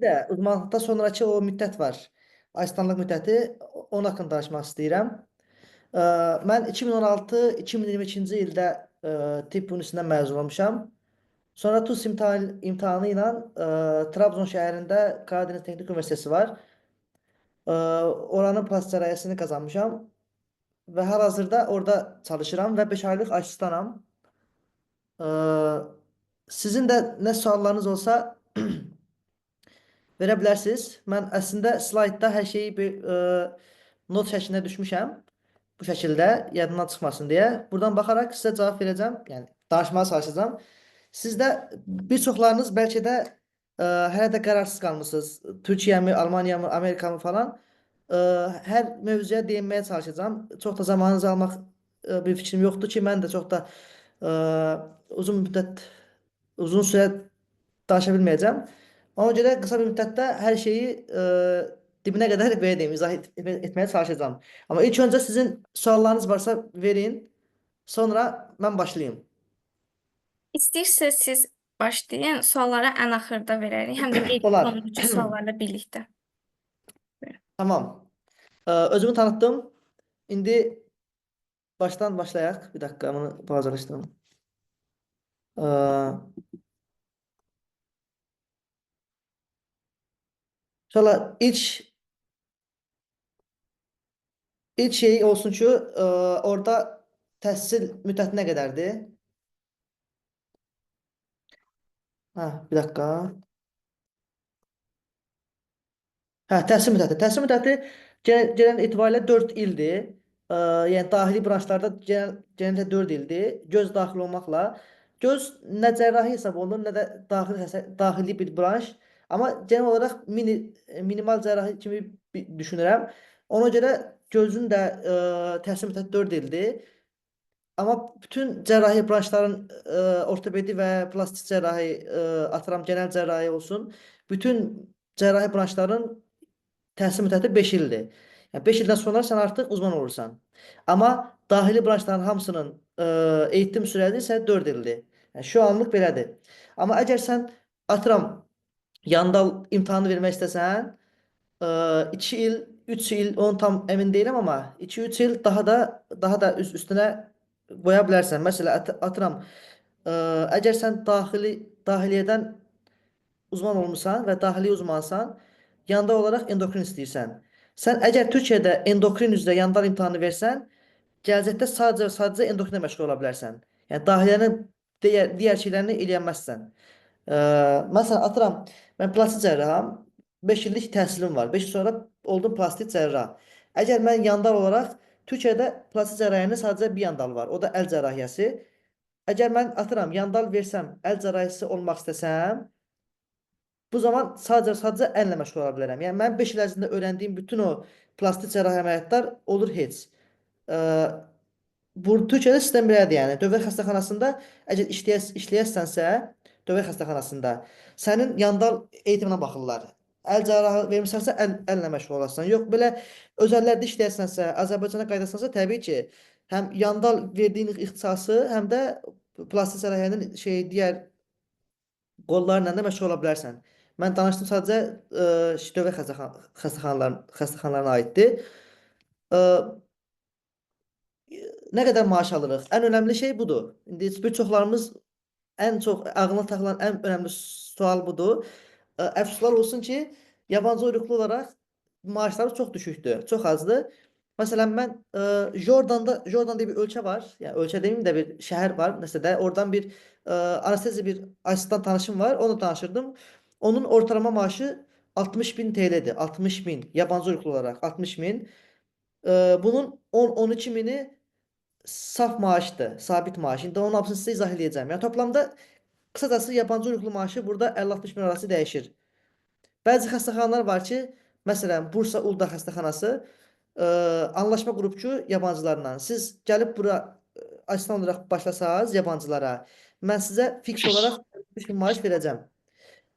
Bir də uzmanlıqdan sonrakı o müddət var. Asistanlıq müddəti. Onun haqqında danışmaq istəyirəm. Ə, Mən 2016-2022-ci ildə tibb universitetindən məzun olmuşam. Sonra TUS imtahanı ilə Trabzon şəhərində Karadeniz Texnik Universiteti var. Ə, Oranın plastik sərayəsini qazanmışam və hal-hazırda orada çalışıram və 5 aylıq asistanam. Ə, Sizin də nə suallarınız olsa verə bilərsiniz. Mən əslində slaydda hər şeyi bir not şəklində düşmüşəm. Bu şəkildə yadından çıxmasın deyə. Buradan baxaraq sizə cavab verəcəm. Yəni danışmağa çalışacağam. Siz də bir çoxlarınız bəlkə də hələ də qərarsız qalmısınız. Türkiyəmi, Almaniya mı, Amerika mı falan. Hər mövzuya değinməyə çalışacağam. Çox da zamanınızı almaq bir fikrim yoxdur ki, mən də çox da e, uzun müddət, uzun süre danışa bilməyəcəm. Ona görə qısa bir müddətdə hər şeyi dibinə qədər belə deyim, etməyə çalışacağam. Amma ilk öncə sizin suallarınız varsa verin, sonra mən başlayayım. İstəyirsiniz siz başlayın, sualları ən axırda verərik. Həm də qeyd Olar. olunmuş suallarla birlikdə. Tamam. Özümü tanıttım. İndi baştan başlayaq. Bir dakika, bunu balacalaşdırım. Sonra ilk şey olsun ki, orada təhsil müddəti nə qədərdir? Bir dakika. Təhsil müddəti. Təhsil müddəti gələn etibarilə 4 ildir. Yəni daxili branşlarda genəlliklə 4 ildir. Göz daxil olmaqla. Göz nə cərrahi hesab olunur, nə də daxili bir branş. Amma genel olaraq minimal cərrahi kimi düşünürəm. Ona görə gözün də təhsil müddəti 4 ildir. Amma bütün cərrahi branşların ortopedi və plastik cərrahi, atıram genel cərrahi olsun, bütün cərrahi branşların təhsil müddəti 5 ildir. Yəni 5 ildən sonra sən artıq uzman olursan. Amma daxili branşların hamısının eğitim sürəti isə 4 ildir. Yəni şu anlıq belədir. Amma əgər sən atıram yandal imtahanı vermək istəsən, 2 il, 3 il, onu tam əmin deyiləm, amma 2-3 il daha da üstünə qoya bilərsən. Məsələn, atıram, əgər sən daxiliyyədən uzman olmusan və daxili uzmansan, yanda olaraq endokrin istəyirsən. Sən əgər Türkiyədə endokrin üzrə yandal imtahanı versən, gələcəkdə sadəcə endokrinlə məşğul ola bilərsən. Yəni daxiliyyənin digər şeylərini eləyənməzsən. Məsələn, atıram, mən plastik cərraham, 5 illik təhsilim var. 5 il sonra oldum plastik cərrah. Əgər mən yandal olaraq Türkiyədə plastik cərrahiyənin sadəcə bir yandalı var. O da əl cərrahiyyəsi. Əgər mən atıram yandal versəm, əl cərrahiyyəsi olmaq istəsəm, bu zaman sadəcə əllə məşğul ola bilərəm. Yəni mən 5 il ərzində öyrəndiyim bütün o plastik cərrahi əməliyyatlar olur heç. Türkiyədə sistem belədir, yəni dövlət xəstəxanasında əgər işləyərsənsə, dövlət xəstəxanasında sənin yandal eğitiminə baxırlar. Əl cərrahı vermisənsə əllə məşğul olarsan. Yox, belə özəllərdə işləyərsənsə, Azərbaycana qayıdarsansa təbii ki, həm yandal verdiyin ixtisası, həm də plastik cərrahiyyənin digər qollarla da məşğul ola bilərsən. Mən danışdım sadəcə dövlət xəstəxanalarına aiddir. Ə, Nə qədər maaş alırıq? Ən önəmli şey budur. İndi bir çoxlarımız ən çox ağlına taxılan ən önəmli sual budur. Əfsuslar olsun ki, yabancı uyruklu olaraq maaşları çox düşükdür, çox azdır. Məsələn, mən Jordan diye bir ölkə var. Yəni ölkə demeyeyim də bir şəhər var nəsə də. Oradan bir anestezi bir asistan tanışım var. Onunla tanışırdım. Onun ortalama maaşı 60.000 TL'dir. 60.000 yabancı uyruklu olarak 60.000. Bunun 10-12 bini saf maaşdır, sabit maaş. İndi onun hamısını sizə izah edəcəm. Yəni toplamda qısacası yabancı uyruklu maaşı burada 50-60 bin arası dəyişir. Bəzi xəstəxanalar var ki, məsələn Bursa Uludağ xəstəxanası anlaşma qurub ki, yabancılarla. Siz gəlib bura asistan olaraq başlasanız yabancılara, mən sizə fiks olaraq 60 bin maaş verəcəm.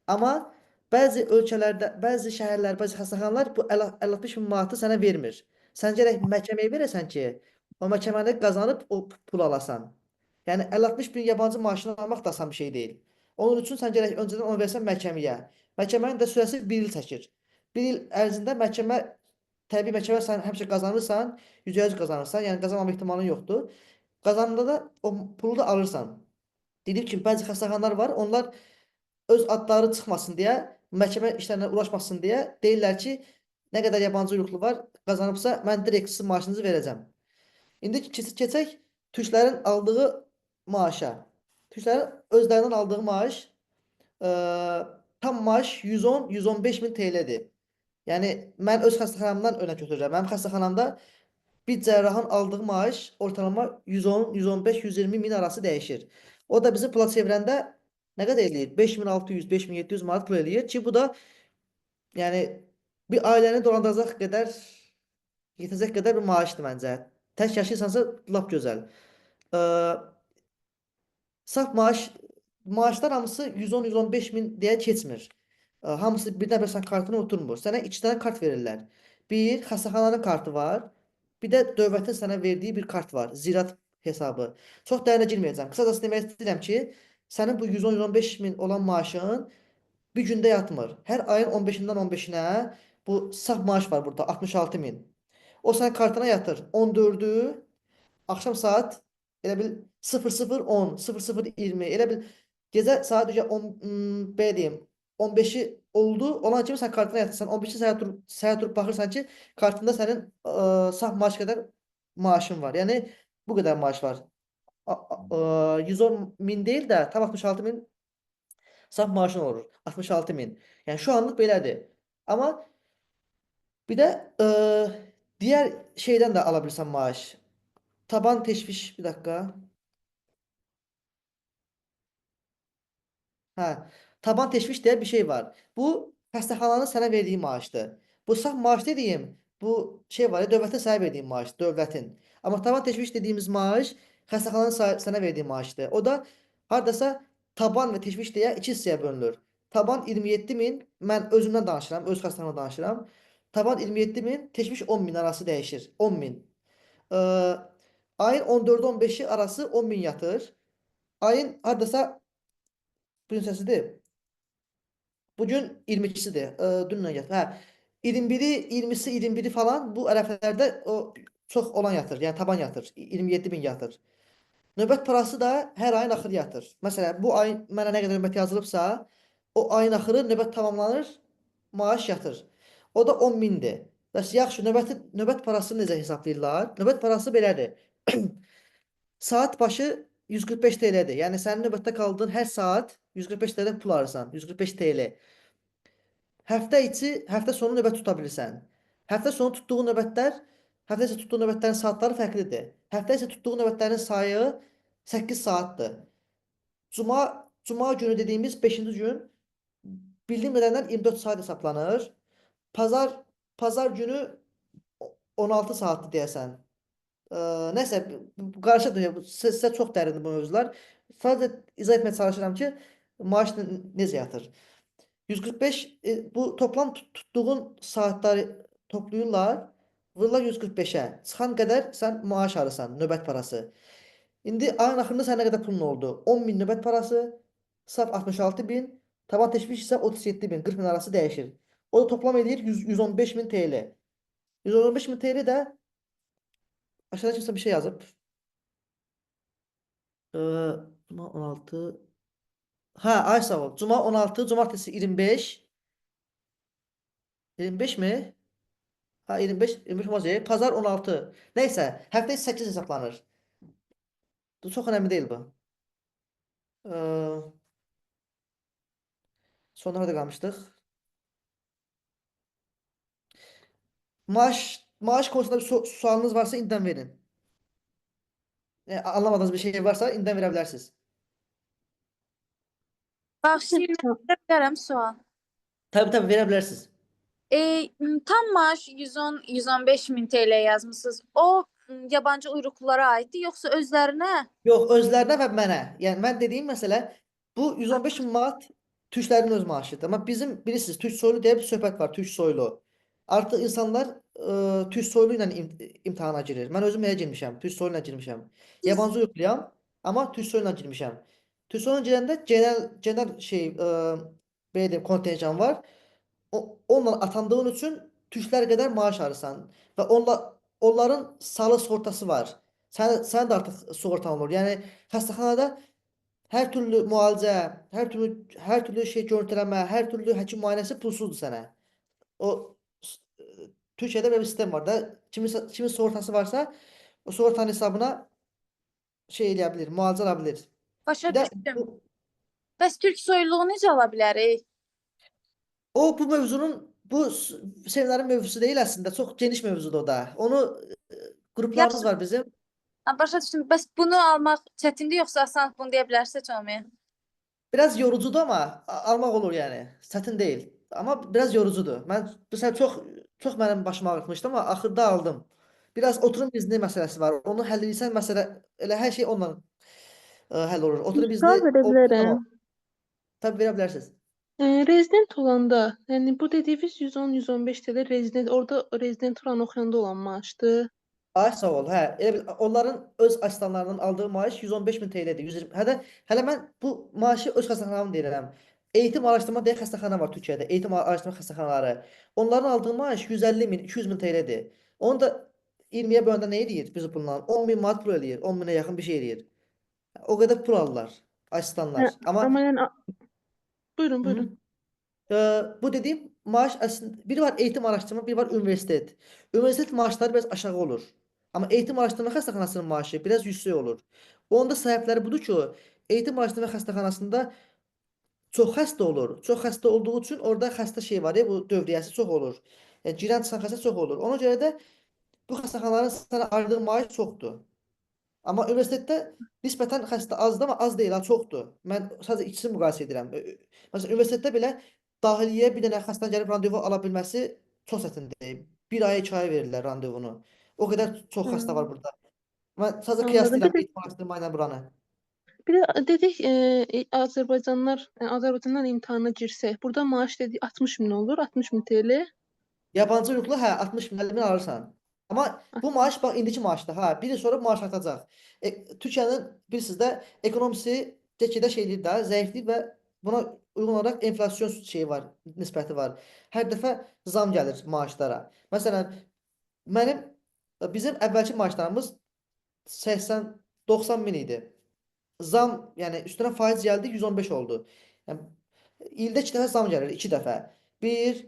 Amma bəzi ölkələrdə, bəzi şəhərlər, bəzi xəstəxanalar bu 50-60 bin manatı sənə vermir. Sən gərək məhkəməyə verəsən ki, o məhkəmədə qazanıb o pul alasan. Yəni 50-60 bin yabancı maaşını almaq da asan bir şey deyil. Onun üçün sən gərək öncədən onu versən məhkəməyə. Məhkəmənin də sürəsi 1 il çəkir. 1 il ərzində məhkəmə təbii məhkəmə sən həmişə qazanırsan, %100 qazanırsan, yəni qazanmama ehtimalın yoxdur. Qazandığında da o pulu da alırsan. Dediyim kimi bəzi xəstəxanalar var, onlar öz adları çıxmasın deyə, məhkəmə işlərinə uğraşmasın deyə deyirlər ki, nə qədər yabancı uyruklu var, qazanıbsa mən direkt sizin maaşınızı verəcəm. İndi keçək türklərin aldığı maaşa. Türklərin özlərindən aldığı maaş e, tam maaş 110-115 min TL'dir. Yəni mən öz xəstəxanamdan örnək götürürəm. Mənim xəstəxanamda bir cərrahın aldığı maaş ortalama 110, 115, 120 min arası dəyişir. O da bizi pula çevirəndə nə qədər eləyir? 5600, 5700 manat pul eləyir ki, bu da yəni bir ailəni dolandıracaq qədər, yetəcək qədər bir maaşdır məncə. Tək yaşayırsansa lap gözəl. Ee, Saf maaşlar hamısı 110-115 min deyə keçmir. Hamısı birdən bir sən kartına oturmur. Sənə iki dənə kart verirlər. Bir, xəstəxananın kartı var. Bir də dövlətin sənə verdiyi bir kart var. Ziraat hesabı. Çox dərinə girməyəcəm. Qısacası demək istəyirəm ki, sənin bu 110-115 min olan maaşın bir gündə yatmır. Hər ayın 15-dən 15-nə bu saf maaş var burada 66 min. O sənin kartına yatır. 14'ü akşam saat elə bil 00:10, 00:20 elə bil gecə saat 10 belə deyim 15'i oldu. Olan kimi sən kartına yatırsan 15'i saat durup baxırsan ki, kartında sənin saf maaş qədər maaşın var. Yəni bu qədər maaş var. 110 min değil də tam 66 min saf maaşın olur. 66 min. Yəni şu anlık belədir. Amma bir də diğer şeydən də alabilirsən maaş. Taban teşviş bir dakika. Ha, taban teşviş diye bir şey var. Bu xəstəxananın sənə verdiyi maaşdır. Bu saf maaş dediyim, bu şey var ya, dövlətin sənə verdiyi maaş, dövlətin. Amma taban teşviş dediyimiz maaş xəstəxananın sənə verdiyi maaşdır. O da hardasa taban və teşviş deyə iki hissəyə bölünür. Taban 27 min, mən özümdən danışıram, öz xəstəxanamdan danışıram. Taban 27 min, teşviş 10 min arası dəyişir. 10 min. Ee, Ayın 14'ü 15'i arası 10 min yatır. Ayın hardasa bugün səsidir. Bugün 22'sidir. Dünlə yatır. Hə, 21'i, 20'si, 21'i falan bu ərəfələrdə o çox olan yatır. Yəni taban yatır. 27 bin yatır. Növbət parası da hər ayın axırı yatır. Məsələn, bu ay mənə nə qədər növbət yazılıbsa, o ayın axırı növbət tamamlanır, maaş yatır. O da 10 mindir. Bəs yaxşı, növbət parasını necə hesablayırlar? Növbət parası belədir. Saat başı 145 TL'dir. Yəni sənin növbətdə qaldığın hər saat 145 TL pul alırsan. 145 TL. Həftə içi, həftə sonu növbət tuta bilirsən. Həftə sonu tutduğun növbətlər, həftə içi tutduğun növbətlərin saatları fərqlidir. Həftə içi tutduğun növbətlərin sayı 8 saatdır. Cuma günü dediyimiz 5-ci gün bildiyim qədərilə 24 saat hesablanır. Pazar günü 16 saatdır deyəsən. Nəsə qarışıqdır. Sizə çox dərindir bu mövzular. Sadəcə izah etməyə çalışıram ki, maaş necə yatır. 145 bu toplam tutduğun saatləri toplayırlar, vururlar 145'ə. Çıxan qədər sən maaş alırsan, növbət parası. İndi ayın axırında sən nə qədər pulun oldu? 10 min növbət parası, saf 66 bin, taban təşviş isə 37 bin, 40 bin arası dəyişir. O da toplam edir 115 min TL. 115 min TL də aşağıda kimsə bir şey yazıb. Cuma 16. Ha, ay sağ ol. Cuma 16, cumartesi 25. 25 mi? Ha 25 olmaz ya. Pazar 16. Neyse, həftə 8 hesablanır. Bu çox önemli değil bu. Ee, Sonra nerede kalmıştık? Maaş konusunda bir sualınız varsa indidən verin. Anlamadığınız bir şey varsa indidən verə bilərsiniz. Bağışlayın, bilərəm sual. Tabii verə bilərsiniz. Tam maaş 110-115 min TL yazmısınız. O yabancı uyruklulara aiddir, yoxsa özlərinə? Yox, özlərinə və mənə. Yəni mən dediyim məsələ bu 115 min manat türklərin öz maaşıdır. Amma bizim bilirsiniz türk soylu deyə bir söhbət var, türk soylu. Artıq insanlar türk soylu ilə imtahana girir. Mən özüm nəyə girmişəm? Türk soylu ilə girmişəm. Yabancı yoxlayam, amma türk soylu ilə girmişəm. Türk soylu ilə girəndə genel şey belə deyim, kontenjan var. Onunla atandığın üçün tüklər qədər maaş alırsan və onların sağlıq sığortası var. Sənin də artıq sığortan olur. Yəni xəstəxanada hər türlü müalicə, hər türlü şey görüntüləmə, hər türlü həkim müayinəsi pulsuzdur sənə. O Türkiyədə belə bir sistem var da. Kimin sığortası varsa o sığortanın hesabına şey eləyə bilir, müalicə ala bilir. Başa Bir də düşdüm. bu Bəs türk soyluğu necə ala bilərik? bu mövzunun seminarın mövzusu deyil əslində. Çox geniş mövzudur o da. Onu qruplarımız Yaxşı, var bizim. başa düşdüm. Bəs bunu almaq çətindir yoxsa asan bunu deyə bilərsə heç olmayan? Biraz yorucudur ama almaq olur yəni. Çətin deyil. Amma biraz yorucudur. Mən məsələn çox mənim başım ağrıtmışdı amma axırda aldım. Biraz oturum izni məsələsi var. Onu həll edirsən məsələ elə hər şey onunla həll olur. Oturum izni Sual verə olduğu zaman bilərəm. tabii verə bilərsiniz. Rezident olanda, yəni bu dediyiniz 110-115 TL rezident, orada rezident oxuyanda olan maaşdır. Ay sağ ol. Hə, elə bil onların öz asistanlarının aldığı maaş 115 min TL'dir. 120. Hələ mən bu maaşı öz xəstəxanamı deyirəm. Eğitim araşdırma deyə xəstəxana var Türkiyədə. Eğitim araşdırma xəstəxanaları. Onların aldığı maaş 150 min, 200 min TL'dir. Onu da 20'ye böləndə nə edir biz bundan? 10 min manat pul eləyir. 10 minə yaxın bir şey eləyir. O qədər pul alırlar asistanlar. Hə, Amma amma yəni buyurun, Hı -hı. buyurun. Bu dediğim maaş aslında biri var eğitim araştırma, biri var üniversitet. Üniversitet maaşları biraz aşağı olur. Ama eğitim araştırma xəstəxanasının maaşı biraz yüksək olur. Onun da səbəbləri budur ki, eğitim araştırma xəstəxanasında çox xəstə olur. Çox xəstə olduğu üçün orada xəstə şey var ya, bu dövriyyəsi çox olur. Yəni girən çıxan xəstə çox olur. Ona görə də bu xəstəxanaların sənə ayırdığı maaş çoxdur. Amma universitetdə nisbətən xəstə azdır, amma az deyil, ha, çoxdur. Mən sadəcə ikisini müqayisə edirəm. Məsələn, universitetdə belə dahiliyə bir dənə xəstənin gəlib randevu ala bilməsi çox çətindir. Bir aya, 2 aya verirlər randevunu. O qədər çox xəstə var Hı, burada. Mən sadəcə anladım. qiyaslayıram eğitim araşdırma ilə buranı. Bir də dedik, Azərbaycandan imtahana girsək, burada maaş dedik 60 min olur, 60 min TL. Yabancı hüquqlu hə 60 min 50 min alırsan. Amma bu maaş bax indiki maaşdır ha. Bir il sonra bu maaş artacaq. Türkiyənin bilirsiniz də ekonomisi get-gedə şey eləyir də, zəifləyir və buna uyğun olaraq enflasyon şeyi var, nisbəti var. Hər dəfə zam gəlir maaşlara. Məsələn, bizim əvvəlki maaşlarımız 80-90 min idi. Zam, yəni üstünə faiz gəldi, 115 oldu. Yəni ildə 2 dəfə zam gəlir, 2 dəfə. Bir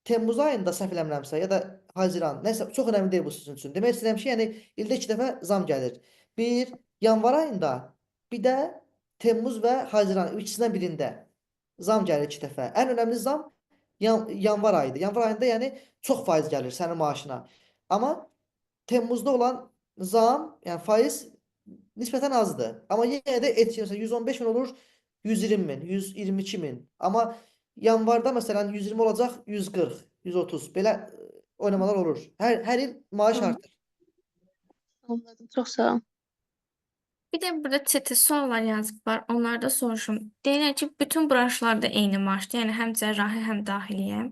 Temmuz ayında səhv eləmirəmsə ya da Haziran, nəsə çox önəmli deyil bu sizin üçün. Demək istəyirəm ki, yəni ildə 2 dəfə zam gəlir. Bir yanvar ayında, bir də Temmuz və Haziran ikisindən birində zam gəlir 2 dəfə. Ən önəmli zam yanvar ayıdır. Yanvar ayında yəni çox faiz gəlir sənin maaşına. Amma Temmuzda olan zam, yəni faiz nisbətən azdır. Amma yenə də etki məsələn 115 min olur, 120 min, 122 min. Amma yanvarda məsələn 120 olacaq, 140, 130. Belə oynamalar olur. Hər il maaş Anladım. artır. Anladım. Çox sağ ol. Bir də burada çetə suallar yazıblar. Onlarda soruşum. Deyirlər ki, bütün branşlarda eyni maaşdır. Yəni həm cərrahi, həm dahiliyyə.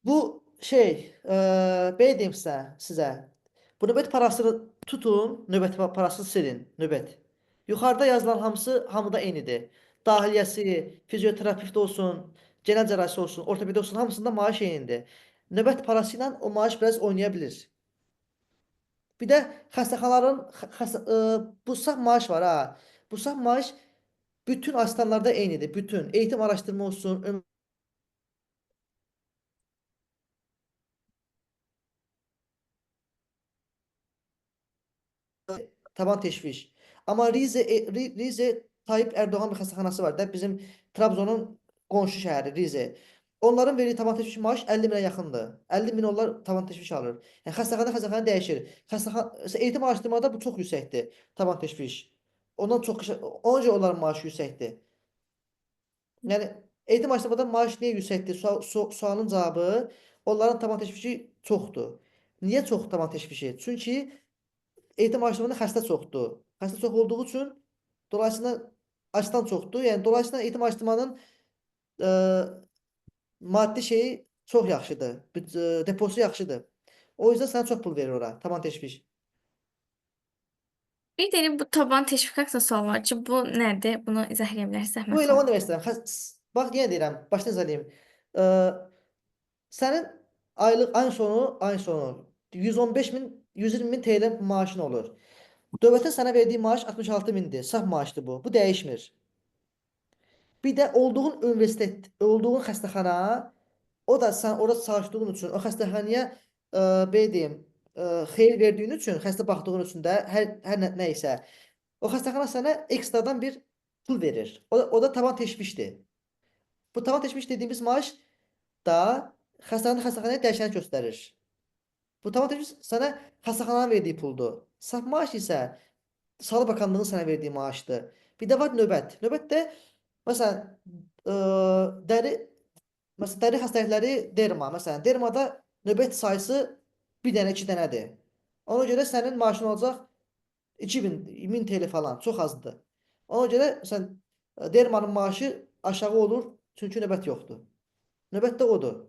Bu şey, belə deyim sizə. Bu növbət parasını tutun, növbət parasını silin, növbət. Yuxarıda yazılan hamısı hamıda eynidir. Dahiliyyəsi, fizioterapist olsun, genel cərrahisi olsun, ortopedi olsun, hamısında maaş eynidir. Növbət parası ilə o maaş biraz oynaya bilir. Bir də xəstəxanaların bu sağ maaş var ha. Bu sağ maaş bütün asistanlarda eynidir. Bütün eğitim araşdırma olsun, taban teşviş. Amma Rize Tayyip Erdoğan bir xəstəxanası var da bizim Trabzonun qonşu şəhəri Rize. Onların verdiyi taban teşviş maaş 50 minə yaxındır. 50 min onlar taban teşviş alır. Yəni xəstəxana dəyişir. Eğitim araşdırmada bu çox yüksəkdir taban teşviş. Ondan çox onca onların maaşı yüksəkdir. Yəni eğitim araşdırmada maaş niyə yüksəkdir? Sualın cavabı onların taban teşvişi çoxdur. Niyə çox taban teşvişi? Çünki eğitim araşdırmada xəstə çoxdur. Xəstə çox olduğu üçün dolayısıyla asistan çoxdur. Yəni dolayısıyla eğitim araşdırmanın e, maddi şeyi çox yaxşıdır. Deposu yaxşıdır. O yüzden sana çox pul verir ora. Taban teşviş. Bir də bu taban təşviq haqqında sual var ki, bu nədir? Bunu izah edə bilərsən Bu elə zəhmət onu demək istəyirəm. Bax yenə deyirəm, başdan izləyim. Sənin ayın sonu 115 min, 120 min TL maaşın olur. Dövlətin sənə verdiyi maaş 66 mindir. Saf maaşdır bu. Bu dəyişmir. Bir də olduğun universitet, olduğun xəstəxana, o da sən orada çalışdığın üçün, o xəstəxanaya belə deyim, xeyir verdiyin üçün, xəstə baxdığın üçün də hər nə isə, o xəstəxana sənə ekstradan bir pul verir. O da tavan teşvişdir. Bu tavan teşviş dediyimiz maaş da xəstəxanaya dəyişəni göstərir. Bu tavan teşviş sənə xəstəxananın verdiyi puldur. Saf maaş isə Sağlık Bakanlığı'nın sana verdiği maaştı. Bir de var nöbət. Nöbət də məsələn ə, dəri məsələn dəri xəstəlikləri derma. Məsələn dermada nöbət sayısı bir dənə, iki dənədir. Ona görə sənin maaşın olacaq 2000, 1000 TL falan. Çox azdır. Ona görə məsələn dermanın maaşı aşağı olur çünki nöbət yoxdur. Nöbət də odur.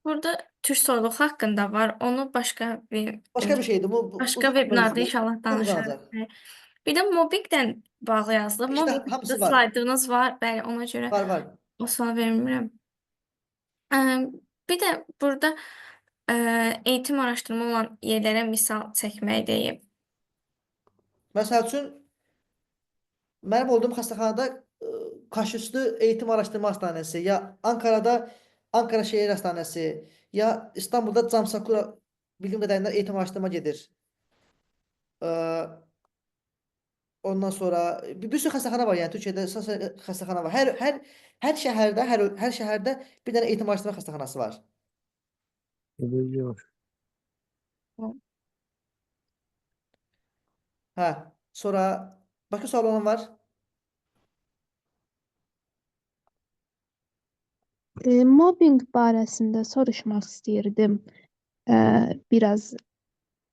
Burada Türk soruluğu haqqında var. Onu başqa bir Başka bir şeydi. Bu başqa uzun webinarda mövzudur. inşallah Çox danışarıq. uzanacaq. Bir də mobbingdən bağlı yazılıb. İşte Mobbingdə hamısı var. slaydınız var. Bəli, ona görə Var var. o sual vermirəm. Bir də burada eğitim araşdırma olan yerlərə misal çəkmək deyib. Məsəl üçün mənim olduğum xəstəxanada Kaşüstü Eğitim Araşdırma Hastanəsi, ya Ankara'da Ankara Şehir Hastanəsi, ya İstanbul'da Camsakura bildiğim kadarıyla eğitim araştırma gedir. Ee, Ondan sonra bir sürü xəstəxana var, yəni Türkiyədə xəstəxana var. Hər şəhərdə, hər şəhərdə bir dənə eğitim araşdırma xəstəxanası var. Biliyor. Hə. Sonra başqa sual olan var? Mobbing barəsində soruşmaq istəyirdim. Biraz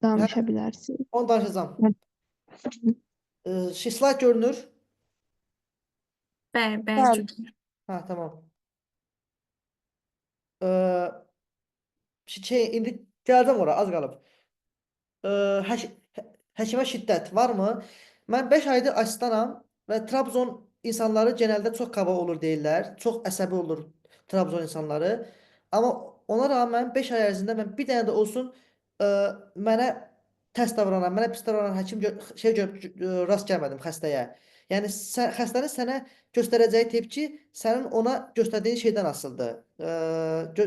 danışa Hə, bilərsiniz. onu danışacağım. Hı. Slide görünür. Bəli, bəli. Bəli. Çox- Ha, tamam. Ee, indi gəldim ora, az qalıb. Həş həkimə şiddət varmı? Mən 5 aydır asistanam və Trabzon insanları genəldə çox kaba olur deyirlər. Çox əsəbi olur Trabzon insanları. Amma ona rağmen 5 ay ərzində mən bir dənə də olsun mənə tərs davranan, mənə pis davranan həkim rast gəlmədim xəstəyə. Yəni xəstənin sənə göstərəcəyi tepki sənin ona göstərdiyin şeydən asılıdır.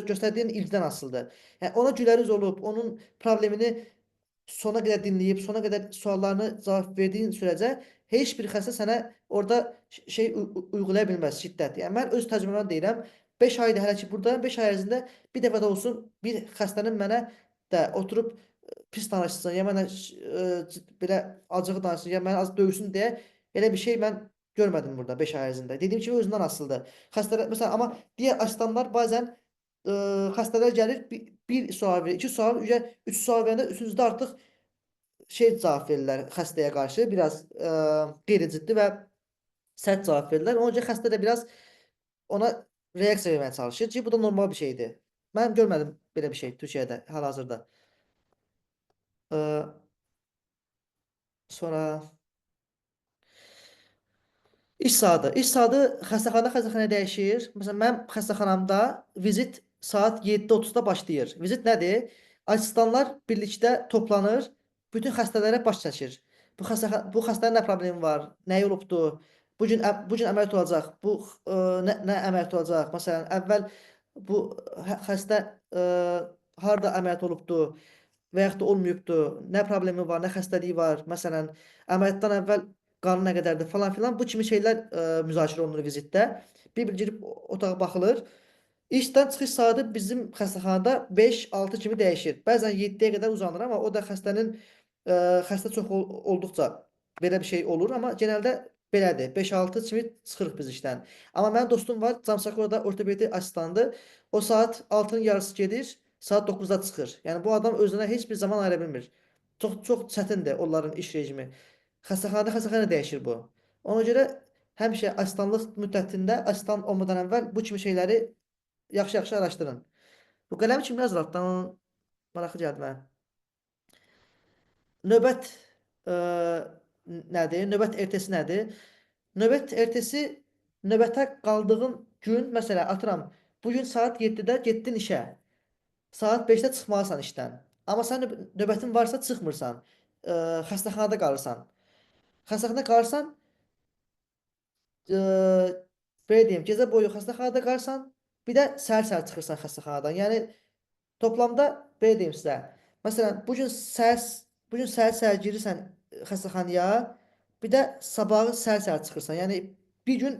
Göstərdiyin ilgiden asılıdır. Yəni ona güləriz olub, onun problemini sona qədər dinləyib, sona qədər suallarını cavab verdiyin sürəcə heç bir xəstə sənə orada şey uygulaya bilməz, şiddət. Yəni mən öz təcrübəmdən deyirəm, 5 aydır hələ ki buradayım, 5 ay ərzində bir dəfə də olsun bir xəstənin mənə də oturub pis danışsın, ya mənə belə acığı danışsın, ya mənə az döysün deyə elə bir şey mən görmədim burada 5 ay ərzində. Dediyim kimi özündən asılıdır. Xəstələr məsələn amma digər asistanlar bəzən xəstələr gəlir bir sual verir, iki sual, üç sual verəndə üçüncüdə artıq şey cavab verirlər xəstəyə qarşı, biraz qeyri-ciddi və sərt cavab verirlər. Ona görə xəstə də biraz ona reaksiya verməyə çalışır ki, bu da normal bir şeydir. Mən görmədim belə bir şey Türkiyədə hal-hazırda. Sonra İş saatı. İş saatı xəstəxanaya dəyişir. Məsələn, mənim xəstəxanamda vizit saat 7:30-da başlayır. Vizit nədir? Asistanlar birlikdə toplanır, bütün xəstələrə baş çəkir. Bu xəstənin nə problemi var? Nəyi olubdu? Bu gün əməliyyat olacaq. Bu nə əməliyyat olacaq? Məsələn, əvvəl bu xəstə harda əməliyyat olubdu və yaxud da olmayıbdı? Nə problemi var? Nə xəstəliyi var? Məsələn, əməliyyatdan əvvəl qanı nə qədərdir falan filan bu kimi şeylər müzakirə olunur vizitdə. Bir girib otağa baxılır. İşdən çıxış saatı bizim xəstəxanada 5-6 kimi dəyişir. Bəzən 7-yə qədər uzanır, amma o da xəstə çox olduqca belə bir şey olur, amma genəldə belədir. 5-6 kimi çıxırıq biz işdən. Amma mənim dostum var, Camsakorada ortopedi asistandır. O saat 6-nın yarısı gedir, saat 9-da çıxır. Yəni bu adam özünə heç bir zaman ayıra bilmir. Çox çətindir onların iş rejimi. Xəstəxanada dəyişir bu. Ona görə həmişə asistanlıq müddətində asistan olmadan əvvəl bu kimi şeyləri yaxşı-yaxşı araşdırın. Bu qələm kim yazır altdan? Maraqlı gəldi mənə. Növbət nədir? Növbət ertəsi nədir? Növbət ertəsi növbətə qaldığın gün, məsələn, atıram, bu gün saat 7-də getdin işə. Saat 5-də çıxmalısan işdən. Amma sən növbətin varsa çıxmırsan. Xəstəxanada qalırsan. Xəstəxanada qalırsan, belə deyim, gecə boyu xəstəxanada qalırsan, bir də səhər-səhər çıxırsan xəstəxanadan. Yəni toplamda belə deyim sizə. Məsələn, bu gün səhər-səhər girirsən xəstəxanaya, bir də sabahı səhər-səhər çıxırsan. Yəni bir gün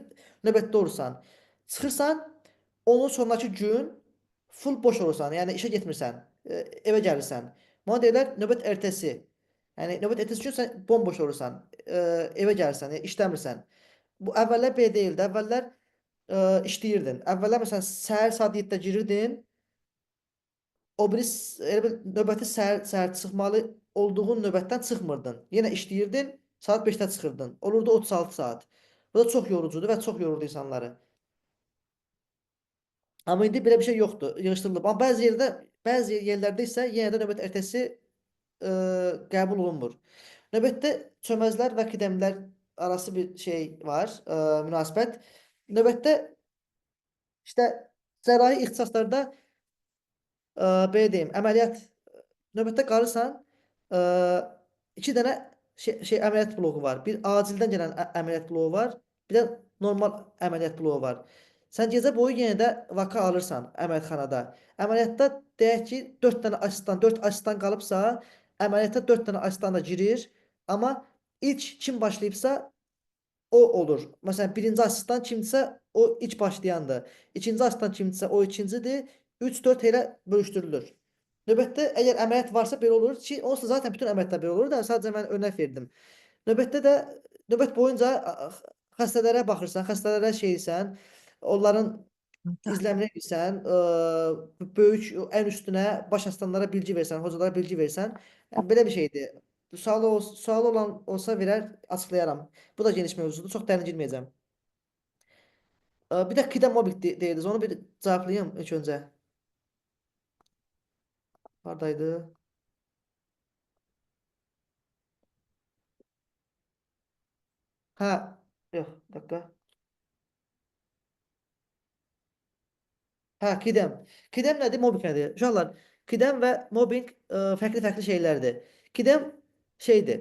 növbətdə olursan. Çıxırsan, onun sonraki gün full boş olursan. Yəni işə getmirsən, evə gəlirsən. Buna deyirlər növbət ertəsi. Yəni növbət ertəsi gün sən bomboş olursan, evə gəlirsən, yəni işləmirsən. Bu əvvəllər belə deyildi. Əvvəllər işləyirdin. Əvvəllər məsələn səhər saat 7-də girirdin. O biri elə bil növbəti səhər çıxmalı olduğun növbətdən çıxmırdın. Yenə işləyirdin, saat 5-də çıxırdın. Olurdu 36 saat. Bu da çox yorucudur və çox yorurdu insanları. Amma indi belə bir şey yoxdur, yığışdırılıb. Amma bəzi yerlərdə isə yenə də növbət ertəsi qəbul olunmur. Növbətdə çöməzlər və qidəmlər arası bir şey var, münasibət. Növbətdə işte cərrahi ixtisaslarda belə deyim, növbətdə qalırsan, ə, iki dənə əməliyyat bloku var. Bir acildən gələn əməliyyat bloku var, bir də normal əməliyyat bloku var. Sən gecə boyu yenə də vaka alırsan əməliyyatxanada. Əməliyyatda deyək ki, 4 asistan qalıbsa, əməliyyata 4 dənə asistan da girir, amma ilk kim başlayıbsa o olur. Məsələn, birinci asistan kimdirsə, o ilk başlayandır. İkinci asistan kimdirsə, o ikincidir. 3-4 elə bölüşdürülür. Növbətdə əgər əməliyyat varsa belə olur ki, onsuz da zaten bütün əməliyyatlar belə olur da, sadəcə mən örnək verdim. Növbətdə də növbət boyunca xəstələrə baxırsan, xəstələrə şeysən, onların izləmini edirsən, böyük ən üstünə baş aslanlara bilgi versən, hocalara bilgi versən. Yəni, belə bir şeydir. Sualı olan olsa verər, açıqlayaram. Bu da geniş mövzudur, çox dərin girməyəcəm. Bir də qida mobbing deyirdiniz, onu bir cavablayım ilk öncə. Haradaydı? Hə, yox, bir dəqiqə. Hə, qidəm. Qidəm nədir, mobbing nədir? Uşaqlar, qidəm və mobbing fərqli-fərqli şeylərdir. Qidəm şeydir,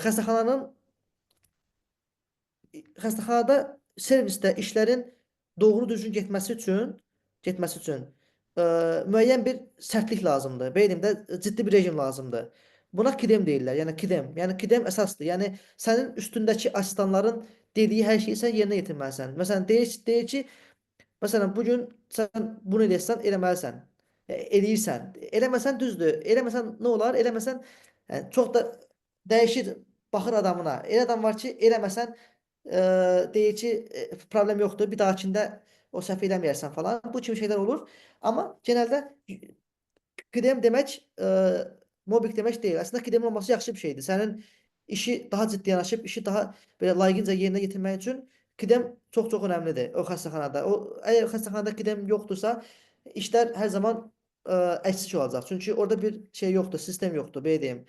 xəstəxanada servisdə işlərin doğru düzgün getməsi üçün müəyyən bir sərtlik lazımdır. Belə deyim də, ciddi bir rejim lazımdır. Buna qidem deyirlər. Yəni qidem. Yəni qidem əsasdır. Yəni sənin üstündəki asistanların dediyi hər şeyi sən yerinə yetirməlisən. Məsələn, deyir ki, məsələn, bu gün sən bunu eləyəsən, eləməlisən. Eləyirsən. Eləməsən düzdür. Eləməsən nə olar? Eləməsən çox da dəyişir, baxır adamına. Elə adam var ki, eləməsən deyir ki, problem yoxdur, bir dahakində o səhv eləməyərsən falan. Bu kimi şeylər olur. Amma genəldə qidem demək mobbing demək deyil. Əslində qidemin olması yaxşı bir şeydir. Sənin işi daha ciddi yanaşıb, işi daha belə layiqincə yerinə yetirmək üçün qidem çox-çox önəmlidir o xəstəxanada. Əgər xəstəxanada qidem yoxdursa, işlər hər zaman əksik olacaq. Çünki orada bir şey yoxdur, sistem yoxdur, belə deyim.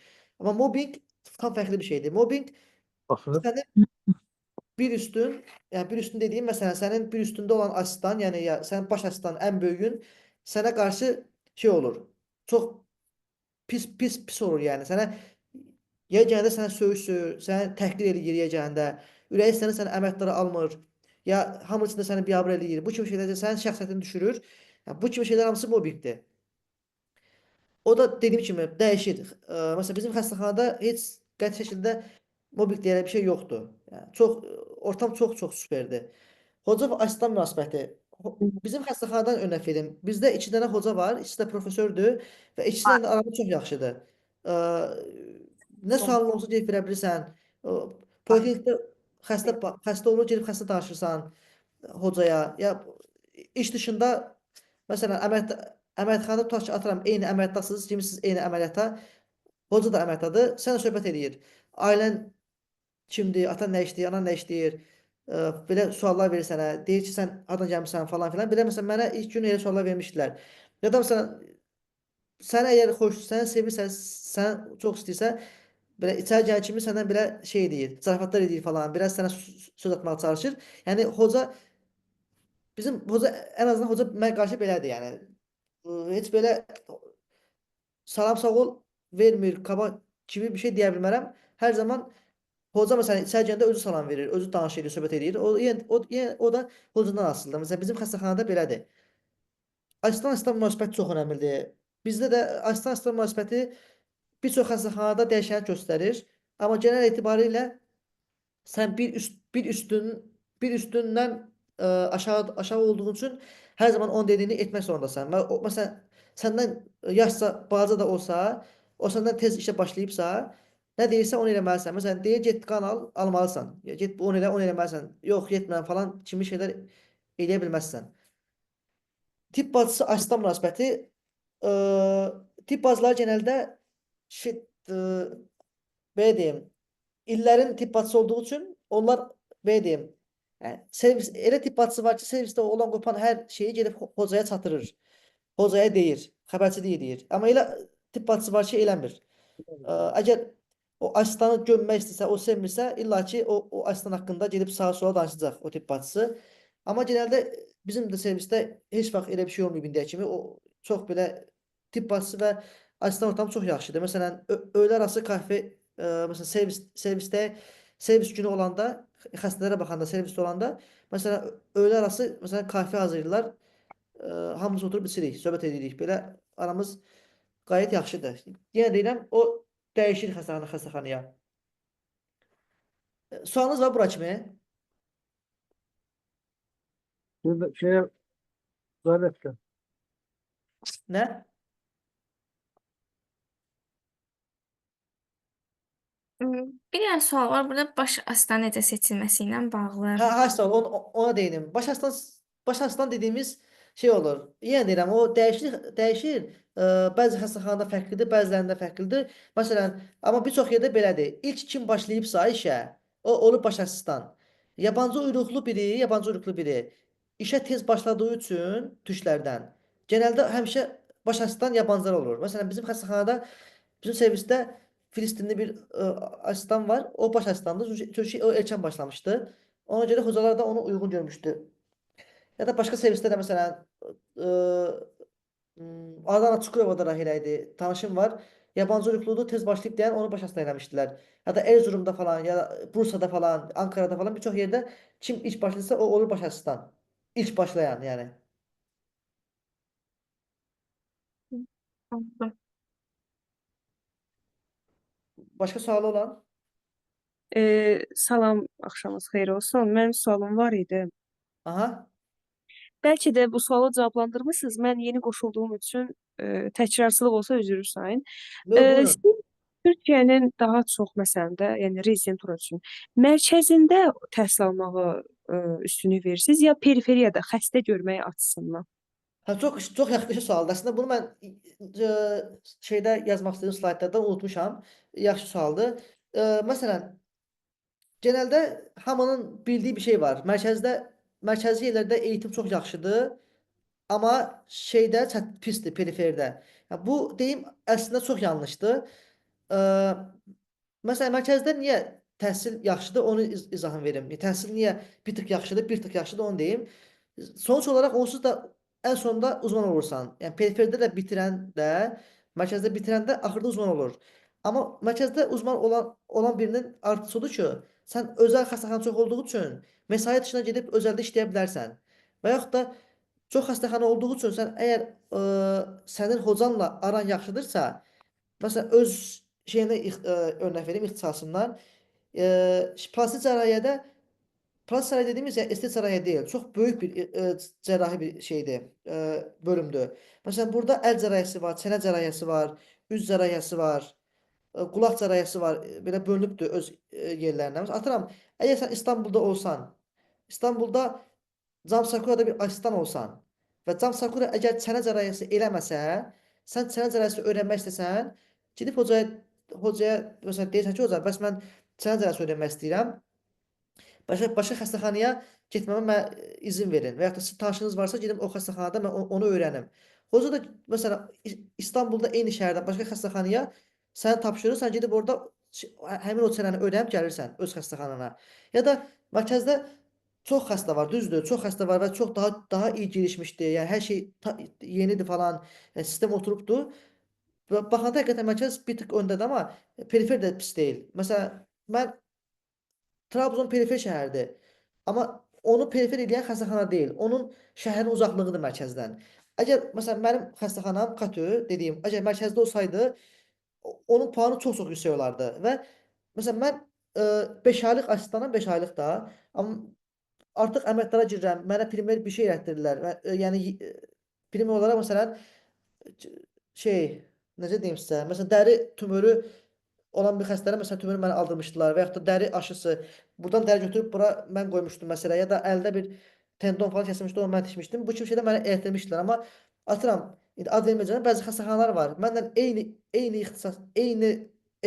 Amma mobbing tam fərqli bir şeydir. Mobbing Baxın. sənin bir üstün, yəni bir üstün dediyim məsələn sənin bir üstündə olan asistan, yəni ya sənin baş asistanın ən böyüyün sənə qarşı şey olur. Çox pis olur yəni. Sənə yegəndə sənə söyür, səni təhqir eləyir yegəndə. Ürəyi səni əməliyyatlara almır. Ya hamı içində səni biabır eləyir. Bu kimi şeylər sənin şəxsiyyətini düşürür. Yəni, bu kimi şeylər hamısı mobbingdir. O da dediyim kimi dəyişir. Məsələn bizim xəstəxanada heç qəti şəkildə mobbing deyilən bir şey yoxdur. Yəni ortam çox superdir. Hoca və asistan münasibəti. Bizim xəstəxanadan örnək verim. Bizdə 2 dənə hoca var, ikisi də professordur və ikisinin də aramız çox yaxşıdır. Nə sualın olsa gedib verə bilirsən. Poliklinikdə xəstə olur, gedib xəstə danışırsan hocaya. Ya iş dışında məsələn əməliyyatxanada tutaq ki, atıram eyni əməliyyatdasınız, gimirsiniz eyni əməliyyata. Hoca da əməliyyatdadır, sənlə söhbət eləyir. Ailən kimdir, atan nə işləyir, anan nə işləyir, belə suallar verir sənə, deyir ki, sən hardan gəlmirsən falan filan. Belə məsələn mənə ilk gün elə suallar vermişdilər. Ya da məsələn səni əgər səni sevirsə, sən çox istəyirsə, belə içəri gələn kimi səndən belə şey deyir, zarafatlar edir falan, biraz sənə söz atmağa çalışır. Yəni hoca bizim hoca ən azından hoca mənə qarşı belədir, yəni. Heç belə salam sağ ol vermir, kaba kimi bir şey deyə bilmərəm. Hər zaman hoca məsələn içəri gələndə özü salam verir, özü danışır, söhbət edir. O da hocadan asılıdır. Məsələn bizim xəstəxanada belədir. Asistan münasibəti çox önəmlidir. Bizdə də asistan münasibəti bir çox xəstəxanada dəyişənlik göstərir. Amma genel etibarilə sən bir üstündən aşağı olduğun üçün hər zaman onun dediyini etmək zorundasan. Məsələn səndən yaşca balaca da olsa, o səndən tez işə başlayıbsa, nə deyirsə onu eləməlisən. Məsələn deyir get qan almalısan. Ya get onu eləməlisən. Yox, getmirəm falan kimi şeylər eləyə bilməzsən. Tibb bacısı asistan münasibəti tibb bacıları genəldə belə deyim, illərin tibb bacısı olduğu üçün onlar belə deyim, yəni, elə tibb bacısı var ki, servisdə olan qopan hər şeyi gedib hocaya çatdırır. Hocaya deyir, xəbərçilik edir. Amma elə tibb bacısı var ki, eləmir. Əgər o asistanı gömmək istəsə, o sevmirsə, illa ki o asistan haqqında gedib sağa sola danışacaq o tibb bacısı. Amma genəldə bizim də servisdə heç vaxt elə bir şey olmayıb indiyə kimi. O çox belə tibb bacısı və asistan ortamı çox yaxşıdır. Məsələn, öğlə arası kafe, məsələn servis günü olanda, xəstələrə baxanda, servisdə olanda, məsələn, öğlə arası məsələn kafe hazırlayırlar. Hamımız oturub içirik, söhbət edirik. Belə aramız gayet yaxşıdır. Yenə deyirəm, o dəyişir xəstəxanaya. Sualınız var bura kimi? Burada şeye Zaynep'te. Nə? Bir dənə sual var burada baş asistan necə seçilməsi ilə bağlı. Sağ ol, ona değinim. Baş asistan dediğimiz şey olur. Yenə deyirəm, o dəyişir. Bəzi xəstəxanada fərqlidir, bəzilərində fərqlidir. Məsələn, amma bir çox yerdə belədir. İlk kim başlayıbsa işə, o olur baş asistan. Yabancı uyruklu biri işə tez başladığı üçün türklərdən genəldə həmişə baş asistan yabancılar olur. Məsələn, bizim xəstəxanada, bizim servisdə Filistinli bir asistan var. O baş asistandır. Çünki o erkən başlamışdı. Ona görə hocalar da onu uyğun görmüşdü. Ya da başqa servisdə də məsələn Adana Çukurova'da da elə idi. Tanışım var. Yabancı uyrukludur, tez başlayıb deyən onu baş asistan eləmişdilər. Ya da Erzurumda falan, ya da Bursada falan, Ankara'da falan birçok yerdə kim ilk başlayırsa o olur baş asistan. İlk başlayan yəni. Anladım. Başqa sualı olan? Salam, axşamınız xeyir olsun. Mənim sualım var idi. Aha. Bəlkə də bu sualı cavablandırmısınız. Mən yeni qoşulduğum üçün təkrarçılıq olsa üzr istəyirəm. Buyurun. Siz Türkiyənin daha çox məsələn də, yəni rezidentura üçün mərkəzində təhsil almağı üstünlük verirsiniz ya periferiyada xəstə görmək açısından? Çox yaxşı sualdır. Əslində bunu mən şeydə yazmaq istədiyim slaytlardan unutmuşam. Yaxşı sualdır. Məsələn, genəldə hamının bildiyi bir şey var. Mərkəzi yerlərdə eğitim çox yaxşıdır, amma şeydə pisdir, periferdə. Yəni, bu deyim əslində çox yanlışdır. Məsələn, mərkəzdə niyə təhsil yaxşıdır, onu izahını verim. Təhsil niyə bir tık yaxşıdır, bir tık yaxşıdır, onu deyim. Sonuç olaraq onsuz da ən sonunda uzman olursan. Yəni periferdə də bitirən də, mərkəzdə bitirən də axırda uzman olur. Amma mərkəzdə uzman olan birinin artısı odur ki, sən özəl xəstəxana çox olduğu üçün mesai dışına gedib özəldə işləyə bilərsən. Və yaxud da çox xəstəxana olduğu üçün sən əgər sənin hocanla aran yaxşıdırsa, məsələn öz şeyinə örnək verim ixtisasından, plastik cərrahiyyədə plastik cərrahiyyə dediyimiz yəni estetik cərrahiyyə deyil, çox böyük bir cərrahi bir şeydir, bölümdür. Məsələn, burada əl cərrahiyyəsi var, çənə cərrahiyyəsi var, üz cərrahiyyəsi var, qulaq cərrahiyyəsi var, belə bölünübdür öz yerlərinə. Məsələn, atıram, əgər sən İstanbulda olsan, İstanbulda Cam Sakura'da bir asistan olsan və Cam Sakura əgər çənə cərrahiyyəsi eləməsə, sən çənə cərrahiyyəsi öyrənmək istəsən, gedib hocaya məsələn deyirsən ki, hocam, bəs mən çənə cərrahiyyəsi öyrənmək istəyirəm. Başqa xəstəxanaya getməmə izin verin. Və yaxud da sizin tanışınız varsa gedib o xəstəxanada mən onu öyrənim. Hoca da məsələn İstanbulda eyni şəhərdə başqa xəstəxanaya səni tapşırır, sən gedib orada həmin o çənəni ödəyib gəlirsən öz xəstəxanana. Ya da mərkəzdə çox xəstə var, düzdür, çox xəstə var və çox daha iyi gelişmişdir. Yəni hər şey yenidir falan, sistem oturubdur. Və baxanda həqiqətən mərkəz bir tık öndədir, amma perifer də pis deyil. Məsələn, mən Trabzon perifer şəhərdir. Amma onu perifer edən xəstəxana deyil. Onun şəhərin uzaqlığıdır mərkəzdən. Əgər məsələn mənim xəstəxanam KTÜ dediyim, əgər mərkəzdə olsaydı, onun puanı çox-çox yüksək olardı və məsələn mən 5 aylıq asistanam, 5 aylıq da, amma artıq əməliyyatlara girirəm. Mənə primer bir şey elətdirirlər. Yəni primer olaraq məsələn şey, necə deyim sizə? Məsələn dəri tümörü olan bir xəstələrə məsələn tümörü mənə aldırmışdılar və yaxud da dəri aşısı. Burdan dəri götürüb bura mən qoymuşdum məsələ ya da əldə bir tendon falan kəsilmişdi, onu mən tikmişdim. Bu kimi şeydə mənə elətdirmişdilər, amma atıram, indi ad verməyəcəm, bəzi xəstəxanalar var. Məndən eyni ixtisas, eyni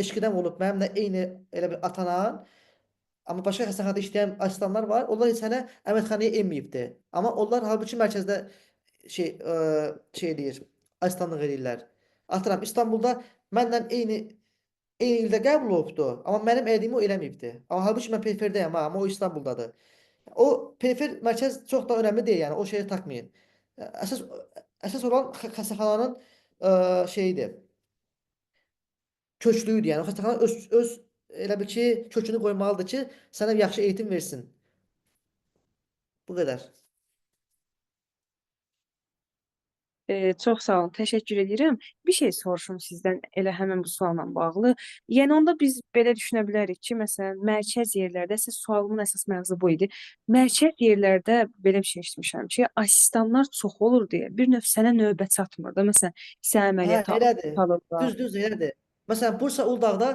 eşqdən olub, mənimlə eyni elə bir atanan, amma başqa xəstəxanada işləyən asistanlar var. Onlar heç sənə əməliyyatxanaya enməyibdir. Amma onlar halbuki mərkəzdə şey eləyir, asistanlıq eləyirlər. Atıram, İstanbulda məndən eyni ildə qəbul olubdu, amma mənim elədiyimi o eləməyibdi. Amma halbuki mən periferdəyəm, ha, amma o İstanbuldadır. O perifer mərkəz çox da önəmli deyil, yəni o şeyi takmayın. Əsas əsas olan xəstəxananın şeyidir. Köklüyüdür. Yəni o xəstəxana öz elə bil ki, kökünü qoymalıdır ki, sənə yaxşı eğitim versin. Bu qədər. Çox sağ olun, təşəkkür edirəm. Bir şey soruşum sizdən elə həmin bu sualla bağlı. Yəni onda biz belə düşünə bilərik ki, məsələn, mərkəz yerlərdə əsas sualımın əsas məğzı bu idi. Mərkəz yerlərdə belə bir şey eşitmişəm ki, asistanlar çox olur deyə bir növ sənə növbə çatmır da. Məsələn, sən Hə, əməliyyata elədir. alırlar. Düz, elədir. Məsələn, Bursa Uludağda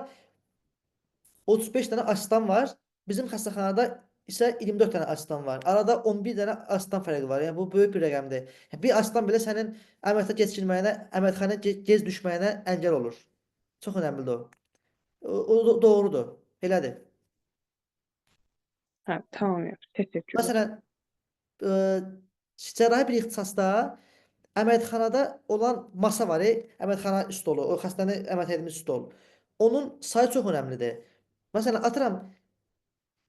35 dənə asistan var. Bizim xəstəxanada isə 24 dənə asistan var. Arada 11 dənə asistan fərqi var. Yəni bu böyük bir rəqəmdir. Yəni, bir asistan belə sənin əməliyyata keçirməyinə, əməliyyatxanaya gec düşməyinə əngəl olur. Çox önəmlidir o. O doğrudur. Elədir. Hə, tamam, təşəkkürlər. Məsələn, cərrahi bir ixtisasda əməliyyatxanada olan masa var, əməliyyatxana stolu, o xəstəni əməliyyat edilmiş stol. Onun sayı çox önəmlidir. Məsələn, atıram,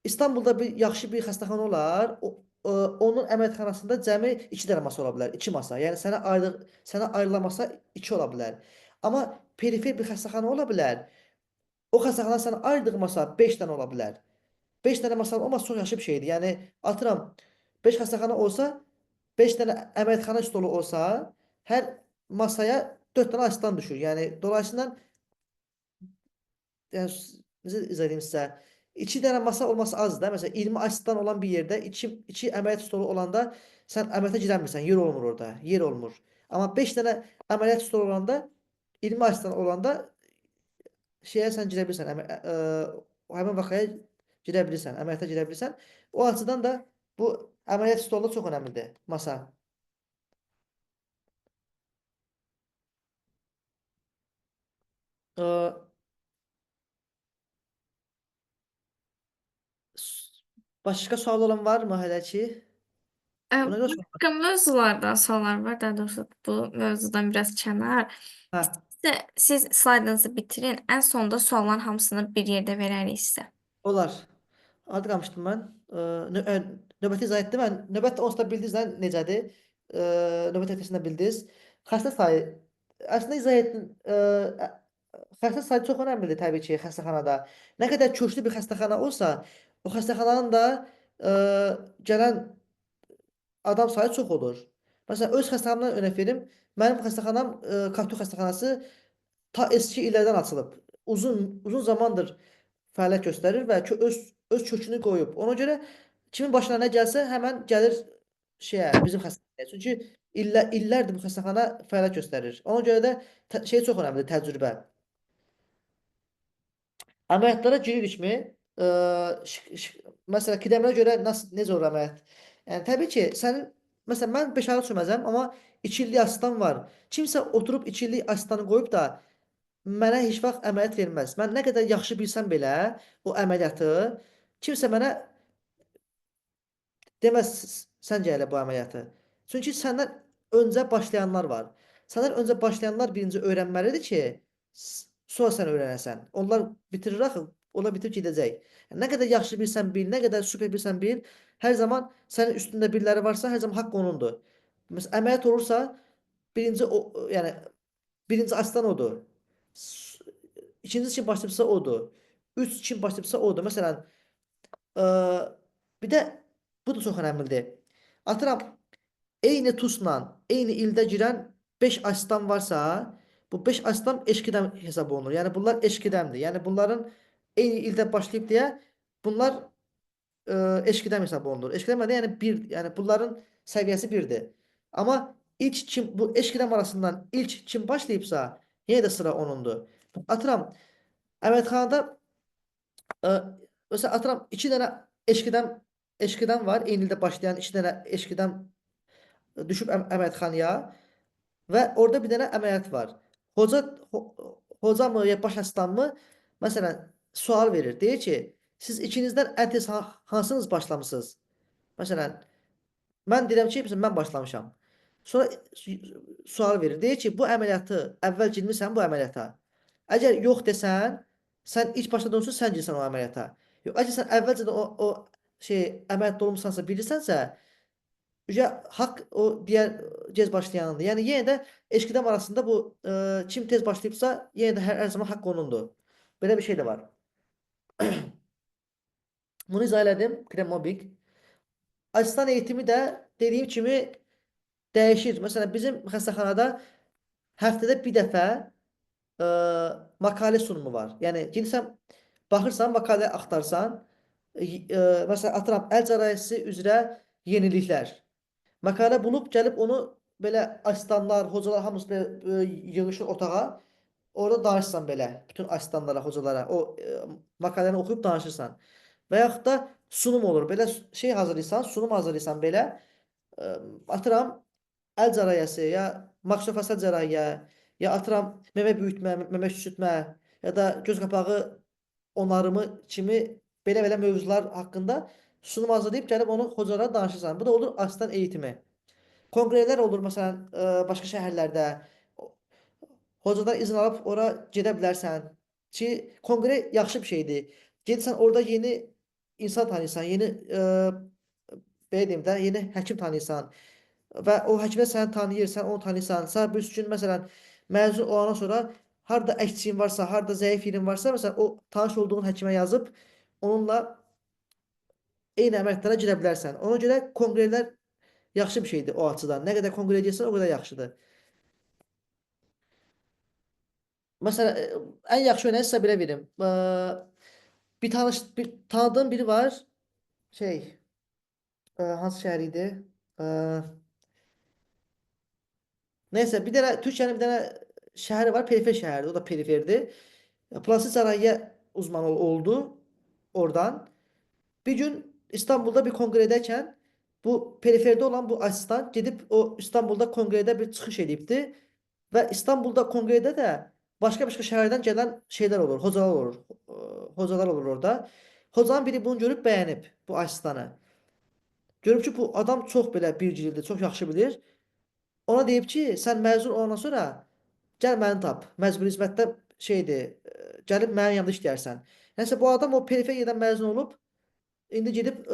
İstanbulda bir yaxşı bir xəstəxana olar, onun əməliyyatxanasında cəmi 2 dənə masa ola bilər, 2 masa. Yəni sənə ayrılan masa 2 ola bilər. Amma perifer bir xəstəxana ola bilər. O xəstəxana sənə ayırdığı masa 5 dənə ola bilər. 5 dənə masa olması çox yaxşı bir şeydir. Yəni atıram 5 xəstəxana olsa, 5 dənə əməliyyatxana stolu olsa, hər masaya 4 dənə asistan düşür. Yəni dolayısıyla yəni, necə izah edeyim sizə? 2 dənə masa olması azdır da. Məsələn 20 asistan olan bir yerdə 2 əməliyyat stolu olanda sən əməliyyata girə bilmirsən. Yer olmur orada. Yer olmur. Amma 5 dənə əməliyyat stolu olanda 20 asistan olanda şeyə sən girə bilirsən. Həmin vaqaya girə bilirsən. Əməliyyata girə bilirsən. O açıdan da bu əməliyyat stolu çox önəmlidir. Masa. Başqa sual olan varmı hələ ki? Buna görə soruşmaq. Başqa mövzulardan suallar var, daha doğrusu bu mövzudan biraz kənar. Hə, Siz slaydınızı bitirin, ən sonda sualların hamısını bir yerdə verərik sizə. olar. Harda qalmışdım mən? Növbəti izah etdim. Növbət onsuz da bildiniz də necədir? Növbət ətrəsində bildiniz. Xəstə sayı. Əslində izah etdim. Xəstə sayı çox önəmlidir təbii ki, xəstəxanada. Nə qədər köklü bir xəstəxana olsa, o xəstəxananın da gələn adam sayı çox olur. Məsələn, öz xəstəxanamdan örnək verim. Mənim xəstəxanam Kaptu xəstəxanası ta eski illərdən açılıb. Uzun zamandır fəaliyyət göstərir və öz kökünü qoyub. Ona görə kimin başına nə gəlsə, həmən gəlir bizim xəstəxanaya. Çünki illərdir bu xəstəxana fəaliyyət göstərir. Ona görə də şey çox önəmlidir, təcrübə. Əməliyyatlara giririkmi? Məsələn, qidəmlərə görə necə olur əməliyyat? Yəni təbii ki, məsələn mən 5 aylıq çöməzəm, amma 2 illik asistan var. Kimsə oturub 2 illik asistanı qoyub da mənə heç vaxt əməliyyat verməz. Mən nə qədər yaxşı bilsəm belə o əməliyyatı, kimsə mənə deməz sən gələ bu əməliyyatı. Çünki səndən öncə başlayanlar var. Səndən öncə başlayanlar birinci öyrənməlidir ki, Sonra sən öyrənəsən. Onlar bitirir axı, onlar bitirib gedəcək. Yəni, nə qədər yaxşı bilsən bil, nə qədər super bilsən bil, hər zaman sənin üstündə biriləri varsa, hər zaman haqq onundur. Məsələn, əməliyyat olursa, birinci o, yəni birinci asistan odur. İkinci kim başlayıbsa odur. Üç kim başlayıbsa odur. Məsələn, bir də bu da çox önəmlidir. Atıram, eyni TUS-la, eyni ildə girən 5 asistan varsa, bu 5 asistan eşqidəm hesab olunur. Yəni bunlar eşqidəmdir. Yəni bunların eyni ildə başlayıb deyə bunlar eşqidəm hesab olunur. Eşqidəm də yəni bir, yəni bunların səviyyəsi birdir. Amma ilk kim bu eşqidəm arasından ilk kim başlayıbsa, yenə də sıra onundur. Atıram, əməliyyatxanada mesela atıram 2 dənə eşqidəm var. Eyni ildə başlayan 2 dənə eşqidəm düşüb əməliyyatxanaya və orada bir dənə əməliyyat var. Hoca hoca mı ya baş asistan mı məsələn sual verir. Deyir ki, siz ikinizdən ən tez hansınız başlamısınız? Məsələn, mən deyirəm ki, məsələn, mən başlamışam. Sonra sual verir. Deyir ki, bu əməliyyatı əvvəl girmisən bu əməliyyata. Əgər yox desən, sən ilk başladığın üçün sən girsən o əməliyyata. Yox, əgər sən əvvəlcədən o əməliyyatda olmusansa, bilirsənsə, haqq o digər gec başlayanındır. Yəni yenə də eşqidəm arasında bu kim tez başlayıbsa, yenə də hər zaman haqq onundur. Belə bir şey də var. Bunu izah elədim. Kremobik. Asistan eğitimi də dediyim kimi dəyişir. Məsələn, bizim xəstəxanada həftədə bir dəfə makale sunumu var. Yəni gedirsən, baxırsan, makale axtarsan, məsələn, atıram, əl cərayəsi üzrə yeniliklər. Makale bulub gəlib onu belə asistanlar, hocalar hamısı belə yığışır otağa. Orada danışsan belə bütün asistanlara, hocalara o makaləni oxuyub danışırsan. Və yaxud da sunum olur. Belə şey hazırlayırsan, sunum hazırlayırsan belə atıram əl cərayəsi ya maksilofasial cərayyə ya atıram memə böyütmə, memə küçültmə ya da göz qapağı onarımı kimi belə mövzular haqqında sunum hazırlayıb gəlib onu hocalara danışırsan. Bu da olur asistan eğitimi. Konqrelər olur məsələn başqa şəhərlərdə. Hocadan izin alıb ora gedə bilərsən ki, konqre yaxşı bir şeydir. Gedirsən orada yeni insan tanıyırsan, yeni belə deyim də, yeni həkim tanıyırsan və o həkim də səni tanıyır, sən onu tanıyırsan. Sən bir gün məsələn məzun olandan sonra harda əksiyin varsa, harda zəif yerin varsa, məsələn o tanış olduğun həkimə yazıb onunla eyni əməliyyatlara girə bilərsən. Ona görə konqrelər yaxşı bir şeydir o açıdan. Nə qədər konqre edirsən, o qədər yaxşıdır. Məsələn, ən yaxşı örneği sizə belə verim. Bir tanıdığım biri var. Hansı şəhər idi? Neysə, bir dənə Türkiyənin bir dənə şəhəri var, perifer şəhərdir. O da periferdir. Plastik sanayi uzmanı oldu oradan. Bir gün İstanbul'da bir kongredəykən bu periferdə olan bu asistan gedib o İstanbul'da kongredə bir çıxış edibdi və İstanbul'da kongredə də başqa şəhərdən gələn şeylər olur, hocalar olur orada. Hocanın biri bunu görüb bəyənib bu asistanı. Görüb ki, bu adam çox belə bilgilidir, çox yaxşı bilir. Ona deyib ki, sən məzun olandan sonra gəl məni tap. Məcburi hizmətdə gəlib mənim yanımda işləyərsən. Nəsə bu adam o periferiyadan məzun olub, indi gedib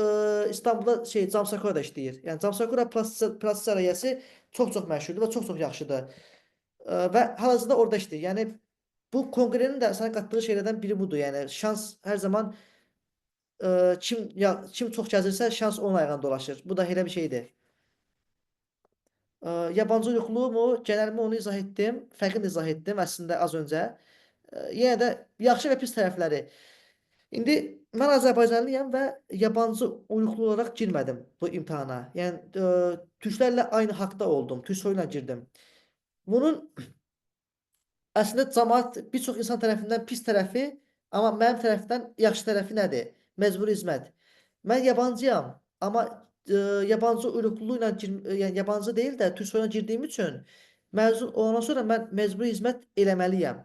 İstanbulda Camsakurada işləyir. Yəni Camsakura plastik sanayi çox məşhurdur və çox yaxşıdır. Və hal-hazırda orada işləyir. Yəni bu konqrenin də sənə qatdığı şeylərdən biri budur. Yəni şans hər zaman kim çox gəzirsə şans onun ayağına dolaşır. Bu da elə bir şeydir. Yabancı uyğunluğu mu, genəlmi onu izah etdim, fərqini izah etdim əslində az öncə. Yenə də yaxşı və pis tərəfləri. İndi mən Azərbaycanlıyam və yabancı uyğunluq olaraq girmədim bu imtahana. Yəni türklərlə aynı haqda oldum, türk soyuyla girdim. Bunun əslində cəmaət bir çox insan tərəfindən pis tərəfi, amma mənim tərəfdən yaxşı tərəfi nədir? Məcburi hizmət. Mən yabancıyam, amma yabancı uyğunluqla yəni yabancı deyil də türk soyuna girdiyim üçün məzun olandan sonra mən məcburi hizmət eləməliyəm.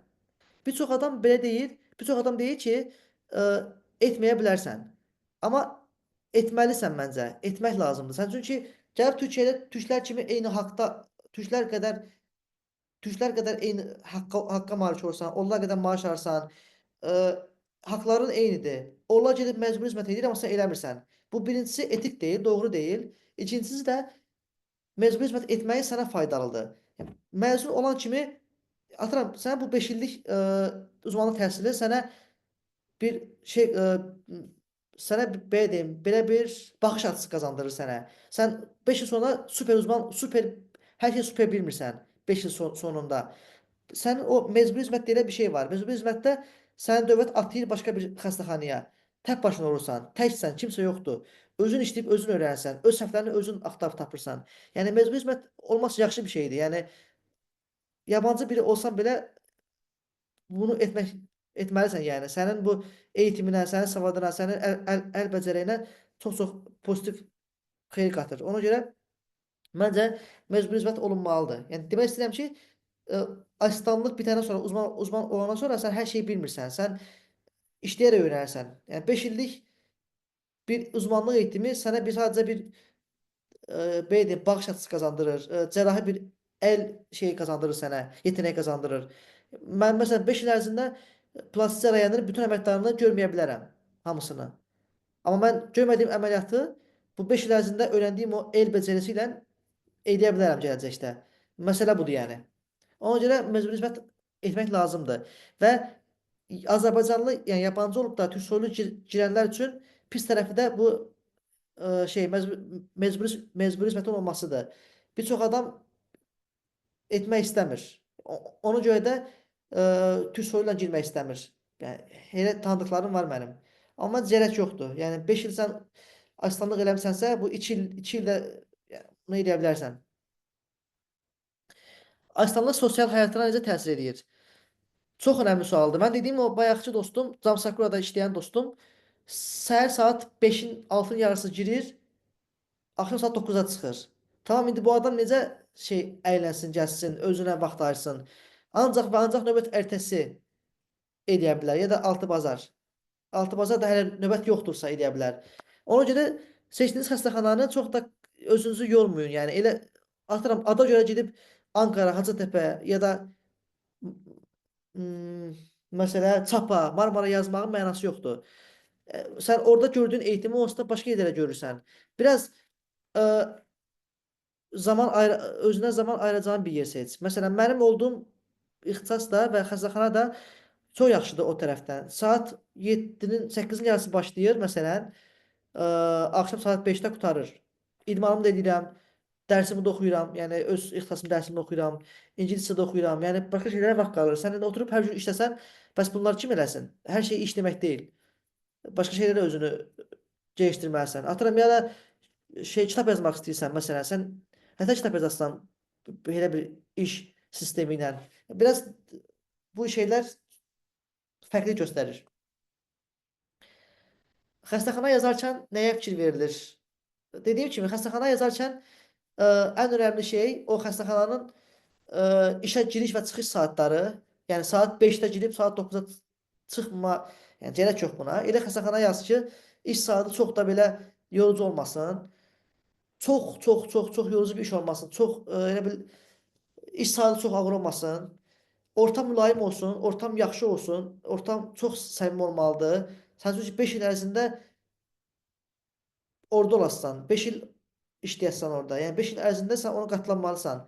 Bir çox adam belə deyir, bir çox adam deyir ki, etməyə bilərsən. Amma etməlisən məncə, etmək lazımdır. Sən çünki gəlib Türkiyədə türklər kimi eyni haqda, türklər qədər türklər qədər eyni haqqa malik olursan, onlar qədər maaş alırsan, haqların eynidir. Onlar gedib məcburi xidmət edir, amma sən eləmirsən. Bu birincisi etik deyil, doğru deyil. İkincisi də məcburi xidmət etməyi sənə faydalıdır. Yəni, məzun olan kimi atıram, sənə bu 5 illik uzmanlıq təhsili sənə bir şey sənə belə deyim, belə bir baxış açısı qazandırır sənə. Sən 5 il sonra super uzman, super hər şey super bilmirsən 5 il sonunda. Sənin o məcburi xidmətdə elə bir şey var. Məcburi xidmətdə səni dövlət atayır başqa bir xəstəxanaya. Tək başına olursan, təksən, kimsə yoxdur. Özün işləyib özün öyrənirsən, öz səhvlərini özün axtarıb tapırsan. Yəni məcburi xidmət olması yaxşı bir şeydir. Yəni yabancı biri olsan belə bunu etməlisən yəni. Sənin bu eğitiminə, sənin savadına, sənin əl becəriyinə çox-çox pozitiv xeyir qatır. Ona görə məncə məcburi xidmət olunmalıdır. Yəni demək istəyirəm ki, asistanlıq bitəndən sonra, uzman olandan sonra sən hər şeyi bilmirsən. Sən işləyərək öyrənərsən. Yəni 5 illik bir uzmanlıq eğitimi sənə sadəcə bir belə deyim, baxış açısı qazandırır. Cərrahi bir əl şeyi qazandırır sənə, yetenek qazandırır. Mən məsələn 5 il ərzində plastik cərrahiyyənin bütün əməliyyatlarını görməyə bilərəm, hamısını. Amma mən görmədiyim əməliyyatı bu 5 il ərzində öyrəndiyim o el becerisi ilə edə bilərəm gələcəkdə. Məsələ budur yəni. Ona görə məcburi xidmət etmək lazımdır. Və Azərbaycanlı, yəni yabancı olub da türk soylu girənlər üçün pis tərəfi də bu mecburi xidmətin olmasıdır. Bir çox adam etmək istəmir. Ona görə də türk soylu ilə girmək istəmir. Yəni elə tanıdıqlarım var mənim. Amma zərək yoxdur. Yəni 5 il sən asistanlıq eləmisənsə, bu 2 ildə bunu edə bilərsən. Asistanlıq sosial həyatına necə təsir edir? Çox önəmli sualdır. Mən dediyim o bayaqçı dostum, Camsakurada işləyən dostum, səhər saat 5-in 6-nın yarısı girir, axşam saat 9-da çıxır. Tamam, indi bu adam necə əylənsin, gəlsin, özünə vaxt ayırsın. Ancaq və ancaq növbət ertəsi edə bilər ya da 6 bazar. 6 bazar da hələ növbət yoxdursa edə bilər. Ona görə seçdiyiniz xəstəxananı çox da özünüzü yormayın. Yəni elə atıram, ada görə gedib Ankara, Hacıtəpə ya da məsələ Çapa, Marmara yazmağın mənası yoxdur. Sən orada gördüyün eğitimi onsuz da başqa yerlərdə görürsən. Biraz özünə zaman ayıracağın bir yer seç. Məsələn, mənim olduğum ixtisas da və xəstəxana da çox yaxşıdır o tərəfdən. Saat 7-nin 8-in yarısı başlayır məsələn, axşam saat 5-də qurtarır. İdmanımı da edirəm, dərsimi də oxuyuram, yəni öz ixtisasım dərsimi oxuyuram, ingiliscə də oxuyuram, yəni başqa şeylərə vaxt qalır. Sən indi oturub hər gün işləsən, bəs bunlar kim eləsin? Hər şey iş demək deyil. Başqa şeylərə özünü gelişdirməlisən. Atıram, ya da kitab yazmaq istəyirsən, məsələn, sən nətə kitab yazasan belə bir iş sistemi ilə. Biraz bu şeylər fərqli göstərir. Xəstəxana yazarkən nəyə fikir verilir? Dediyim kimi, xəstəxana yazarkən ən önəmli şey o xəstəxananın işə giriş və çıxış saatları, yəni saat 5-də girib saat 9-da çıxma, yəni gərək yox buna. Elə xəstəxana yaz ki, iş saatı çox da belə yorucu olmasın. Çox yorucu bir iş olmasın. Elə bil iş saatı çox ağır olmasın. Ortam mülayim olsun, ortam yaxşı olsun, ortam çox səmimi olmalıdır. Sən 5 il ərzində orada olasan, 5 il işləyəsən orada. Yəni 5 il ərzində sən ona qatlanmalısan.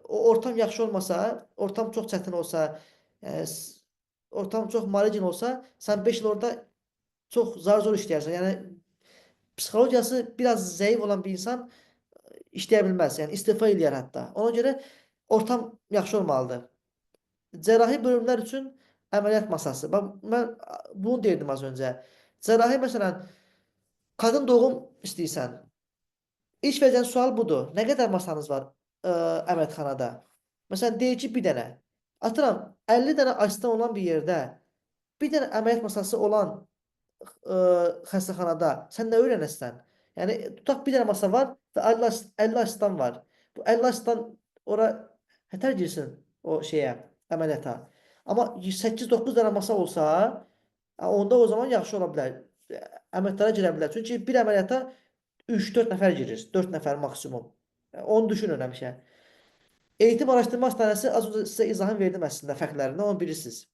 O ortam yaxşı olmasa, ortam çox çətin olsa, ortam çox marigin olsa, sən 5 il orada çox zar-zor işləyərsən. Yəni psixologiyası biraz zəif olan bir insan işləyə bilməz. Yəni istifa eləyər hətta. Ona görə ortam yaxşı olmalıdır. Cərrahi bölümlər üçün əməliyyat masası. Mən bunu deyirdim az öncə. Cərrahi məsələn, qadın doğum istəyirsən. İlk verəcən sual budur. Nə qədər masanız var əməliyyatxanada? Məsələn, deyir ki, bir dənə. Atıram, 50 dənə asistan olan bir yerdə bir dənə əməliyyat masası olan xəstəxanada sən nə öyrənəsən? Yəni, tutaq bir dənə masa var və 50 asistan var. Bu 50 asistan ora hətər girsin o şeyə, əməliyyata. Amma 8-9 dənə masa olsa, onda o zaman yaxşı ola bilər. Əməliyyatlara girə bilər. Çünki bir əməliyyata 3-4 nəfər girir. 4 nəfər maksimum. Onu düşünün həmişə. Eğitim Araşdırma Hastanəsi az öncə sizə izahını verdim əslində fərqlərini, onu bilirsiniz.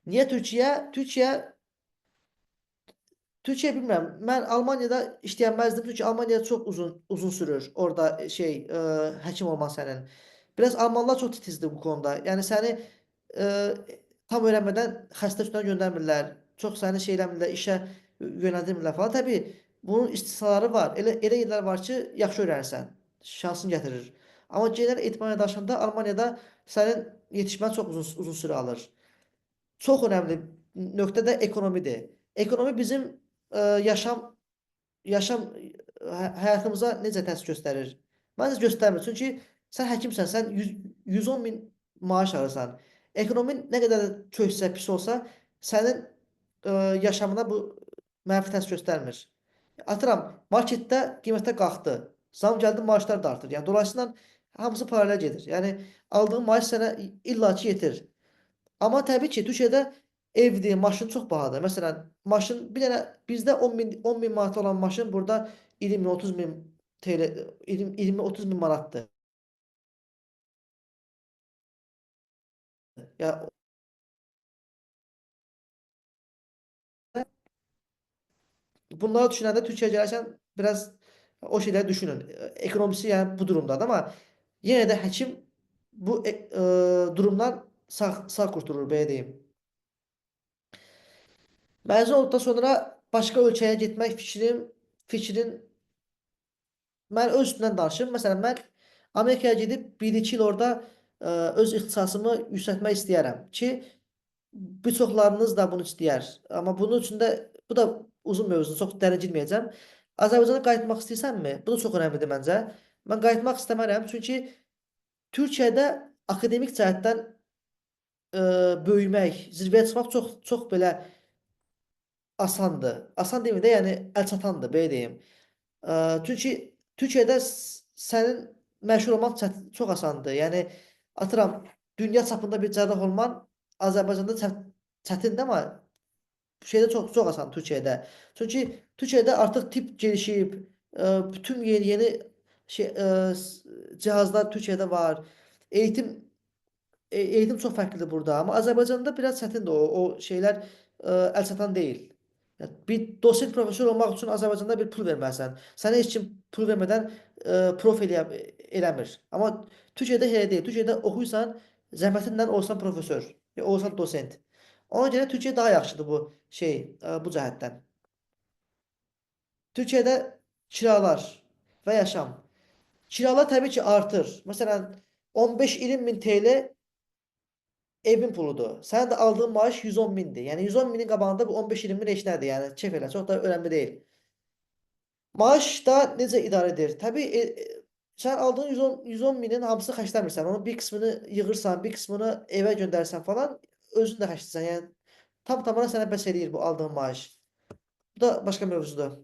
Niyə Türkiyə? Türkiyə bilmirəm. Mən Almaniyada işləyənməzdim çünki Almaniyada çox uzun sürür orada həkim olman sənin. Biraz almanlar çox titizdir bu konuda. Yəni səni e, tam öyrənmədən xəstə üstünə göndərmirlər. Çox səni şey eləmirlər, işə yönəldirmirlər falan. Təbii bunun istisnaları var. Elə yerlər var ki, yaxşı öyrənirsən, şansın gətirir. Amma genel etibarilə danışanda Almaniyada sənin yetişmən çox uzun süre alır. Çox önəmli nöqtə də ekonomidir. Ekonomi bizim yaşam həyatımıza necə təsir göstərir? Məncə göstərmir. Çünki sən həkimsən, sən 110 min maaş alırsan. Ekonomin nə qədər də çöksə, pis olsa, sənin yaşamına bu mənfi təsir göstərmir. Atıram, marketdə qiymətlər qalxdı. Zam gəldi, maaşlar da artır. Yəni dolayısıyla hamısı paralel gedir. Yəni aldığın maaş sənə illaki yetir. Amma təbii ki, Türkiyədə evdir, maşın çox bahadır. Məsələn, maşın bir dənə bizdə 10 min manat olan maşın burada 20 min, 30 min TL, 20-30 min manatdır. Ya bunları düşünəndə Türkiyəyə gələrsən biraz o şeyləri düşünün. Ekonomisi yəni bu durumdadır amma yenə də həkim bu durumdan sağ kurtulur belə deyim. Məzun olduqdan sonra başqa ölkəyə getmək fikrin mən öz üstündən danışım. Məsələn, mən Amerikaya gedib 1-2 il orada öz ixtisasımı yüksəltmək istəyərəm ki, bir çoxlarınız da bunu istəyər. Amma bunun üçün də bu da uzun mövzudur, çox dərin girməyəcəm. Azərbaycana qayıtmaq istəyirsənmi? Bu da çox önəmlidir məncə. Mən qayıtmaq istəmərəm, çünki Türkiyədə akademik cəhətdən böyümək, zirvəyə çıxmaq çox belə asandır. Asan deməyim də, yəni əlçatandır, belə deyim. Çünki Türkiyədə sənin məşhur olmaq çox asandır. Yəni atıram, dünya çapında bir cərrah olman Azərbaycanda çətindir, amma şeydə çox asan Türkiyədə. Çünki Türkiyədə artıq tibb gelişib, bütün yeni cihazlar Türkiyədə var. Eğitim çox fərqlidir burada. Amma Azərbaycanda biraz çətindir o şeylər əlçatan deyil. Bir dosent profesör olmaq üçün Azərbaycanda bir pul verməlisən. Sənə heç kim pul vermədən prof eləmir. Amma Türkiyədə elə deyil. Türkiyədə oxuyursan, zəhmətinlə olsan profesör, ya olsan dosent. Ona görə Türkiyə daha yaxşıdır bu cəhətdən. Türkiyədə kiralar və yaşam. Kiralar təbii ki artır. Məsələn, 15-20 min TL evin puludur. Sənin də aldığın maaş 110 mindir. Yəni 110 minin qabağında bu 15-20 min heç nədir. Yəni kef elə, çox da önəmli deyil. Maaş da necə idarə edir? Təbii sən aldığın 110 minin hamısını xərcləmirsən. Onun bir qismini yığırsan, bir qismini evə göndərsən falan, özün də xərcləyirsən. Yəni tamamına sənə bəs eləyir bu aldığın maaş. Bu da başqa mövzudur.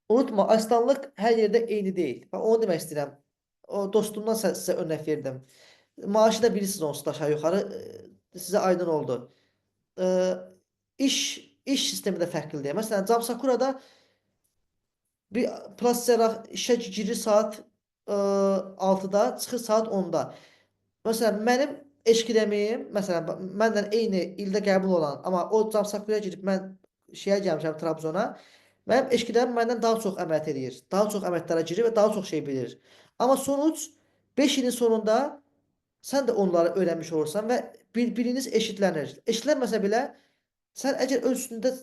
Unutma, asistanlıq hər yerdə eyni deyil. Bax, onu demək istəyirəm. O dostumdan sizə örnək verdim. Maaşı da bilirsiniz onsuz da aşağı yuxarı sizə aydın oldu. İş sistemi də fərqlidir. Məsələn, Camsakurada bir plastik cərrah işə girir saat 6-da, çıxır saat 10-da. Məsələn, mənim eşqidəmiyim, məsələn, məndən eyni ildə qəbul olan, amma o Camsakuraya girib mən şeyə gəlmişəm Trabzona, mənim eşqidəmim məndən daha çox əməliyyat edir, daha çox əməliyyatlara girir və daha çox şey bilir. Amma sonuç 5 ilin sonunda sən də onları öyrənmiş olursan və bir-biriniz eşitlənir. Eşitlənməsə belə, sən əgər öz üstündə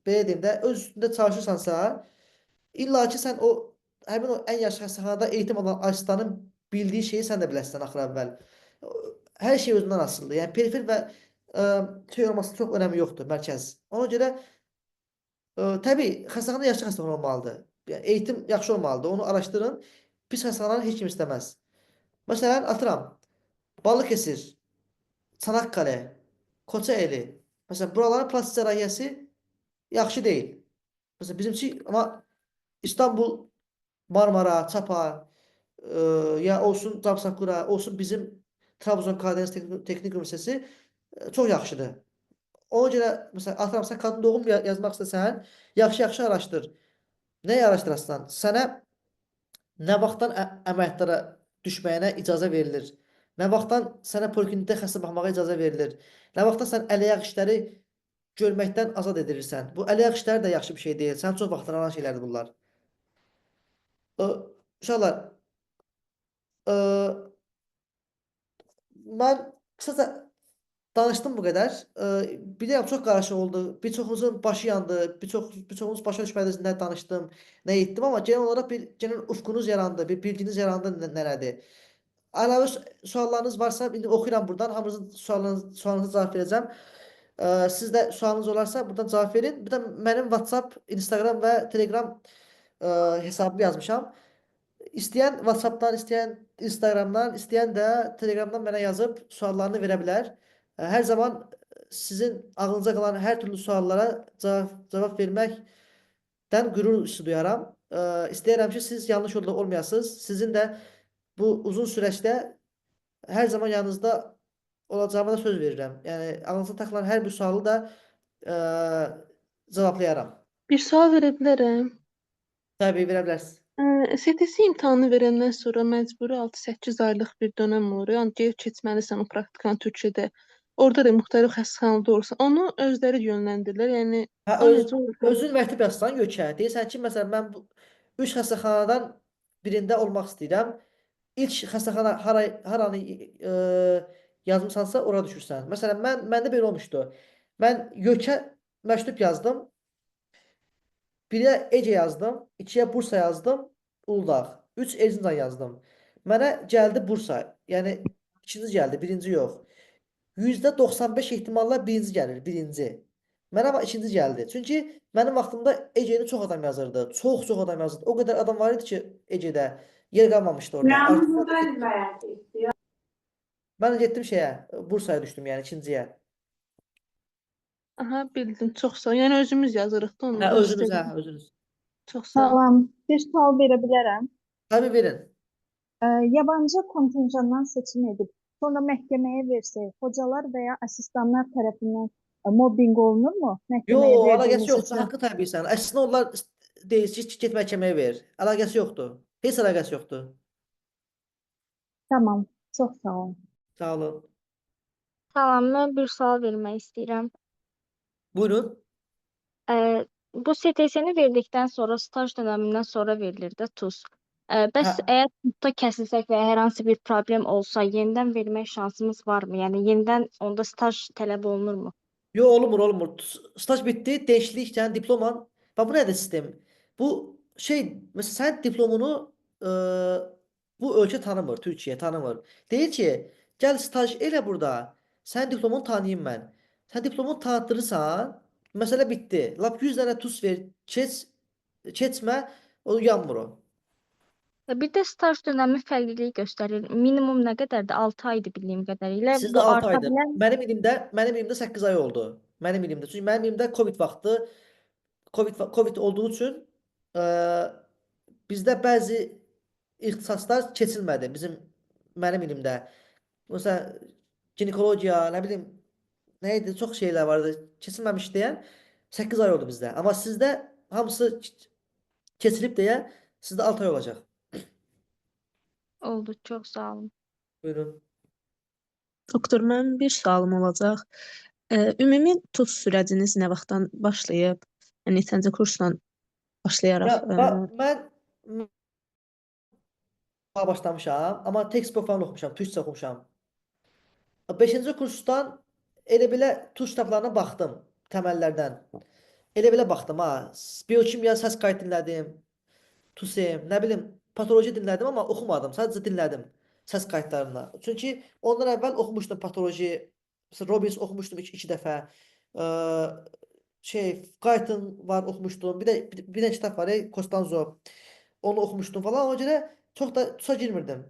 belə deyim də, öz üstündə çalışırsansa, illa ki sən həmin o ən yaxşı xəstəxanada eğitim alan asistanın bildiyi şeyi sən də biləsən axır əvvəl. Hər şey özündən asılıdır. Yəni perifer və olması çox önəmi yoxdur, mərkəz. Ona görə təbii xəstəxana yaxşı xəstəxana olmalıdır. Yəni eğitim yaxşı olmalıdır. Onu araşdırın. Pis xəstəxananı heç kim istəməz. Məsələn, atıram, Balıkəsir, Çanakkale, Kocaeli. Məsələn, buraların plastik cərrahiyyəsi yaxşı deyil. Məsələn, bizimki, amma İstanbul, Marmara, Çapa, ya olsun Camsakura, olsun bizim Trabzon Karadeniz Texnik Üniversitesi çox yaxşıdır. Ona görə, məsələn, atıram, sən qadın doğum yazmaq istəsən, yaxşı araşdır. Nəyi araşdırırsan? Sənə Nə vaxtdan əməliyyatlara düşməyinə icazə verilir? Nə vaxtdan sənə poliklinikdə xəstə baxmağa icazə verilir? Nə vaxtdan sən əleyaq işləri görməkdən azad edilirsən? Bu əleyaq işləri də yaxşı bir şey deyil. Sənin çox vaxtını alan şeylərdir bunlar. Uşaqlar, ə, mən qısaca danışdım bu qədər. Bilirəm çox qarışıq oldu. Bir çoxunuzun başı yandı. Bir çoxunuz başa düşmədiniz nə danışdım, nə etdim, amma genel olaraq bir genel ufqunuz yarandı, bir bilginiz yarandı nələrdir. Əlavə suallarınız varsa indi oxuyuram buradan. Hamınızın sualınıza cavab verəcəm. Siz də sualınız olarsa buradan cavab verin. Bir də mənim WhatsApp, Instagram və Telegram hesabımı yazmışam. İstəyən WhatsApp-dan, istəyən Instagram-dan, istəyən də Telegram-dan mənə yazıb suallarını verə bilər. Hər zaman sizin ağlınıza qalan hər türlü suallara cavab verməkdən qürur hissi duyaram. İstəyirəm ki, siz yanlış yolda olmayasınız. Sizin də bu uzun süreçte her zaman yanınızda olacağıma da söz verirəm. Yəni ağlınıza takılan hər bir sualı da cevaplayaram. Bir sual verə bilərəm. Təbii verə bilərsiniz. STS imtahanı verəndən sonra məcburi 6-8 aylıq bir dönəm olur. Yəni gəlib keçməlisən o praktikanı Türkiyədə. Orada da müxtəlif xəstəxanada olursan. Onu özləri yönləndirirlər. Yəni Hə, o necə olur? özün məktub yazsan Gökə. Deyirsən ki, məsələn mən bu 3 xəstəxanadan birində olmaq istəyirəm. İlk xəstəxana haranı yazmısansa ora düşürsən. Məsələn məndə belə olmuşdu. Mən YÖKə məktub yazdım. 1'e Ece yazdım. 2'ye Bursa yazdım. Uludağ. 3 Erzincan yazdım. Mənə gəldi Bursa. Yəni ikinci gəldi, birinci yox. %95 ehtimalla birinci gəlir, birinci. Mənə amma ikinci gəldi. Çünki mənim vaxtımda Ece'ni çox adam yazırdı. Çox adam yazırdı. O qədər adam var idi ki Ece'də. Yer qalmamışdı orada. Mən getdim şeyə, Bursaya düşdüm yəni ikinciyə. Aha, bildim. Çox sağ ol. Yəni özümüz yazırıq da onu. Hə, özünüz, istədim. özünüz. Çox sağ ol. Salam. Bir sual verə bilərəm. Tabii verin. Yabancı kontenjandan seçim edib sonra məhkəməyə versək, hocalar və ya asistanlar tərəfindən mobbinq olunurmu? Məhkəməyə Yo, əlaqəsi verdiyiniz yoxdur. üçün. Haqqı təbii sən. Əslində onlar deyir ki, get məhkəməyə ver. Əlaqəsi yoxdur. Heç əlaqəsi yoxdur. Tamam. Çox sağ olun. Sağ olun. Salam, mən bir sual vermək istəyirəm. Buyurun. Bu STS-ni verdikdən sonra, staj dönəmindən sonra verilir də TUS. Bəs Hə, əgər TUS-da kəsilsək və ya hər hansı bir problem olsa, yenidən vermək şansımız varmı? Yəni yenidən onda staj tələb olunurmu? yo olmur. Staj bitdi, dəyişiklik, yəni diploman. Bax bu nədir sistem? Bu şey, məsələn sən diplomunu bu ölkə tanımır, Türkiyə tanımır. Deyir ki, gəl staj elə burada. Sən diplomunu tanıyım mən. Sən diplomunu tanıtdırırsan, məsələ bitdi. Lap 100 dənə TUS ver, keçmə, o yanmır o. Bir də staj dönəmi fərqlilik göstərir. Minimum nə qədərdir? 6 aydır bildiyim qədərilə. Sizdə Bu 6 arta aydır. bilər. Mənim ilimdə 8 ay oldu. Mənim ilimdə. Çünki mənim ilimdə Covid vaxtı Covid olduğu üçün bizdə bəzi ixtisaslar keçilmədi mənim ilimdə. Məsələn, ginekologiya, nə bilim, nə idi, çox şeylər vardı. Keçilməmiş deyən 8 ay oldu bizdə. Amma sizdə hamısı keçilib deyə sizdə 6 ay olacaq. Oldu, çox sağ olun. Buyurun. Doktor, mənim bir sualım olacaq. Ümumi TUS sürəciniz nə vaxtdan başlayıb? Yəni neçənci kursdan başlayaraq? Mən başlamışam, amma textbook falan oxumuşam, türkçə oxumuşam. 5-ci kursdan elə belə TUS kitablarına baxdım, təməllərdən. Elə belə baxdım ha. Biokimya, səs kayıt dinlədim. TUSEM, nə bilim, patoloji dinlədim, amma oxumadım. Sadəcə dinlədim səs kayıtlarını. Çünki ondan əvvəl oxumuşdum patoloji. Məsələn, Robbins oxumuşdum 2 dəfə. Guyton var oxumuşdum. Bir də kitab var, Costanzo. Onu oxumuşdum falan. Ona görə çox da TUSa girmirdim.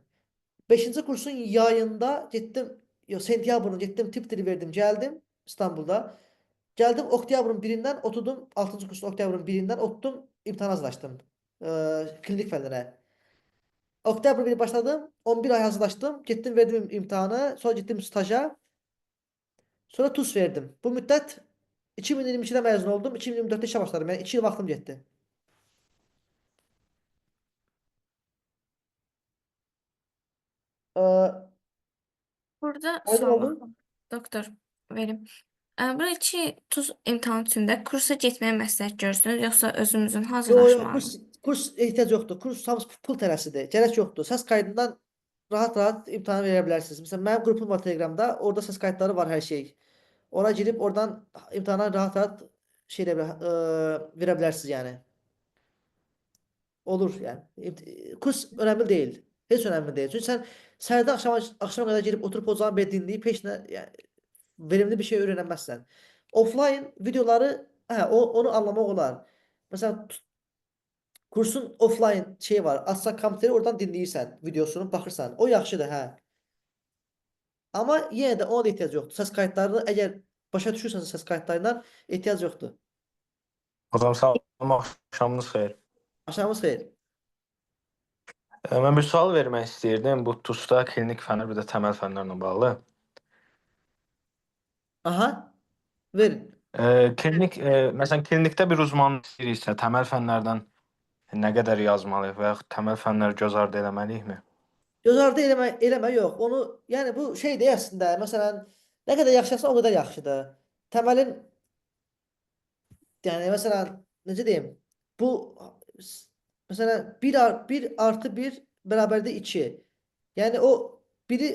5-ci kursun yayında getdim, sentyabrın getdim, tip dili verdim, gəldim İstanbulda. Gəldim oktyabrın 1-dən oturdum, 6-cı kursun oktyabrın 1-dən oturdum, imtahan hazırlaşdım. Klinik fənlərə. Oktyabr 1 başladım, 11 ay hazırlaşdım, getdim verdim imtahanı, sonra getdim staja. Sonra TUS verdim. Bu müddət 2022-də məzun oldum, 2024-də işə başladım. Yəni 2 il vaxtım getdi. Ə, Burada aydın sual var. oldu? Doktor, verim. Burada ki, TUS imtahan üçündə kursa getməyə məsləhət görürsünüz, yoxsa özümüzün Yo, hazırlaşmalıyıq? kurs ehtiyac yoxdur. Kurs hamısı pul tələsidir. Gərək yoxdur. Səs kaydından rahat-rahat imtahan verə bilərsiniz. Məsələn, mənim qrupum var Telegramda. Orada səs kayıtları var hər şey. Ora girib oradan imtahana rahat-rahat verə bilərsiniz yəni. Olur yəni. Kurs önəmli deyil. Heç önəmli deyil. Çünki sən səhərdən axşama qədər girib oturub o zaman belə dinləyib heç nə yəni verimli bir şey öyrənə bilməzsən. Offline videoları onu anlamaq olar. Məsələn, kursun offline şeyi var. Açsan kompüteri oradan dinləyirsən videosunu, baxırsan. O yaxşıdır, hə. Amma yenə də ona da ehtiyac yoxdur. Səs kayıtlarını əgər başa düşürsənsə səs kayıtlarından ehtiyac yoxdur. Hocam sağ olun, axşamınız xeyir. Axşamınız xeyir. Mən bir sual vermək istəyirdim. Bu TUS-da klinik fənlər, bir də təməl fənlərlə bağlı. Aha. Verin. Məsələn, klinikdə bir uzmanlıq istəyiriksə, təməl fənlərdən nə qədər yazmalıyıq və yaxud təməl fənləri göz ardı eləməliyikmi? Göz ardı eləmə yox. Onu yəni bu şeydir əslində. Məsələn, nə qədər yaxşısa o qədər yaxşıdır. Təməlin yəni məsələn necə deyim? Bu məsələn 1 + 1 = 2. Yəni o biri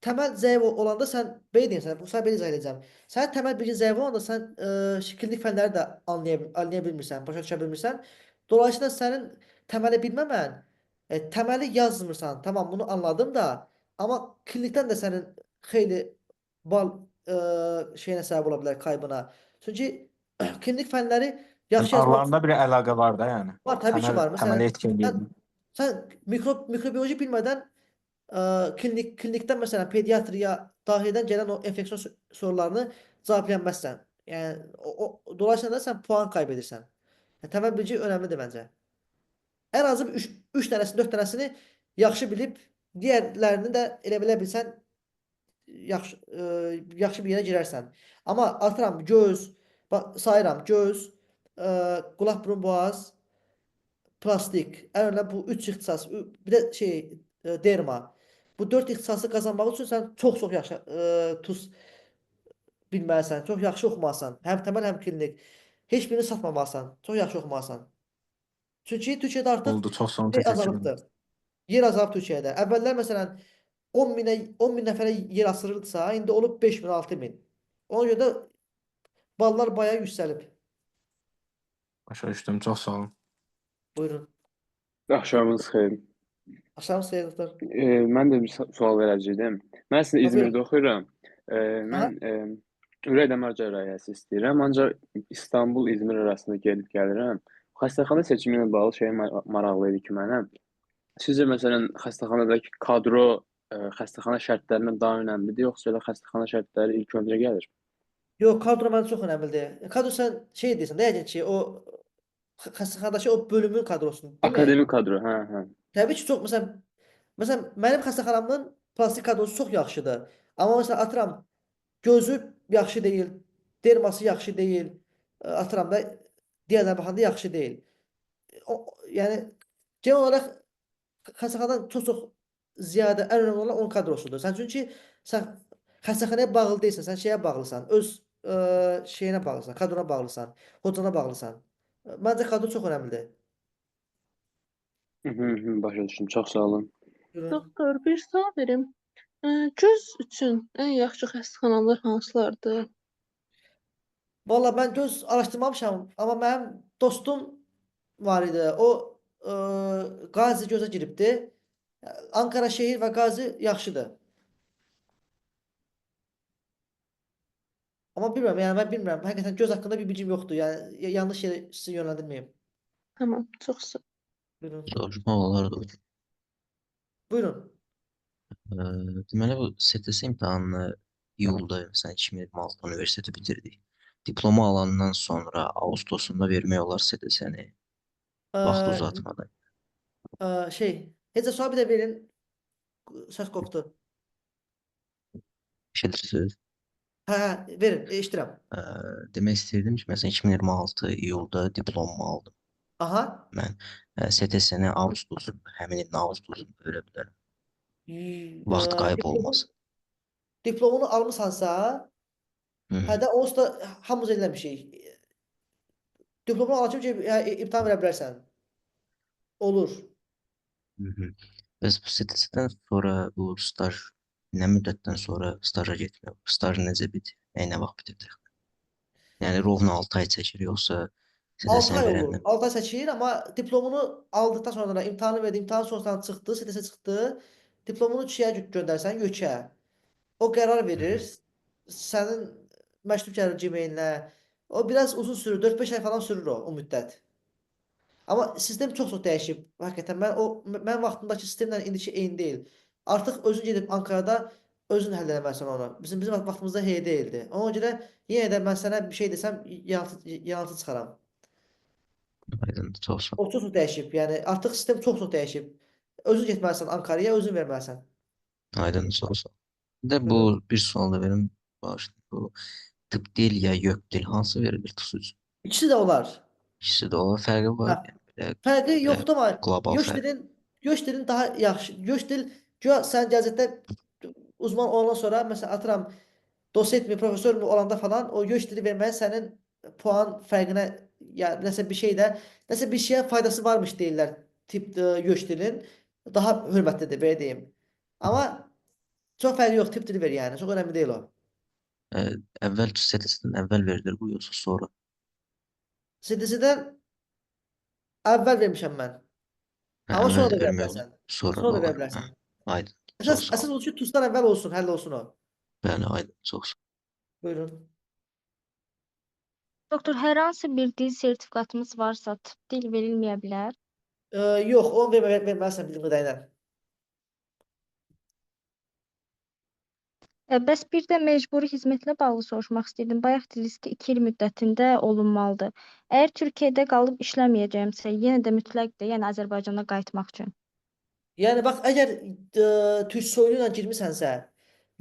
təməl zəif olanda sən belə deyim sənə, bu sən belə izah edəcəm. Sənin təməl bilgin zəif olanda sən klinik fənləri də anlaya bilmirsən, başa düşə bilmirsən. Dolayısıyla sənin təməli bilməmən, təməli yazmırsan. Tamam, bunu anladım da, amma klinikdən də sənin xeyli bal şeyinə səbəb ola bilər, kaybına. Çünki klinik fənləri yaxşı yazmaq Aralarında bir əlaqə var da, yəni. var, təbii ki var. Məsələn, Təmələ etkin deyil. sən mikrobiyoloji bilmədən klinikdən məsələn pediatriya daxildən gələn o infeksiyon sorularını cavablayan bilməzsən. Yəni dolayısıyla da sən puan qaybedirsən. Yəni, təməl bilgi önəmlidir məncə. Ən azı 3 dənəsini, 4 dənəsini yaxşı bilib, digərlərini də elə bilə bilsən yaxşı bir yerə girərsən. Amma atıram göz, sayıram göz, qulaq, burun, boğaz, plastik, ən önəmli bu 3 ixtisas, bir də derma. Bu 4 ixtisası qazanmaq üçün sən çox yaxşı TUS bilməlisən, çox yaxşı oxumalısan. Həm təməl, həm klinik. Heç birini satmamalısan, çox yaxşı oxumalısan. Çünki Türkiyədə artıq Oldu, çox sağ olun, yer təşəkkür ederim. azalıbdır. Yer azalıb Türkiyədə. Əvvəllər məsələn 10 min nəfərə yer açılırdısa, indi olub 5 min, 6 min. Ona görə də ballar bayağı yüksəlib. Başa düşdüm, çox sağ olun. Buyurun. Axşamınız xeyir. Axşamınız xeyir doktor. Mən də bir sual verəcəydim. Mən sizin İzmirdə oxuyuram. Mən ürək damar cərrahiyyəsi istəyirəm, ancaq İstanbul, İzmir arasında gedib gəlirəm. Xəstəxana seçimi ilə bağlı şey maraqlı idi ki mənə. Sizcə məsələn xəstəxanadakı kadro xəstəxana şərtlərindən daha önəmlidir, yoxsa elə xəstəxana şərtləri ilk öncə gəlir? Yox, kadro məncə çox önəmlidir. Kadro sən deyirsən, yəqin ki, o xəstəxanadakı o bölümün kadrosudur, değil mi? Akademik kadro, hə. Təbii ki, çox məsələn mənim xəstəxanamın plastik kadrosu çox yaxşıdır. Amma məsələn atıram gözü yaxşı deyil, derması yaxşı deyil, atıram da digərlərinə baxanda yaxşı deyil. Yəni genel olaraq xəstəxanadan çox ziyadə ən önəmli olan onun kadrosudur. Çünki sən xəstəxanaya bağlı deyilsən, sən şeyə bağlısan, öz şeyinə bağlısan, kadrona bağlısan, hocana bağlısan. Məncə kadro çox önəmlidir. Başa düşdüm. Çox sağ olun. Doktor, bir sual verim. Göz üçün ən yaxşı xəstəxanalar hansılardır? Valla mən göz araşdırmamışam, amma mənim dostum var idi. O Qazi gözə giribdi. Ankara şehir və Qazi yaxşıdır. Amma bilmirəm, yəni mən bilmirəm. Həqiqətən göz haqqında bir bilgim yoxdur. Yəni yanlış yerə sizi yönləndirməyim. Tamam, çox sağ ol. Buyurun. Soruşmaq olardı. Buyurun. Deməli bu STS imtahanını iyulda məsələn 2026 universiteti bitirdik. Diploma alandan sonra Ağustosunda vermək olar STS-ni vaxt uzatmadan. Heç sual bir də verin. Səs qopdu. Eşidirsiniz? Hə, verin, eşidirəm. Demək istəyirdim ki, məsələn 2026 iyulda diplomumu aldım. Aha. Mən STS-ni avqustun, həmin ilin avqustunda verə bilərəm. Vaxt qayıb Diplomun, olmasın. diplomunu almısansa, Hı -hı. hə də onsuz da hamımız eləmişik. Diplomunu alacaq ki, imtahan verə bilərsən. Olur. Hı -hı. Bəs bu sitəsindən sonra bu staj nə müddətdən sonra staja getmək olur? Staj necə bitir? Nə vaxt bitir? Yəni rovno 6 ay çəkir yoxsa 6 sitəsini ay olur. verəndən 6 ay çəkir, amma diplomunu aldıqdan sonra da imtahanı verdi, imtahan sonuçları çıxdı, STS çıxdı. Diplomunu kişiyə göndərsən, YÖK-ə. O qərar verir. Sənin məktub gəlir Gmailinə. O biraz uzun sürür, 4-5 ay falan sürür o müddət. Amma sistem çox dəyişib. Həqiqətən mən vaxtımdakı sistemlə indiki eyni deyil. Artıq özün gedib Ankarada özün həll eləməlisən onu. Bizim vaxtımızda hey deyildi. Ona görə yenə də mən sənə bir şey desəm yanıltı çıxaram. aydındır, çox sağ ol. O çox dəyişib. Yəni artıq sistem çox dəyişib. Özün getməlisən Ankaraya, özün verməlisən. Aydındır, çox sağ ol. Bir də bu bir sual da verim. Bağışlayın. Bu tıp dil ya YÖK dil hansı verilir TUS üçün? İkisi də olar. İkisi də olar. Fərqi var. Hə. Yəni belə Fərqi yoxdur amma qlobal fərq. göç dilin daha yaxşı. Göç dil güya sən gəzətdə uzman olandan sonra məsələn atıram dosent mi, professor mu olanda falan o göç dili verməyə sənin puan fərqinə yəni nəsə bir şeyə faydası varmış deyirlər tip göç dilin. Daha hörmətlidir belə deyim. Amma çox fərqi yox tip dili ver yəni. Çox önəmli deyil o. Əvvəl sitəsindən əvvəl verilir bu yoxsa sonra? CDC-dən əvvəl vermişəm mən. Amma sonra da verə bilərsən. Sonra Sonra da da verə olar. bilərsən. Aydın. Çox sağ Əsas ol. odur ki, TUS-dan əvvəl olsun, həll olsun o. Bəli, aydın. Çox sağ ol. Buyurun. Doktor, hər hansı bir dil sertifikatımız varsa tıp dil verilməyə bilər? Yox, onu verməlisən bildiğim qədərilə. Bəs bir də məcburi xidmətlə bağlı soruşmaq istəyirdim. Bayaq dediniz ki, 2 il müddətində olunmalıdır. Əgər Türkiyədə qalıb işləməyəcəyimsə, yenə də mütləqdir, yəni Azərbaycana qayıtmaq üçün. Yəni bax, əgər türk soylu ilə girmisənsə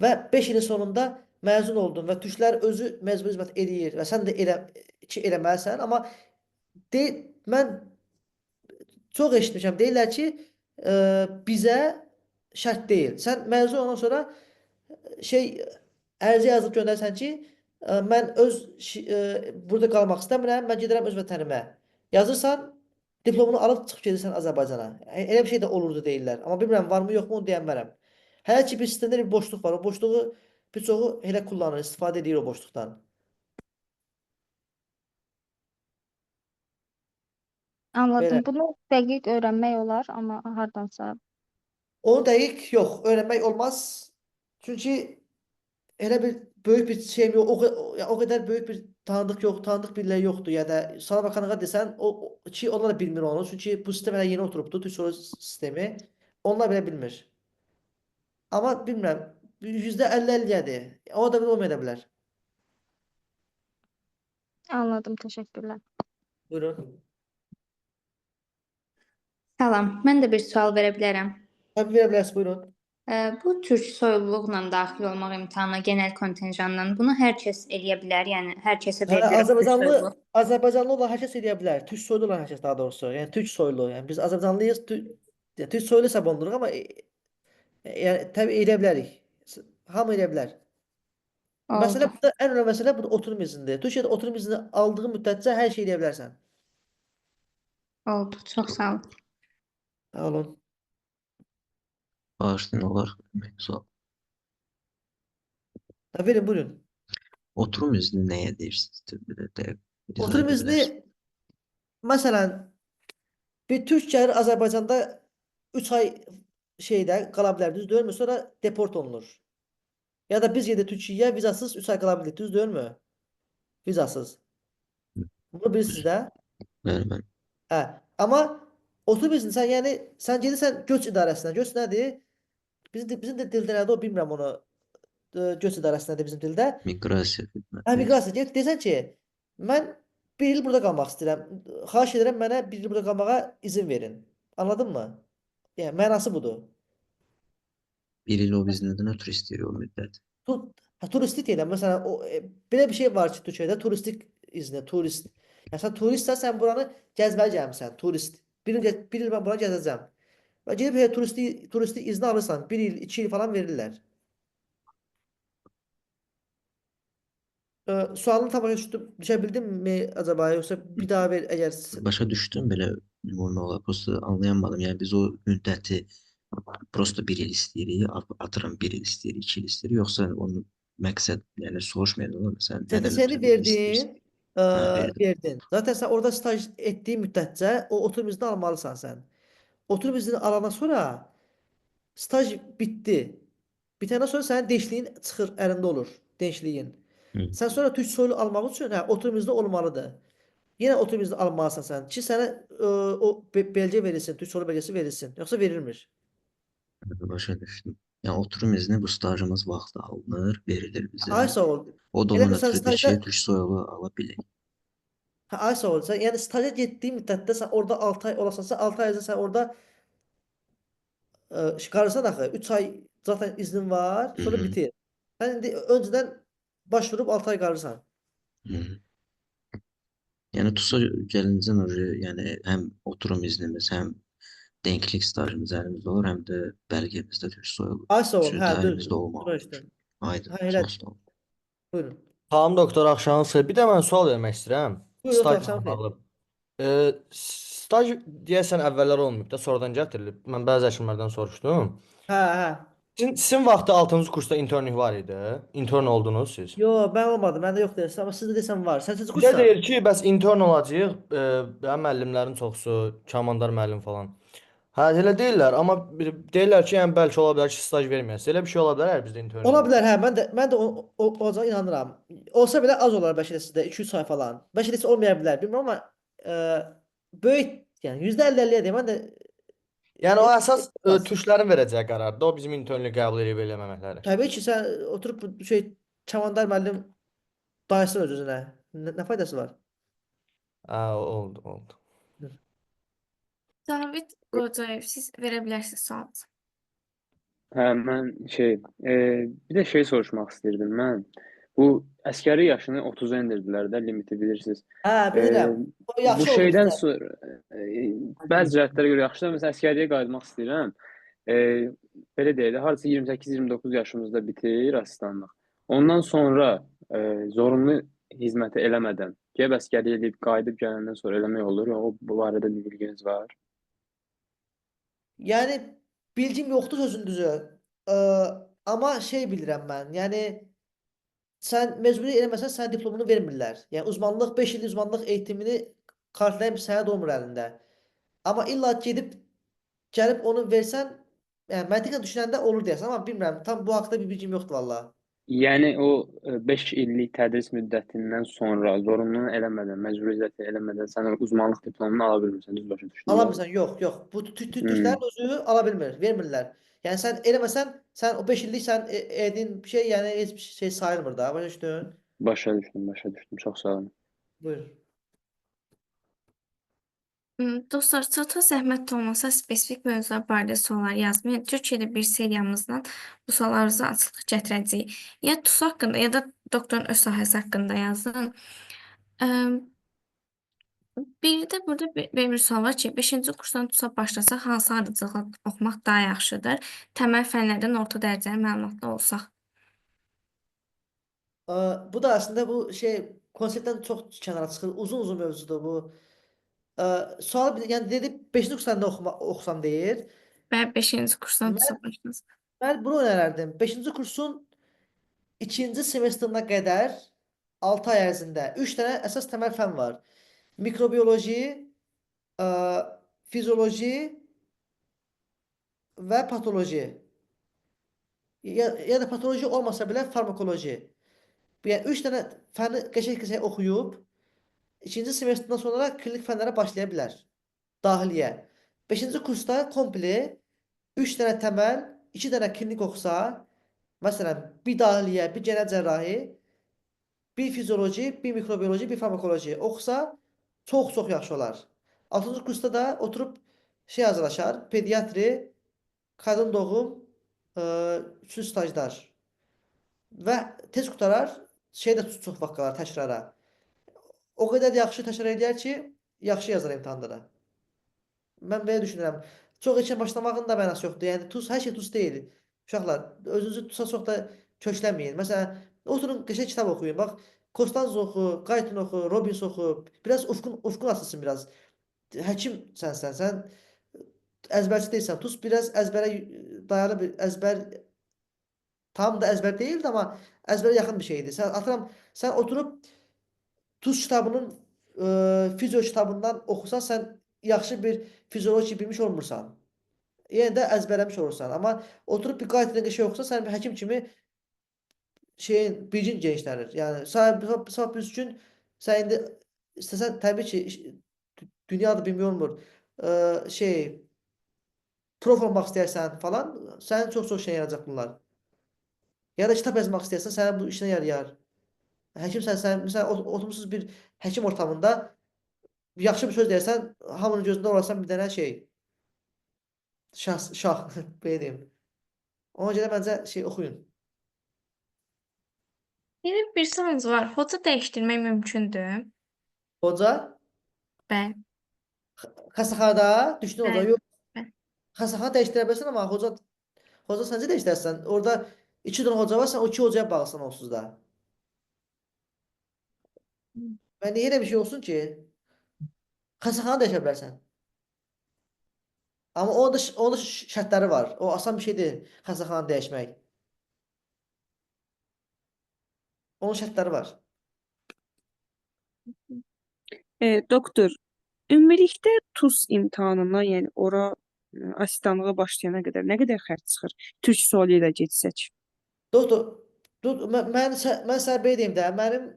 və 5 ilin sonunda məzun oldun və türklər özü məcburi xidmət eləyir və sən də eləməlisən, amma mən çox eşitmişəm, deyirlər ki, bizə şərt deyil. Sən məzun olandan sonra ərizə yazıb göndərsən ki, mən burada qalmaq istəmirəm, mən gedirəm öz vətənimə. Yazırsan, diplomunu alıb çıxıb gedirsən Azərbaycana. Elə bir şey də olurdu deyirlər. Amma bilmirəm, varmı yoxmu onu deyənmərəm. Hələ ki bir sistemdə bir boşluq var. O boşluğu bir çoxu elə kullanır, istifadə edir o boşluqdan. Anladım. Belə. Bunu dəqiq öyrənmək olar, amma hardansa. Onu dəqiq yox, öyrənmək olmaz. Çünki elə bir böyük bir şeyim yox, o qədər böyük bir tanıdıq biriləri yoxdur. Ya da Sağlık Bakanlığa desən, onlar da bilmir onu. Çünki bu sistem hələ yeni oturubdu, Türk Soru sistemi. Onlar belə bilmir. Amma bilmirəm, %50-50-dir. O da bir olmaya da bilər. Anladım, təşəkkürlər. Buyurun. Salam, mən də bir sual verə bilərəm. Tabii verə bilərsiniz, buyurun. Bu türk soyulluqla daxil olmaq imtahanına genel kontinjandan bunu hər kəs eləyə bilər, yəni hər kəsə verilir bu türk soyulluğu. Azərbaycanlı olan hər kəs eləyə bilər. Türk soylu olan hər kəs daha doğrusu. Yəni türk soylu. Yəni biz Azərbaycanlıyıq, türk soylu hesab olunuruq amma yəni təbii eləyə bilərik. Hamı eləyə bilər. Məsələ burada ən önəmli məsələ burada oturum izindir. Türkiyədə oturum izni aldığın müddətcə hər şey eləyə bilərsən. Oldu, çox sağ olun. Sağ olun. Bağışlayın, olar. Sual. Verin, buyurun. Oturum izni nəyə deyirsiniz? Oturum izni məsələn bir türk gəlir Azərbaycanda 3 ay qala bilər, düzdürmü? Sonra deport olunur. Ya da biz gedir Türkiyəyə vizasız 3 ay qala bilirik, düzdürmü? Vizasız. Bunu bilirsiniz də? Bəli. Hə, amma oturum izni sən gedirsən göç idarəsinə. Göç nədir? Bizim də dildə nədir o bilmirəm onu. Göç idarəsindədir bizim dildə. Miqrasiya xidməti. Hə, miqrasiya. Desən ki, mən 1 il burada qalmaq istəyirəm. Xahiş edirəm mənə 1 il burada qalmağa izin verin. Anladın mı? Yəni mənası budur. 1 il o biz nədən ötürü istəyir o müddət? Turistik deyirəm. Məsələn, belə bir şey var ki, Türkiyədə turistik izni, turist. Yəni sən turistsən, sən buranı gəzməli gəlmisən, turist. Bir il mən buranı gəzəcəm. Və gedib elə turisti izni alırsan. 1 il, 2 il falan verirlər. Sualını tam başa düşə bildimmi acaba? Yoxsa bir daha ver əgər... Başa düşdüm belə ümumi olaraq. Prosta anlayamadım. Yəni biz o müddəti prosta 1 il istəyirik, atıram 1 il istəyirik, 2 il istəyirik, yoxsa onun məqsəd, yəni soruşmayalım, məsələn, nə qədər Seni müddət istəyirsən. verdin, Verdim. verdin. Zaten sen orada staj ettiğin müddetçe o oturum izni almalısan sen. Oturum izni alandan sonra staj bitti. Bitəndən sonra sənin deşliyin çıxır, əlində olur, deşliyin. Hı. Sen sonra Türk soylu almaq üçün oturum izni olmalıdır. Yine oturum izni almalısan sen. Ki sənə o belge verilsin, Türk soylu belgesi verilsin. Yoksa verilmir. Başa düşdüm. Yəni oturum izni bu stajımız vaxtı alınır, verilir bizə. Ay sağ ol. O da Elə onun bil sən ötürüdür ki, stajda Türk soyalı ala bilək. ay sağ ol. Sen yani staja getdiyin müddətdə sen orada 6 ay olasansa 6 ay sen orada çıkarırsan axı 3 ay zaten iznin var, Hı sonra -hı. bitir. Sen indi önceden başvurup 6 ay qalırsan. Hı -hı. Yəni TUS-a gəlincən yəni həm oturum iznimiz, həm denklik stajımız əlimizdə olur, həm də bəlgəmizdə Türk soyalı Ay sağ ol. sözdə Hə, əlimizdə düzdür. olmalıdır. Başa düşdüm. Aydın, Hə, son elədir. sual. Buyurun. Salam doktor, axşamınız xeyir. Bir də mən sual vermək istəyirəm. Buyur, otur, Stajla axşamın xeyir. bağlı. Staj deyəsən əvvəllər olmayıb da, sonradan gətirilib. Mən bəzi həkimlərdən soruşdum. Hə, hə. Sizin vaxtı 6-cı kursda internlik var idi. İntern oldunuz siz. Yo, mən olmadım. Məndə yox deyirsən, amma sizdə desən var. Sən siz Bizə kursan? deyir ki, bəs intern olacağıq. Müəllimlərin çoxusu, Kamandar müəllim falan. Hə, elə deyirlər, amma deyirlər ki, yəni bəlkə ola bilər ki, staj verməyəsiz. Elə bir şey ola bilər hər bizdə intern. Ola bilər, hə. Mən də olacağına inanıram. Olsa belə az olar bəlkə də sizdə 2-3 ay falan. Bəlkə də heç olmaya bilər, bilmirəm amma böyük, yəni %50-50 deyim. Mən də Yəni o əsas türklərin verəcəyi qərardır. O bizim internliyi qəbul edib eləməməkləri. təbii ki, sən oturup bu Kamandar müəllim dayısın öz-özünə. Nə faydası var? Hə, oldu. David Qocayev, siz verə bilərsiniz sualınızı. Hə, mən bir də şey soruşmaq istəyirdim mən. Bu əskəri yaşını 30-a endirdilər də, limiti bilirsiniz. Hə, bilirəm. O Bu yaxşı oldu şeydən bizdə. sonra bəzi cəhətlərə görə yaxşıdır. Məsələn, əskəriyə qayıtmaq istəyirəm. Belə deyək də, hardasa 28-29 yaşımızda bitir asistanlıq. Ondan sonra zorunlu xidməti eləmədən gəlib əskəriyə edib qayıdıb gələndən sonra eləmək olur. O bu barədə bir bilginiz var? Yəni bilgim yoxdur sözün düzü. Amma şey bilirəm mən. Yəni sən məcburi eləməsən sənə diplomunu vermirlər. Yəni uzmanlıq 5 il uzmanlıq eğitimini kartlayan bir sənəd olmur əlində. Amma illa gəlib onu versən, yəni məntiqən düşünəndə olur deyəsən, amma bilmirəm. Tam bu haqqda bir bilgim yoxdur valla. Yəni o 5 illik tədris müddətindən sonra zorunluluğunu eləmədən, məcburiyyəti eləmədən sən o uzmanlıq diplomunu ala bilmirsən, düz başa düşdüm. Ala bilmirsən, yox. Bu türklərin özü ala bilmir, vermirlər. Yəni sən eləməsən, sən o 5 illik sən etdiyin bir şey, yəni heç bir şey sayılmır da, başa düşdün? Başa düşdüm. Çox sağ olun. Buyur. Dostlar, çata zəhmət olmasa spesifik mövzular barədə suallar yazmayın. Türkçədə bir seriyamızdan bu suallarınıza açıqlıq gətirəcəyik. Ya TUS haqqında, ya da doktorun öz sahəsi haqqında yazın. Bir də burada belə bir sual var ki, 5-ci kursdan TUS-a başlasaq hansı ardıcılıqla oxumaq daha yaxşıdır? Təməl fənlərdən orta dərəcəli məlumatlı olsaq. Bu da əslində bu konseptdən çox kənara çıxır. Uzun mövzudur bu. Sual yəni dedi 5-ci kursdan da oxusam deyir. Və 5-ci kursdan TUS-a başlasaq. Mən bunu önerərdim. 5-ci kursun 2-ci semestrına qədər 6 ay ərzində 3 dənə əsas təməl fən var. Mikrobiyoloji, fizioloji və patoloji. Ya da patoloji olmasa belə farmakoloji. Yəni 3 dənə fəni qəşəng oxuyub 2-ci semestrdən sonra klinik fənlərə başlaya bilər. Daxiliyyə. 5-ci kursda komple 3 dənə təməl, 2 dənə klinik oxusa, məsələn, bir daxiliyyə, bir genel cərrahi, bir fizioloji, bir mikrobiyoloji, bir farmakoloji oxusa çox yaxşı olar. 6-cı kursda da oturub hazırlaşar, pediatri, qadın doğum, 3-cü stajlar və tez qutarar, də çox vaxt qalar təkrara. O qədər yaxşı təkrar edər ki, yaxşı yazar imtahanda da. Mən belə düşünürəm. Çox erkən başlamağın da mənası yoxdur. Yəni tuz hər şey tuz deyil. Uşaqlar, özünüzü tuza çox da kökləməyin. Məsələn, oturun qəşəng kitab oxuyun. Bax, Kostanz oxu, Qaytın oxu, Robbins oxu. Biraz ufkun açılsın biraz. Həkimsən sən əzbərçi deyilsən. Tuz biraz əzbərə dayalı bir əzbər tam da əzbər deyildi, amma əzbərə yaxın bir şeydir. Sən oturub Tuz kitabının fizyo kitabından oxusan, sən yaxşı bir fizioloji bilmiş olmursan. Yenə də əzbərləmiş olursan. Amma oturub bir qayətlə şey oxusan, sən bir həkim kimi bilgin genişlənir. Yəni sahib üstün sən indi istəsən təbii ki dünyada bilmək olmur. Prof olmaq istəyirsən falan, sənin çox şey yarayacaq bunlar. Ya da kitab yazmaq istəyirsən, sənin bu işinə yarayar. Həkimsən, sən məsələn oturmusunuz bir həkim ortamında yaxşı bir söz deyirsən, hamının gözündə olarsan bir dənə şah belə deyim. Ona görə məncə oxuyun. Yeni bir sorunuz var. Hoca dəyişdirmək mümkündür? Hoca? Bəli. Xəstəxanada düşdün hoca. Bəli. Yox. Bəli. Xəstəxana dəyişdirə bilirsən, amma hoca səncə dəyişdirərsən. Orada 2 dənə hoca var, sən o 2 hocaya bağlısan onsuz da. Və niyə elə bir şey olsun ki? Xəstəxana dəyişə bilərsən. Amma onun da şərtləri var. O asan bir şey deyil, xəstəxananı dəyişmək. Onun şərtləri var. Doktor, ümumilikdə TUS imtahanına, yəni ora asistanlığa başlayana qədər nə qədər xərc çıxır? Türk sualı ilə getsək. Doktor, mən sənə belə deyim də, mənim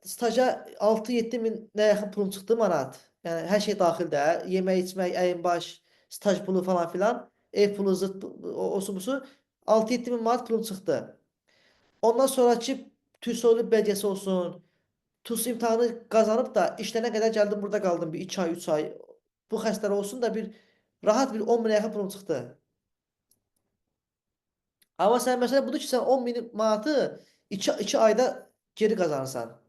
staja 6-7 minə yaxın pulum çıxdı manat. Yəni hər şey daxildə, yemək, içmək, əyinbaş, staj pulu falan filan, ev pulu, zıt, osu busu 6-7 min manat pulum çıxdı. Ondan sonraki TÜSOL belgəsi olsun, TUS imtahanı qazanıb da işlənə qədər gəldim, burada qaldım bir 2 ay, 3 ay. Bu xəstələr olsun da rahat bir 10 minə yaxın pulum çıxdı. Amma sən məsələ budur ki, sən 10 min manatı 2 ayda geri qazanırsan.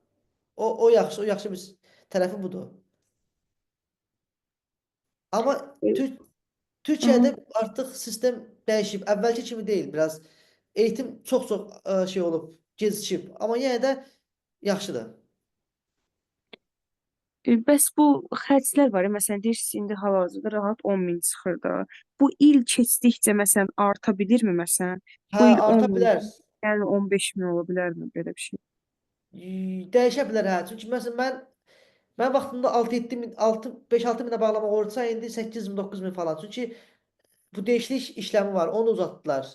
O yaxşı bir tərəfi budur. Amma Türkiyədə artıq sistem dəyişib. Əvvəlki kimi deyil. Biraz eğitim çox olub, gecikib. Amma yenə də yaxşıdır. Bəs bu xərclər var ya, məsələn deyirsiniz indi hal-hazırda rahat 10 min çıxır da. Bu il keçdikcə məsələn arta bilirmi məsələn? Bu il 10 arta min, bilər. yəni 15 min ola bilərmi belə bir şey? Dəyişə bilər hə. Çünki məsələn mən vaxtında 6-7 min, 5-6 minə bağlamaq olursa indi 8 min, 9 min falan. Çünki bu dəyişiklik işləmi var. Onu uzatdılar.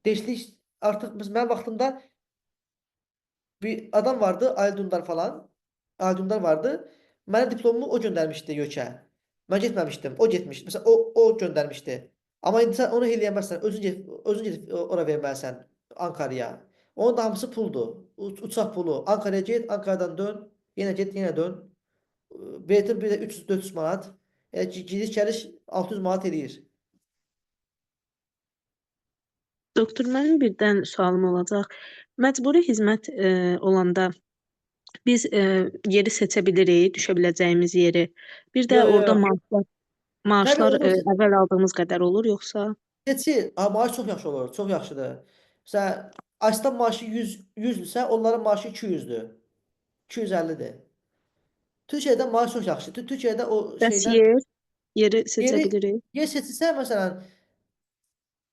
Dəyişiklik artıq mən vaxtımda bir adam vardı, Ali Dündar falan. Ali Dündar vardı. Mənə diplomumu o göndərmişdi YÖK-ə. Mən getməmişdim. O getmişdi. Məsələn, o göndərmişdi. Amma indi sən onu eləyəməzsən. Özün gedib ora verməlisən Ankaraya. Onun da hamısı puldur. Uçaq pulu. Ankaraya get, Ankaradan dön. Yenə get, yenə dön. Biletin bir də 300-400 manat. Gidiş gəliş 600 manat eləyir. Doktor, mənim birdən sualım olacaq. Məcburi xidmət olanda biz yeri seçə bilirik, düşə biləcəyimiz yeri. Bir də orada maaşlar əvvəl aldığımız qədər olur, yoxsa? Seçil. Maaş çox yaxşı olur. Çox yaxşıdır. Məsələn, asistan maaşı 100-dürsə, onların maaşı 200-dür. 250-dir. Türkiyədə maaş çox yaxşıdır. Türkiyədə o Bəs şeydən yeri seçə bilirik? yer seçilsə, məsələn,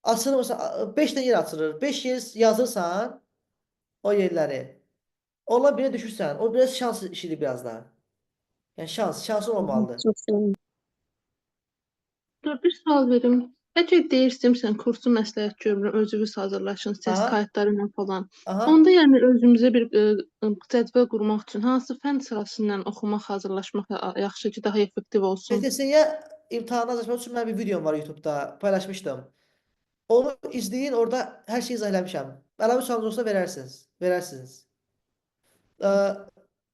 açılır, məsələn, 5 dənə yer açılır. 5 yer yazırsan o yerləri. Ondan birə düşürsən. O biraz şans işidir biraz da. Yəni şansın olmalıdır. Çox sağ olun. Bir sual verim. Bəlkə deyirsən kursu məsləhət görmürəm, özünüz hazırlaşın, test kayıtları ilə falan. Onda yəni özümüzə bir cədvəl qurmaq üçün hansı fənn sırası ilə oxumaq, hazırlaşmaq yaxşı ki, daha effektiv olsun? PTS-yə imtahana hazırlaşmaq üçün mən bir videom var YouTube'da, paylaşmışdım. Onu izləyin, orada hər şeyi izah eləmişəm. Əlavə sualınız olsa verərsiniz.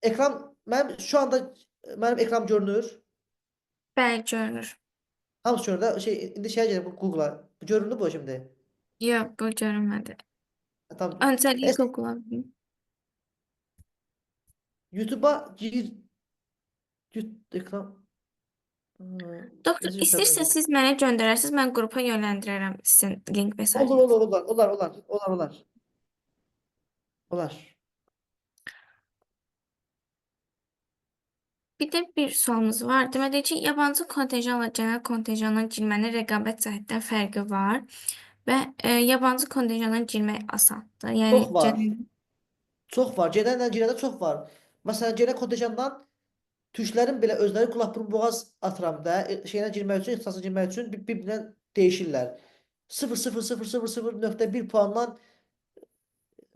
Ekran, şu anda mənim ekram görünür. Bəli, görünür. Hamısı görünür də. İndi gəlin Google-a. Göründü bu şimdi? Yox, bu görünmədi. Tamam. Öncəliyi Google-a bilin. YouTube'a gir. Ekran. Doktor, Necə istəyirsiniz bilmirəm. siz mənə göndərərsiniz, mən qrupa yönləndirərəm sizin link Olur, mesajınızı. olur, olar, olar, olar, olar, olar. Olar. Bir də bir sualımız var. Deməli ki, yabancı kontenjanla genel kontenjandan girmənin rəqabət cəhətdən fərqi var və yabancı kontenjandan girmək asandır. Yəni Çox var. genel Çox var. Gedənlə girəndə çox var. Məsələn, genel kontenjandan türklərin belə özləri qulaq burun boğaz atıramda şeyinə girmək üçün, ixtisasa girmək üçün bir-birindən dəyişirlər. 0,0000,1 puandan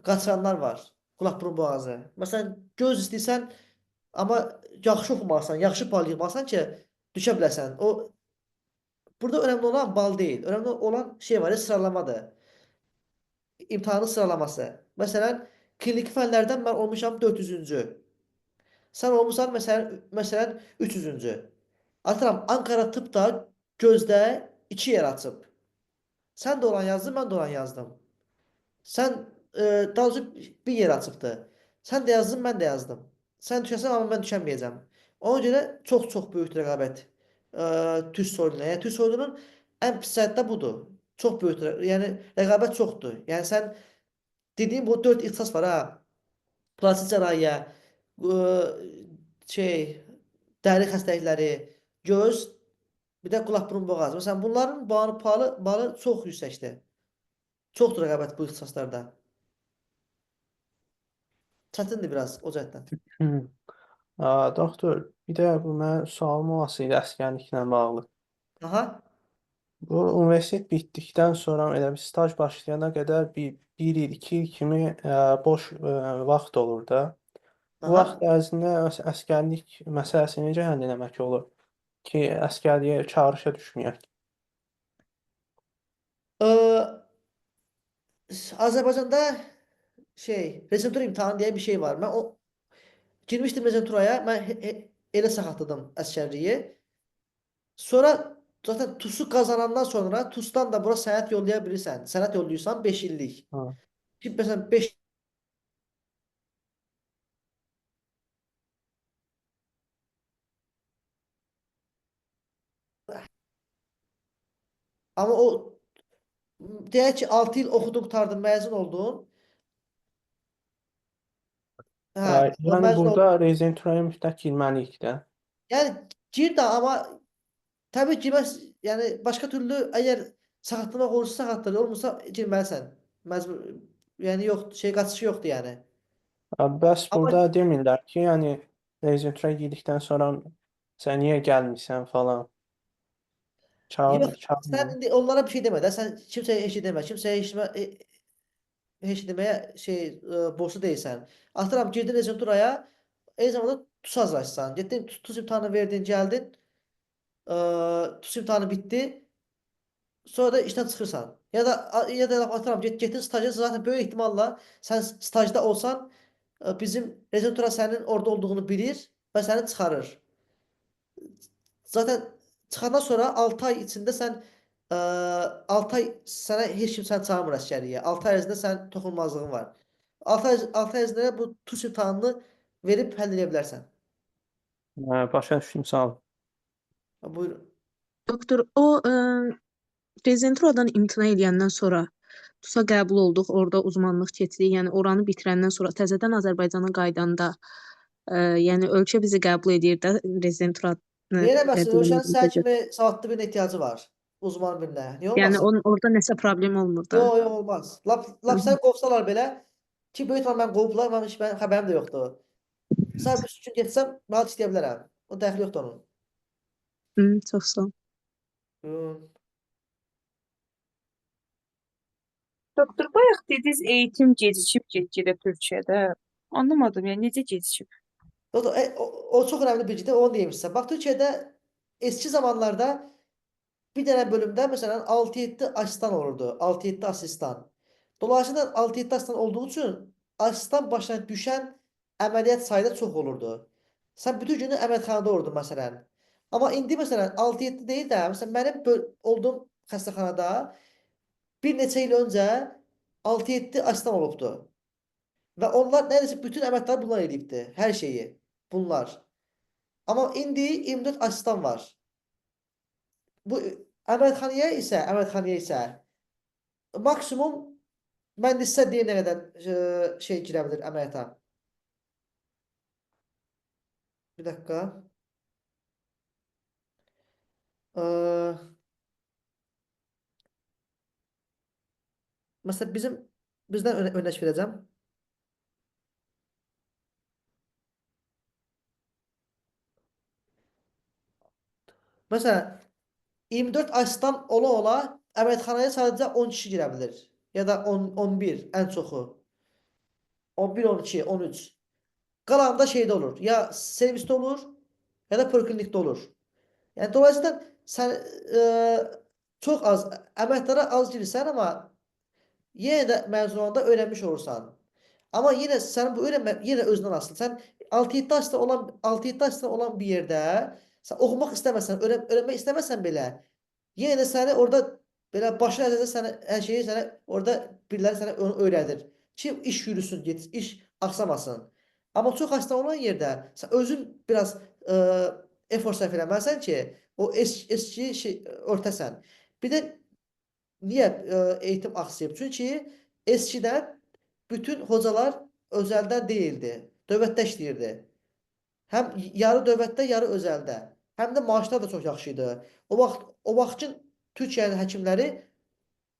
qaçıranlar var. Qulaq burun boğazı. Məsələn, göz istəyirsən, amma yaxşı oxumalısan, yaxşı bal yığmalısan ki, düşə biləsən. Burada önəmli olan bal deyil. Önəmli olan şey var, sıralamadır. İmtahanın sıralaması. Məsələn, kliniki fənlərdən mən olmuşam 400-cü. Sən olmusan məsələn 300-cü. Atıram, Ankara tıpda gözdə 2 yer açıb. Sən də olan yazdın, mən də olan yazdım. Sən daha doğrusu bir yer açıbdı. Sən də yazdın, mən də yazdım. Sən düşəsən, amma mən düşəməyəcəm. Ona görə çox böyük rəqabət türk soyadına. Yəni türk soyadının ən pis cəhəti də budur. Çox böyük, yəni rəqabət çoxdur. Yəni sən dediyim bu 4 ixtisas var ha. Plastik cərrahiyyə, dəri xəstəlikləri, göz, bir də qulaq burun boğaz. Məsələn, bunların balı çox yüksəkdir. Çoxdur rəqabət bu ixtisaslarda. Çətindir biraz o cəhətdən. Doktor, bir də bu mənim sualım olası idi əsgərliklə bağlı. Aha. Bu universitet bitdikdən sonra elə bir staj başlayana qədər bir il, 2 il kimi boş vaxt olur da. Bu Aha. vaxt ərzində əsgərlik məsələsini necə həll etmək olur ki, əsgərliyə çağırışa düşməyək? Azərbaycanda rezervtur imtahanı deyə bir şey var. Mən girmişdim rezervturaya, mən elə saxatladım əsgərliyi. Sonra zaten TUS'u qazanandan sonra TUS'dan da bura sənəd yollaya bilirsən. Sənəd yolluyursan 5 illik. Ki məsələn 5 Amma o deyək ki 6 il oxudun, qurtardın, məzun oldun. Yəni məzun burada rezervturaya mütləq girməliyik də. Yəni gir də, amma təbii girməz, yəni başqa türlü əgər saxatlamaq olursa saxatlanır, olmursa girməlisən. Məcbur, yəni qaçışı yoxdur yəni. Bəs Amma burada demirlər ki, yəni rezervtura girdikdən sonra sən niyə gəlmirsən falan. yox, sən Çağırmır. indi onlara bir şey demə də, sən kimsəyə heç şey demə, kimsəyə heç deməyə borclu deyilsən. Atıram, girdin rezervturaya, eyni zamanda TUS hazırlaşsan. Getdin, TUS imtahanı verdin, gəldin, TUS imtahanı bitdi, sonra da işdən çıxırsan. Ya da atıram, getdin staja, zaten böyük ehtimalla sən stajda olsan, bizim rezervtura sənin orada olduğunu bilir və səni çıxarır. Zaten çıxandan sonra 6 ay içində sən 6 ay sənə heç kim səni çağırmır əsgərliyə. 6 ay ərzində sənin toxunulmazlığın var. 6 ay ərzində bu TUS imtahanını verib həll edə bilərsən. Başa düşdüm, sağ ol. Buyurun. Doktor, o rezidenturadan imtina edəndən sonra TUS-a qəbul olduq, orada uzmanlıq keçdik. Yəni oranı bitirəndən sonra təzədən Azərbaycana qaydanda, yəni ölkə bizi qəbul edir də rezidentura. Deyirəməsin, ölkənin sən kimi savadlı birinin ehtiyacı var. Uzman birinə. Niyə Yəni olmasın? orada nəsə problem olmur da. Yox, olmaz. Lap sən qovsalar belə ki, böyük ihtimal mən qovublar, mənim xəbərim də yoxdur. Sən bir gün getsəm, rahat istəyə bilərəm. O dəxli yoxdur onun. Çox sağ ol. Doktor, bayaq dediniz eğitim gecikib get-gedə Türkiyədə. Anlamadım, yəni necə gecikib? O çox önəmli bilgidir, onu demişsən. Bax, Türkiyədə eski zamanlarda bir dənə bölümdə məsələn 6-7 asistan olurdu. 6-7 asistan. Dolayısıyla 6-7 asistan olduğu üçün asistan başına düşən əməliyyat sayı da çox olurdu. Sən bütün günü əməliyyatxanada olurdun məsələn. Amma indi məsələn 6-7 deyil də, məsələn mənim olduğum xəstəxanada bir neçə il öncə 6-7 asistan olubdu. Və onlar neredeyse bütün əməliyyatları bunlar edibdi. Hər şeyi. Bunlar. Amma indi 24 asistan var. bu əməliyyatxanaya isə maksimum mən də sizə deyim nə qədər şey girə bilir əməliyyata. Bir dakika. Mesela bizden örnek vereceğim. Mesela 24 asistan ola əməliyyatxanaya sadəcə 10 kişi girə bilir. Ya da 10, 11 ən çoxu. 11, 12, 13. Qalanında şeydə olur. Ya servisdə olur, ya da poliklinikdə olur. Yəni dolayısıyla sən çox az əməliyyatlara az girirsən, amma yenə də məzun olanda öyrənmiş olursan. Amma yenə sənin bu öyrənmə yenə özündən asılı. Sən 6-7 asistan olan bir yerdə sən oxumaq istəməsən, öyrənmək istəməsən belə, yenə də səni orada belə başın əzəzə sənə hər şeyi sənə orada biriləri sənə onu öyrədir. Ki iş yürüsün, iş axsamasın. Amma çox asistan olan yerdə sən özün biraz efor sərf eləməlisən ki, o eski şey örtəsən. Bir də niyə eğitim aksayıb? Çünki eskidən bütün hocalar özəldə deyildi. Dövlətdə işləyirdi. Həm yarı dövlətdə, yarı özəldə. Həm də maaşlar da çox yaxşı idi. O vaxtın Türkiyənin həkimləri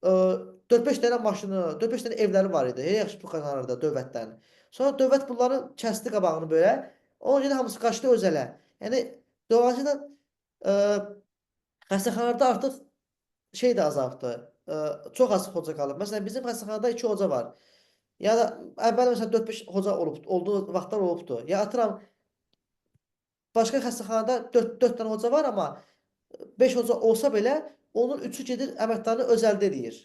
4-5 dənə maşını, 4-5 dənə evləri var idi. Yaxşı pul qazanırdı dövlətdən. Sonra dövlət bunların kəsdi qabağını belə. Ona görə hamısı qaçdı özələ. Yəni dolayısıyla xəstəxanalarda artıq şey də azaldı. Çox az hoca qalıb. Məsələn, bizim xəstəxanada 2 hoca var. Ya da əvvəl məsələn 4-5 hoca olduğu vaxtlar olubdu. Ya atıram başqa xəstəxanada 4 dənə hoca var, amma 5 hoca olsa belə onun 3-ü gedir əməkdarını özəldə eləyir.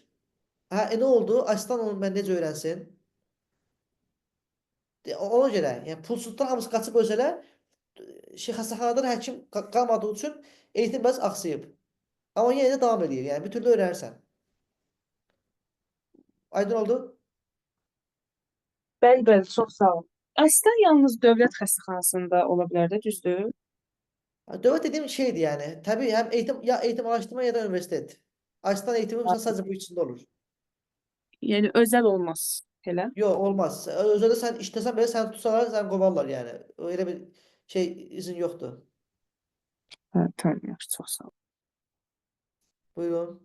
Hə, nə oldu? Asistan onu mən necə öyrənsin? Ona görə, yəni pulsuzdan hamısı qaçıb özələ, xəstəxanadan həkim qalmadığı üçün eğitim biraz axsayıb. Amma yenə də davam edir. Yəni bir türlü öyrənirsən. Aydın oldu? Bəli, bəli, çox sağ olun. Asistan yalnız dövlət xəstəxanasında ola bilər də, düzdür? Dövlət dediyim şeydir yəni. Təbii həm eğitim araşdırma ya da universitet. Asistan eğitimi mesela sadəcə bu içində olur. Yəni özəl olmaz elə. Yox, olmaz. Özəldə sən işləsən belə səni tutsalar, səni qovarlar yəni. Elə bir şey izin yoxdur. Hə, tamam, yaxşı, çox sağ olun. Buyurun.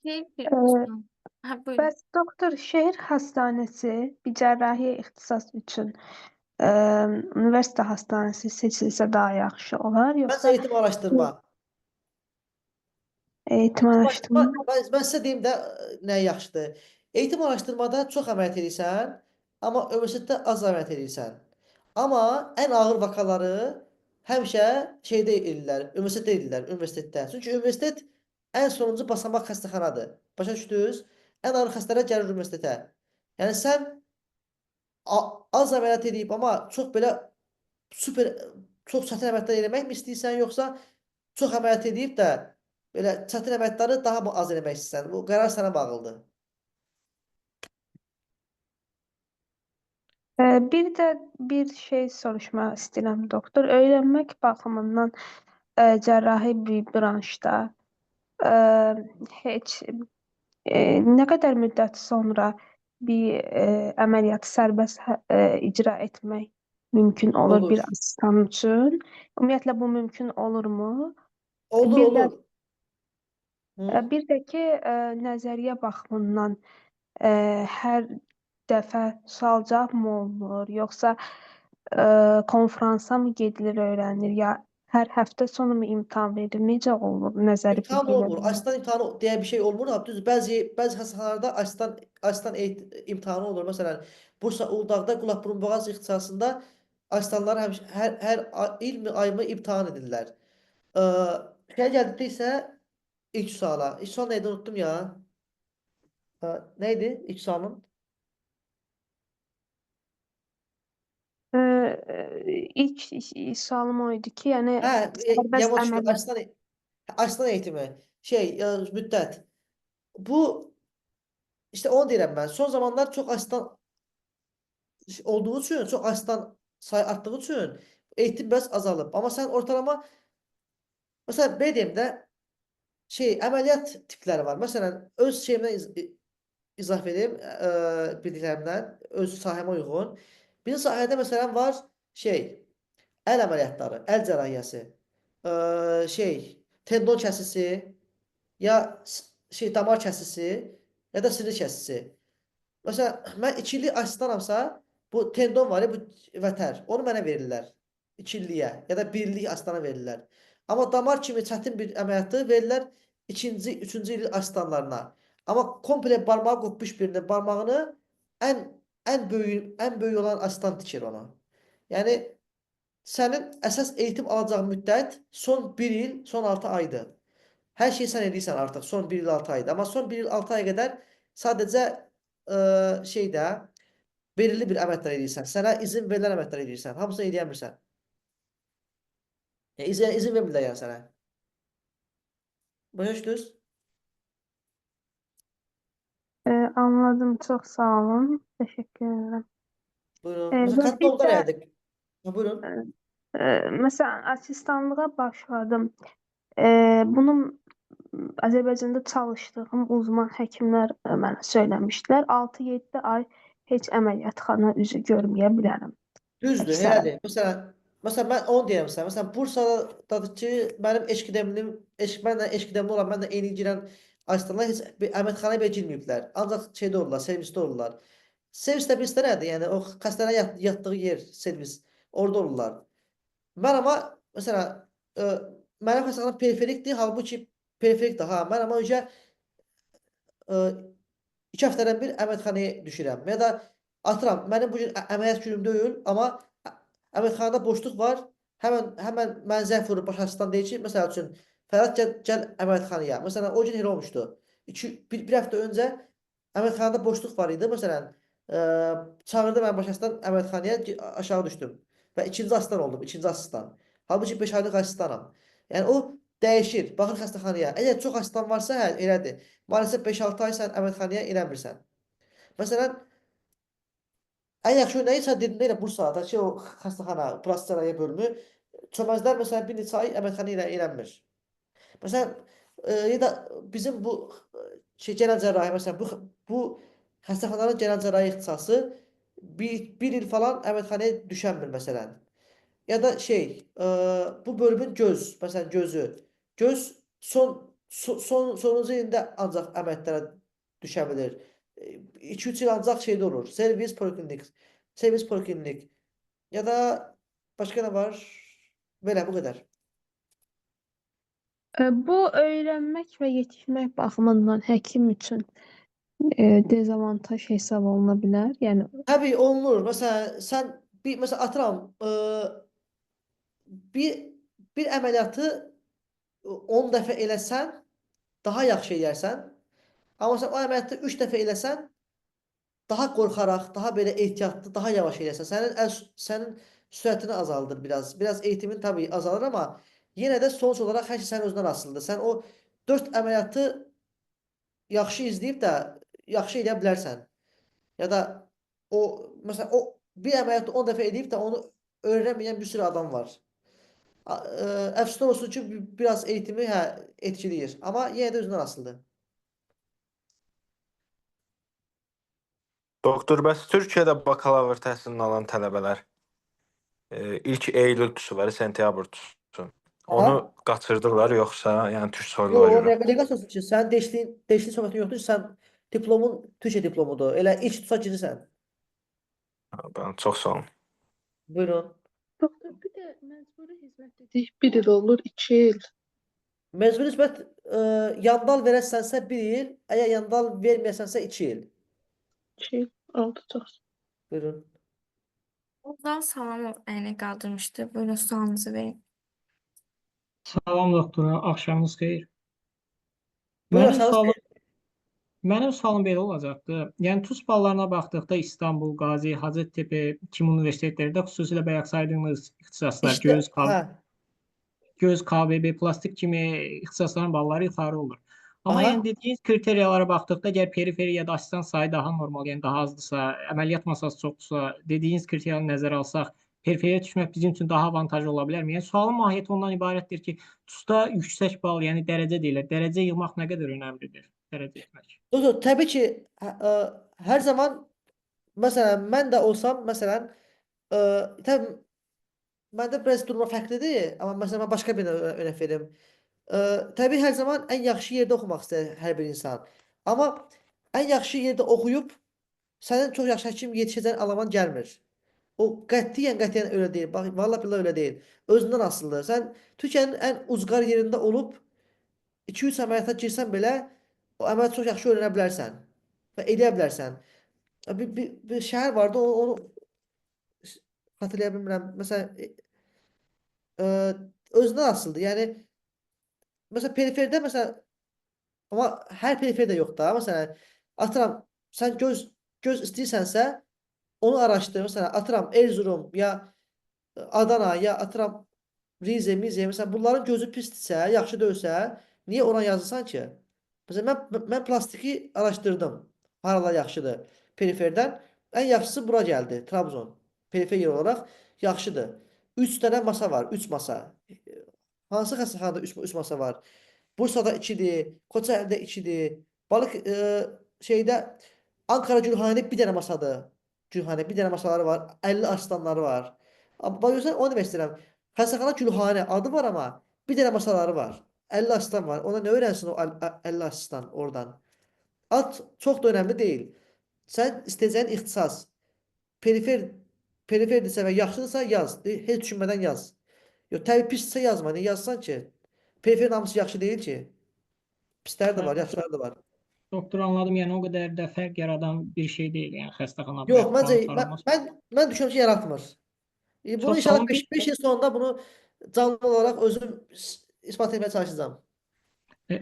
Şey bir Ee, Ha, buyurun. Bəs doktor, şəhər hastanəsi bir cərrahiyyə ixtisas üçün universitet hastanəsi seçilsə daha yaxşı olar, Məncə yoxsa eğitim araşdırma. eğitim araşdırma? Ben sizə deyim də nə yaxşıdır. Eğitim araşdırmada çox əməliyyat edirsən, amma universitetdə az əməliyyat edirsən. Amma ən ağır vakaları həmişə şeydə edirlər, universitetdə edirlər, universitetdə. Çünki universitet ən sonuncu basamaq xəstəxanadır. Başa düşdünüz? Ən ağır xəstələr gəlir universitetə. Yəni sən az əməliyyat edib, amma çox belə super çox çətin əməliyyatlar eləmək mi istəyirsən, yoxsa çox əməliyyat edib də belə çətin əməliyyatları daha mı az eləmək istəyirsən? Bu qərar sənə bağlıdır. Bir də bir şey soruşmaq istəyirəm doktor. Öyrənmək baxımından cərrahi bir branşda heç nə qədər müddət sonra bir əməliyyatı sərbəst icra etmək mümkün olur bir Olur. asistan üçün? Ümumiyyətlə bu mümkün olurmu? Olur, Bir də olur. Hı? bir də ki, nəzəriyyə baxımından hər dəfə sual-cavab mı olunur, yoxsa konfransa mı gedilir, öyrənilir, ya hər həftə sonu mu imtahan verilir? Necə olur nəzəri İmtahan bilgi olmur. verilmə? Asistan imtahanı diye bir şey olmur. Ha, düz bəzi xəstəxanalarda asistan imtahanı olur. Məsələn, Bursa Uludağda Qulaqburunboğaz ixtisasında asistanlar hər il mi ay mı imtahan edirlər. Şey gəldikdə isə ilk suala. İlk sual neydi unuttum ya. Neydi ilk sualın? İlk sualım o idi ki, yəni Hə, sərbəst yavaş əməliyyat. asistan eğitimi. Müddət. Bu işte onu deyirəm mən. Son zamanlar çox asistan olduğu üçün, çox asistan sayı artdığı üçün eğitim biraz azalıb. Amma sən ortalama mesela belə deyim də əməliyyat tipləri var. Məsələn, öz şeyimdən izah edeyim, bildiklərimdən, öz sahəmə uyğun. Bizim sahədə məsələn var əl əməliyyatları, əl cərrahiyyəsi, tendon kəsisi, ya damar kəsisi, ya da sinir kəsisi. Məsələn, mən 2 illik asistanamsa, bu tendon var ya, bu vətər, onu mənə verirlər. 2 illiyə ya da 1 illik asistana verirlər. Amma damar kimi çətin bir əməliyyatı verirlər 2-ci, 3-cü illik asistanlarına. Amma komple barmağı qopmuş birinin barmağını ən böyük olan asistan tikir onu. Yəni sənin əsas eğitim alacağın müddət son 1 il, son 6 aydır. Hər şeyi sən edirsən artıq son 1 il 6 ayda. Amma son 1 il 6 aya qədər sadəcə belirli bir əməklər edirsən. Sənə izin verilən əməklər edirsən. Hamısını edə bilmirsən. İzin vermirlər yəni sənə. Başa düşdünüz? Anladım. Çok sağ olun. Teşekkür ederim. Buyurun. Ee, Mesela ve katta bir oldu de verdik. Buyurun. mesela asistanlığa başladım. Bunun Azərbaycanda çalışdığım uzman həkimlər mənə söyləmişdilər. 6-7 ay heç əməliyyatxana üzü görməyə bilərəm. Düzdür, Əksərən. elədir. Məsələn mən onu deyirəm sizə. Məsələn Bursadadır ki, mənim mənlə eşqidəmli olan, mənlə eyni girən asistanlar heç bir əməliyyatxanaya belə girməyiblər. Ancaq şeydə olurlar, servisdə olurlar. Servisdə bilirsə nədir? Yəni o xəstələrin yatdığı yer, servis. Orada olurlar. Mən amma məsələn mənim xəstəxanam periferikdir, halbuki periferikdir. Mən amma öncə 2 həftədən bir əməliyyatxanaya düşürəm. Ya da atıram, mənim bu gün əməliyyat günüm deyil, amma əməliyyatxanada boşluq var. Həmən mən zəng vurub baş asistan deyir ki, məsəl üçün Fərhad gəl əməliyyatxanaya. Məsələn, o gün elə olmuşdu. Bir həftə öncə əməliyyatxanada boşluq var idi. Məsələn, çağırdı mən baş asistan əməliyyatxanaya, aşağı düşdüm. Və 2-ci asistan oldum, 2-ci asistan. Halbuki 5 aylıq asistanam. Yəni o dəyişir, baxır xəstəxanaya. Əgər çox asistan varsa, hə, elədir. Maalesef 5-6 ay sən əməliyyatxanaya eləmirsən. Məsələn, ən yaxşı örnəyi sən dedin elə Bursada ki, o xəstəxana, plastik sənayye bölümü çöməzlər məsələn bir neçə ay əməliyyatxana eləmir. Məsələn, ya da bizim bu genel cərrahi məsələn bu xəstəxananın genel cərrahi ixtisası bir il falan əməliyyatxanaya düşənmir məsələn. Ya da bu bölümün məsələn gözü. Göz sonuncu ilində ancaq əməliyyatlara düşə bilir. 2-3 il ancaq şeydə olur. Servis poliklinik. Ya da başqa nə var? Belə, bu qədər. Bu öyrənmək və yetişmək baxımından həkim üçün dezavantaj hesab oluna bilər. Yəni Təbii olunur. Məsələn, sən məsələn atıram bir əməliyyatı 10 dəfə eləsən daha yaxşı eləyərsən. Amma sən o əməliyyatı 3 dəfə eləsən daha qorxaraq, daha belə ehtiyatlı, daha yavaş eləyərsən. Sənin sürətini azaldır biraz. Biraz eğitimin təbii azalır, amma yenə də sonuç olaraq hər şey sənin özündən asılıdır. Sən o 4 əməliyyatı yaxşı izləyib də yaxşı eləyə bilərsən. Ya da məsələn bir əməliyyatı 10 dəfə eləyib də onu öyrənməyən bir sürü adam var. Əfsuslar olsun ki, biraz eğitimi etkiləyir. Amma yenə də özündən asılıdır. Doktor, bəs Türkiyədə bakalavr təhsilini alan tələbələr ilk Eylül tüsüləri, sentyabr tüsü. Onu qaçırdılar yoxsa, yəni türk soyluğa Yox, görə? legasiya üçün sənin deşli söhbətin yoxdur. Sən diplomun Türkiyə diplomudur. Elə ilk tusa girirsən. Çox sağ olun. Buyurun. Doktor, bir də məcburi xidmət dedik, 1 il olur, 2 il. Məcburi xidmət yandal verərsənsə 1 il, əgər yandal verməyəsənsə 2 il. 2 il oldu, çox. Buyurun. Ozan Salamov əyni qaldırmışdı. Buyurun, sualınızı verin. Salam doktora, axşamınız xeyir. Buyurun, axşamınız xeyir. Mənim sualım belə olacaqdı. Yəni TUS ballarına baxdıqda İstanbul, Qazi, Hacettepe kimi universitetlərdə xüsusilə bayaq saydığınız ixtisaslar, göz, KBB, plastik kimi ixtisasların balları yuxarı olur. Amma yəni dediyiniz kriteriyalara baxdıqda, əgər periferi ya da asistan sayı daha normal, yəni daha azdırsa, əməliyyat masası çoxdursa, dediyiniz kriteriyanı nəzərə alsaq, periferiya düşmək bizim üçün daha avantajlı ola bilərmi? Yəni sualın mahiyyəti ondan ibarətdir ki, TUS-da yüksək bal, yəni dərəcə deyilir. Dərəcə yığmaq nə qədər önəmlidir? Dərəcə etmək. Doktor, təbii ki, hər zaman məsələn mən də olsam, məsələn, təbii məndə biraz durma fərqlidir, amma məsələn mən başqa bir örnək verim. Təbii hər zaman ən yaxşı yerdə oxumaq istəyir hər bir insan. Amma ən yaxşı yerdə oxuyub sənin çox yaxşı həkim yetişəcəyin alaman gəlmir. O qətiyyən öyle değil. Bak vallahi billahi öyle değil. Özündən asılıdır. Sən Türkiyənin ən ucqar yerində olub 2-3 əməliyyata girsən belə o əməliyyatı çox yaxşı öyrənə bilərsən və edə bilərsən. Bir şəhər vardı, onu xatırlaya bilmirəm. Məsələn, özündən asılıdır. Yəni məsələn periferdə məsələn amma hər periferdə yox da. Məsələn, atıram sən göz istəyirsənsə onu araşdır. Mesela atıram Erzurum ya Adana ya atıram Rize, mesela bunların gözü pisdirsə, yaxşı deyilsə, niyə ona yazırsan ki? Mesela mən plastiki araşdırdım. Haralar yaxşıdır periferdən. Ən yaxşısı bura gəldi, Trabzon. Perifer yer olaraq yaxşıdır. 3 dənə masa var, 3 masa. Hansı xəstəxanada 3 masa var? Bursada 2-dir, Kocaeli'də 2-dir. Şeydə Ankara Gülhane'de bir dənə masadır. Gülhane bir dənə masaları var, 50 asistanları var. Amma görsən onu demək istəyirəm. Xəstəxana Gülhane adı var amma bir dənə masaları var. 50 asistan var. Ona nə öyrənsin o 50 asistan oradan? Ad çox da önəmli deyil. Sən istəyəcəyin ixtisas periferdirsə və yaxşıdırsa yaz. Heç düşünmədən yaz. Yox, təbii pissə yazma. Niyə yazsan ki? Perifer hamısı yaxşı deyil ki. Pisləri də var, yaxşıları da var. Doktor, anladım. Yəni o qədər də fərq yaradan bir şey deyil, yəni xəstəxana Yox, puan məncə tanınması. mən düşünürəm ki, yaratmır. Bunu Çox sağ inşallah olun. 5 il sonunda bunu canlı olaraq özüm ispat etmeye çalışacağım.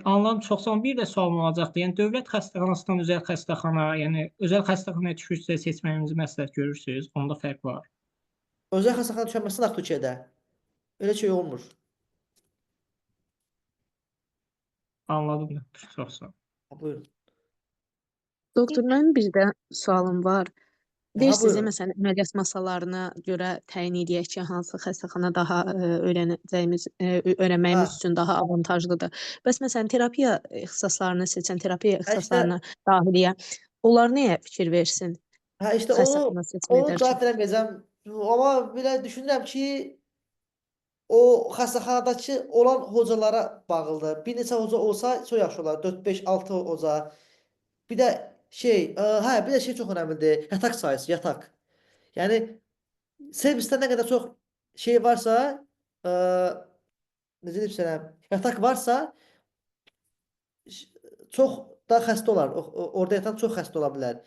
Anladım, çox sağ olun. Bir də sualım olacaqdı. Yəni dövlət xəstəxanasından özəl xəstəxana, yəni özəl xəstəxanaya düşüşsə seçməyimizi məsləhət görürsünüz. Onda fərq var. Özel xəstəxana düşənməsi var Türkiyədə. Öyle şey olmur. Anladım doktor. Çox sağ olun. Buyurun. Doktor, mənim bir də sualım var. Aha, Deyirsiniz, buyurun. məsələn, əməliyyat masalarına görə təyin edək ki, hansı xəstəxana daha öyrənməyimiz Ha, üçün daha avantajlıdır. Bəs məsələn, terapiya ixtisaslarını seçən, terapiya işte ixtisaslarına daxiliyə onlar nəyə fikir versin işte xəstəxana seçimi onu edərkən? cevap veremeyeceğim. Ama belə düşünürəm ki o xəstəxanadakı olan hocalara bağlıdır. Bir neçə hoca olsa çok yaxşı olar. 4, 5, 6 hoca. Bir de bir de şey çok önemlidir. Yatak sayısı, yatak. Yani serviste ne kadar çok şey varsa, e, necə deyim sənə, yatak varsa ş- çox da xəstə olar. Orada yatan çox xəstə ola bilər.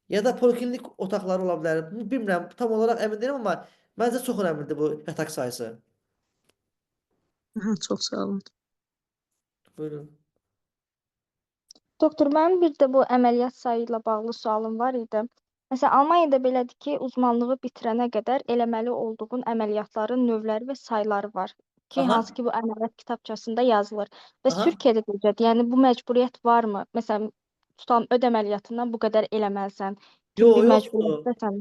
Ya da poliklinik otaqları ola bilər. Bilmirəm, tam olaraq əmin deyiləm amma məncə çox önəmlidir bu yataq sayısı. Aha, çox sağ olun. Buyurun. Doktor, mənim bir də bu əməliyyat sayı ilə bağlı sualım var idi. Məsələn, Almaniyada belədir ki, uzmanlığı bitirənə qədər eləməli olduğun əməliyyatların növləri və sayları var ki, Aha, hansı ki bu əməliyyat kitabçasında yazılır. Bəs aha. Türkiyədə necədir? Yəni bu məcburiyyət varmı? Məsələn, tutalım öd əməliyyatından bu qədər eləməlisən. Yo, Tibbi yoxdur. məcburiyyətdəsən.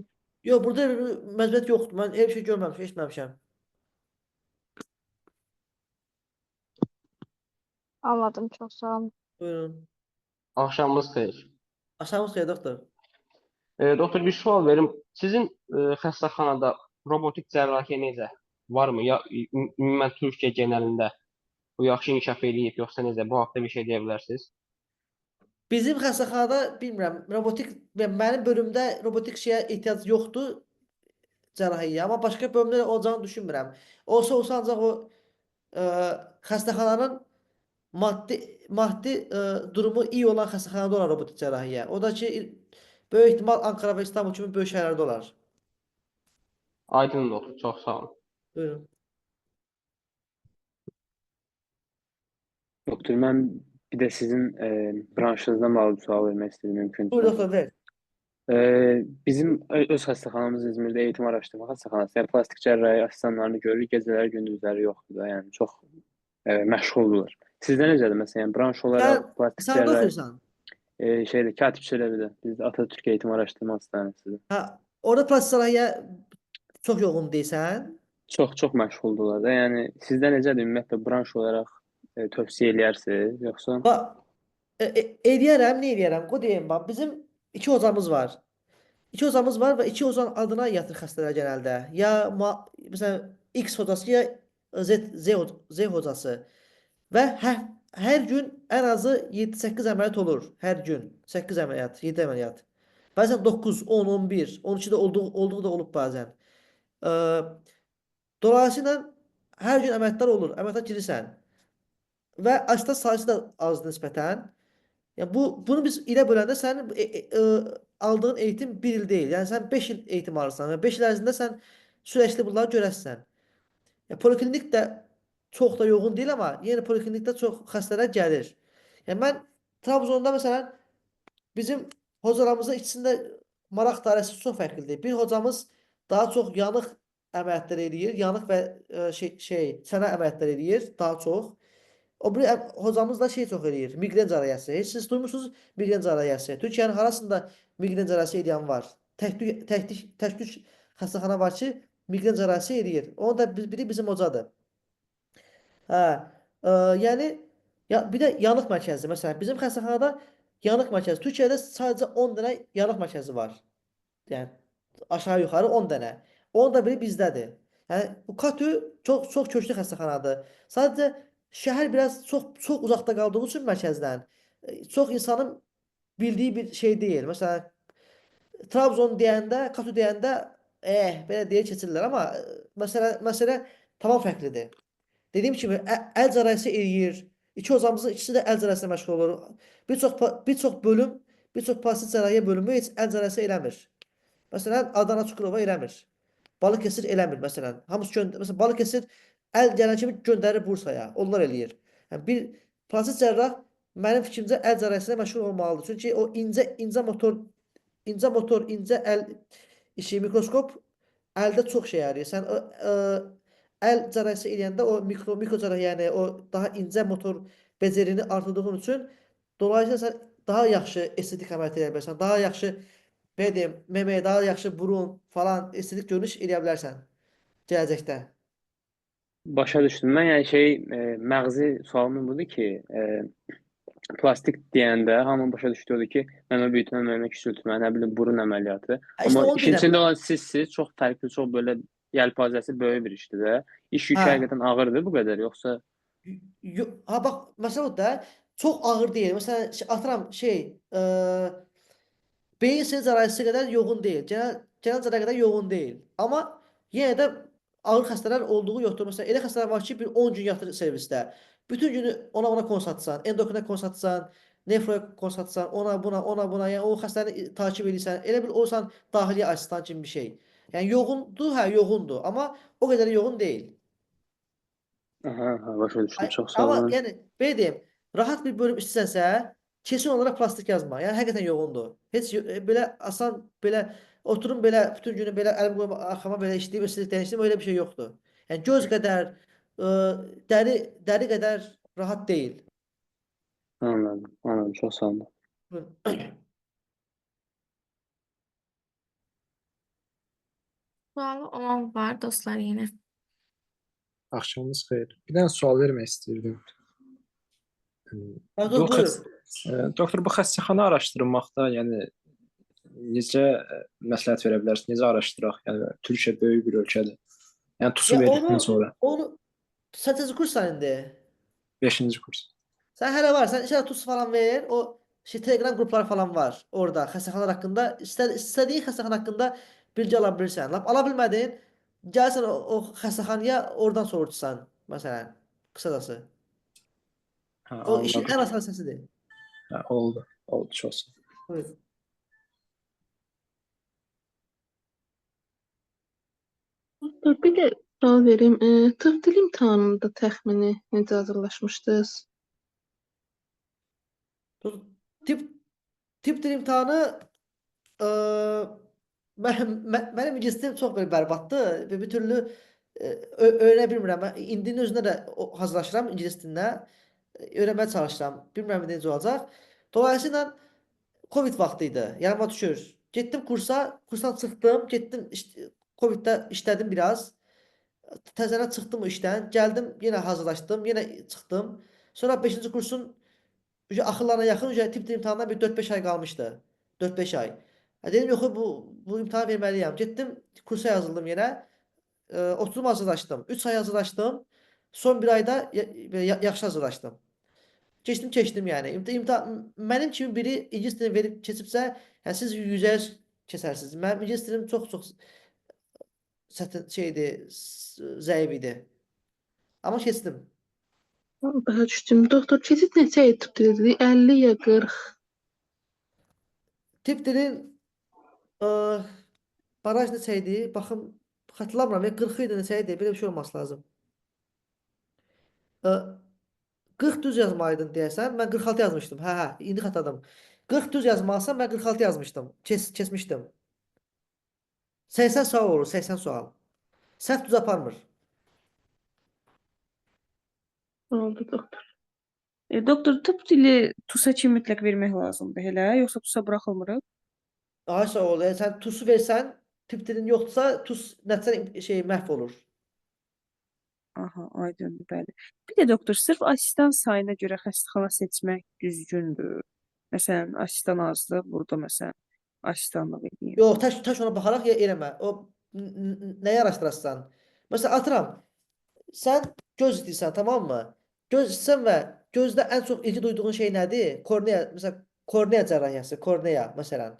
Yo, burada bir məcburiyyət yoxdur. Mən elə bir şey görməmişəm, eşitməmişəm. Anladım, çox sağ olun. Buyurun. Axşamınız xeyir. Aşağımız xeyir, doktor. Doktor, bir sual verim. Sizin xəstəxanada robotik cərrahiyyə necə? Varmı? Ya ümumən Türkiyə genəlində bu yaxşı inkişaf eləyib, yoxsa necə? Bu haqda bir şey deyə bilərsiniz? Bizim xəstəxanada bilmirəm, mənim bölümdə robotik şeyə ehtiyac yoxdur cərrahiyyə, amma başqa bölümdə də olacağını düşünmürəm. Olsa ancaq o xəstəxananın maddi durumu iyi olan xəstəxanada olar robotik cərrahiyyə. O da ki böyük ehtimal Ankara və İstanbul kimi böyük şəhərlərdə olar. Aydın doktor, çox sağ olun. Buyurun. Doktor, mən bir də sizin branşınızdan bağlı bir sual vermək istəyirəm, Buyur mümkündürsə. doktor, ver. Bizim öz xəstəxanamız İzmirdə eğitim araşdırma xəstəxanası, yəni plastik cərrahi asistanlarını görürük, gecələri, gündüzləri yoxdur da, yəni çox məşğuldurlar. Sizdə necədir məsələn, yəni branş olaraq plastik Sən orada cərrahi oxuyursan? Katip Çelebi'də. Biz Atatürk Eğitim Araştırma Hastanesi'dir. Ha, orada plastik cərrahiyyə Çox yoğun deyilsən? Çox məşğuldurlar da. Yəni sizdə necədir ümumiyyətlə branş olaraq tövsiyə eləyərsiniz, yoxsa? Bax, eləyərəm, nə eləyərəm? Qoy deyim, bax, bizim 2 hocamız var. 2 hocamız var və 2 hocanın adına yatır xəstələr genəldə. Ya məsələn X hocası ya Z hocası. Və hər gün ən azı 7-8 əməliyyat olur. Hər gün 8 əməliyyat, 7 əməliyyat. Bəzən 9, 10, 11, 12 də olduğu da olub bəzən. Ə, Dolayısıyla hər gün əməliyyatlar olur. Əməliyyata girirsən. Və asistan sayısı da azdır nisbətən. Ya bunu biz ilə böləndə sənin aldığın eğitim 1 il deyil. Yəni sən 5 il eğitim alırsan və 5 il ərzində sən sürekli bunları görəsən. Ya poliklinik də çox da yoğun deyil amma yenə poliklinikdə çox xəstələr gəlir. Yəni mən Trabzonda məsələn bizim hocalarımızın ikisində maraq dairəsi çox fərqlidir. Bir hocamız daha çox yanıq əməliyyatlar eləyir. Yanıq və çənə əməliyyatlar eləyir daha çox. O biri hocamız da çox eləyir. Miqren cərrahiyəsi. Heç siz duymuşsunuz miqren cərrahiyəsi? Türkiyənin harasında miqren cərrahiyəsi eləyən var? Tək xəstəxana var ki, miqren cərrahiyəsi eləyir. Onun da biri bizim hocadır. Hə, yəni bir də yanıq mərkəzi. Məsələn, bizim xəstəxanada yanıq mərkəzi. Türkiyədə sadəcə 10 dənə yanıq mərkəzi var. Yəni aşağı yuxarı 10 dənə. Onun da biri bizdədir. Yəni bu KATÜ çox köklü xəstəxanadır. Sadəcə şəhər biraz çox uzaqda qaldığı üçün mərkəzdən çox insanın bildiyi bir şey deyil. Məsələn, Trabzon deyəndə, KATÜ deyəndə belə deyə keçirlər amma məsələ tamam fərqlidir. Dediyim kimi əl cərrahiyəsi eləyir. 2 hocamızın ikisi də əl cərrahiyəsində məşğul olur. Bir çox bölüm, bir çox plastik cərrahiyyə bölümü heç əl cərrahiyəsi eləmir. Məsələn, Adana Çukurova eləmir. Balıkəsir eləmir məsələn. Hamısı məsələn Balıkəsir əl gələn kimi göndərir Bursaya. Onlar eləyir. Yəni bir plastik cərrah mənim fikrimcə əl cərrahiyəsində məşğul olmalıdır. Çünki o incə motor, incə əl işi, mikroskop əldə çox şey yarayır. Sən əl cərrahiyəsi eləyəndə o mikro cərrahiyyə, yəni o daha incə motor becerini artırdığın üçün dolayısıyla sən daha yaxşı estetik əməliyyat edə bilərsən. Daha yaxşı belə deyim, meme, daha yaxşı burun falan estetik görünüş eləyə bilərsən gələcəkdə. Başa düşdüm. Mən yəni məğzi sualım budur ki, plastik deyəndə hamı başa düşdürdü ki, məmə büyütmə, məmə küçültmə, nə bilim burun əməliyyatı. Amma işin içində olan sizsiz, çox fərqli, çox belə yelpazəsi böyük bir işdir də. İş yükü həqiqətən ağırdır bu qədər, yoxsa? Ha bax, məsələ o da çox ağır deyil. Məsələn, atıram beyin sinir cərrahiyəsi qədər yoğun deyil. Genel cərrahiyyə qədər yoğun deyil. Amma yenə də ağır xəstələr olduğu yoxdur. Məsələn, elə xəstələr var ki, bir 10 gün yatır servisdə. Bütün günü ona konsultsan, endokrina konsultsan, nefroya konsultsan, ona buna, yəni o xəstəni takib edirsən. Elə bil olsan daxili asistan kimi bir şey. Yəni yoğundur, hə, yoğundur, amma o qədər yoğun deyil. Başa düşdüm. Çox sağ Amma olun. yəni belə deyim, rahat bir bölüm istəsənsə, kesin olaraq plastik yazma. Yəni həqiqətən yoğundur. Heç belə asan belə oturum belə bütün günü belə əlim qoyub arxama belə işləyib estetik dəyişdim, elə bir şey yoxdur. Yəni göz qədər, dəri qədər rahat deyil. Anladım. Çox sağ olun. Sualı olan var dostlar yenə. Axşamınız xeyir. Bir dənə sual vermək istəyirdim. Doktor, bu xəstəxana araşdırmaqda, yəni necə məsləhət verə bilərsiniz? Necə araşdıraq? Yəni Türkiyə böyük bir ölkədir. Yəni TUS-u verdikdən sonra. Onu kaçıncı kurssan indi? 5-ci kurs. Sən hələ var, sən inşallah TUS falan ver. O Telegram qrupları falan var orada xəstəxanalar haqqında. İstədiyin xəstəxana haqqında bilgi ala bilirsən. Lap ala bilmədin, gəlsən o xəstəxanaya oradan soruşsan, məsələn, qısacası. O işin ən asan səsidir. Oldu. Çox sağ ol. Buyur. Bir də sual verim. Tıp dil imtahanında təxmini necə hazırlaşmışdınız? Tip dil imtahanı mənim ingilis dilim çox belə bərbaddır və bir türlü öyrənə bilmirəm. İndinin özündə də hazırlaşıram ingilis dilinə. Öyrənməyə çalışıram. Bilmirəm necə olacaq. Dolayısıyla Covid vaxtı idi. Yanıma düşür. Getdim kursdan çıxdım, getdim Coviddə işlədim biraz. Təzədən çıxdım işdən. Gəldim, yenə hazırlaşdım, yenə çıxdım. Sonra 5-ci kursun axırlarına yaxın tip imtahandan bir 4-5 ay qalmışdı. 4-5 ay. Dedim yox, bu imtahanı verməliyəm. Getdim, kursa yazıldım yenə. Oturdum, hazırlaşdım. 3 ay hazırlaşdım. Son bir ayda yaxşı hazırlaşdım. Keçdim yəni. Mənim kimi biri ingilis dilini verib keçibsə, yəni siz 100-ə keçərsiniz. Mənim ingilis dilim çox zəif idi. Amma keçdim. Daha düşdüm. Doktor, keçid neçə il tip dilidir? 50 ya 40? Tip dilin baraj neçə idi? Baxım, xatırlamıram. 40 idi, neçə idi? Belə bir şey olması lazım. 40 düz yazmalıydın deyəsən. Mən 46 yazmışdım. Hə, indi xatırladım. 40 düz yazmalısan, mən 46 yazmışdım. Keçmişdim. 80 sual olur, 80 sual. Səhv düz aparmır. Oldu doktor. Doktor, tıp dili TUS-a kimi mütləq vermək lazımdır elə, yoxsa TUS-a buraxılmırıq? Ay sağ ol. Yəni sən TUS-u versən, tip dilin yoxdursa, TUS nəticə məhv olur. Aha, aydındır, bəli. Bir də doktor, sırf asistan sayına görə xəstəxana seçmək düzgündür. Məsələn, asistan azdır, burada məsələn asistanlıq edeyim. Yox, tək ona baxaraq eləmə. O nəyi araşdırasan? Məsələn, atıram, sən göz istəyirsən, tamam mı? Göz istəyirsən və gözdə ən çox ilgi duyduğun şey nədir? Kornea, məsələn, kornea cərrahiyyəsi, kornea məsələn.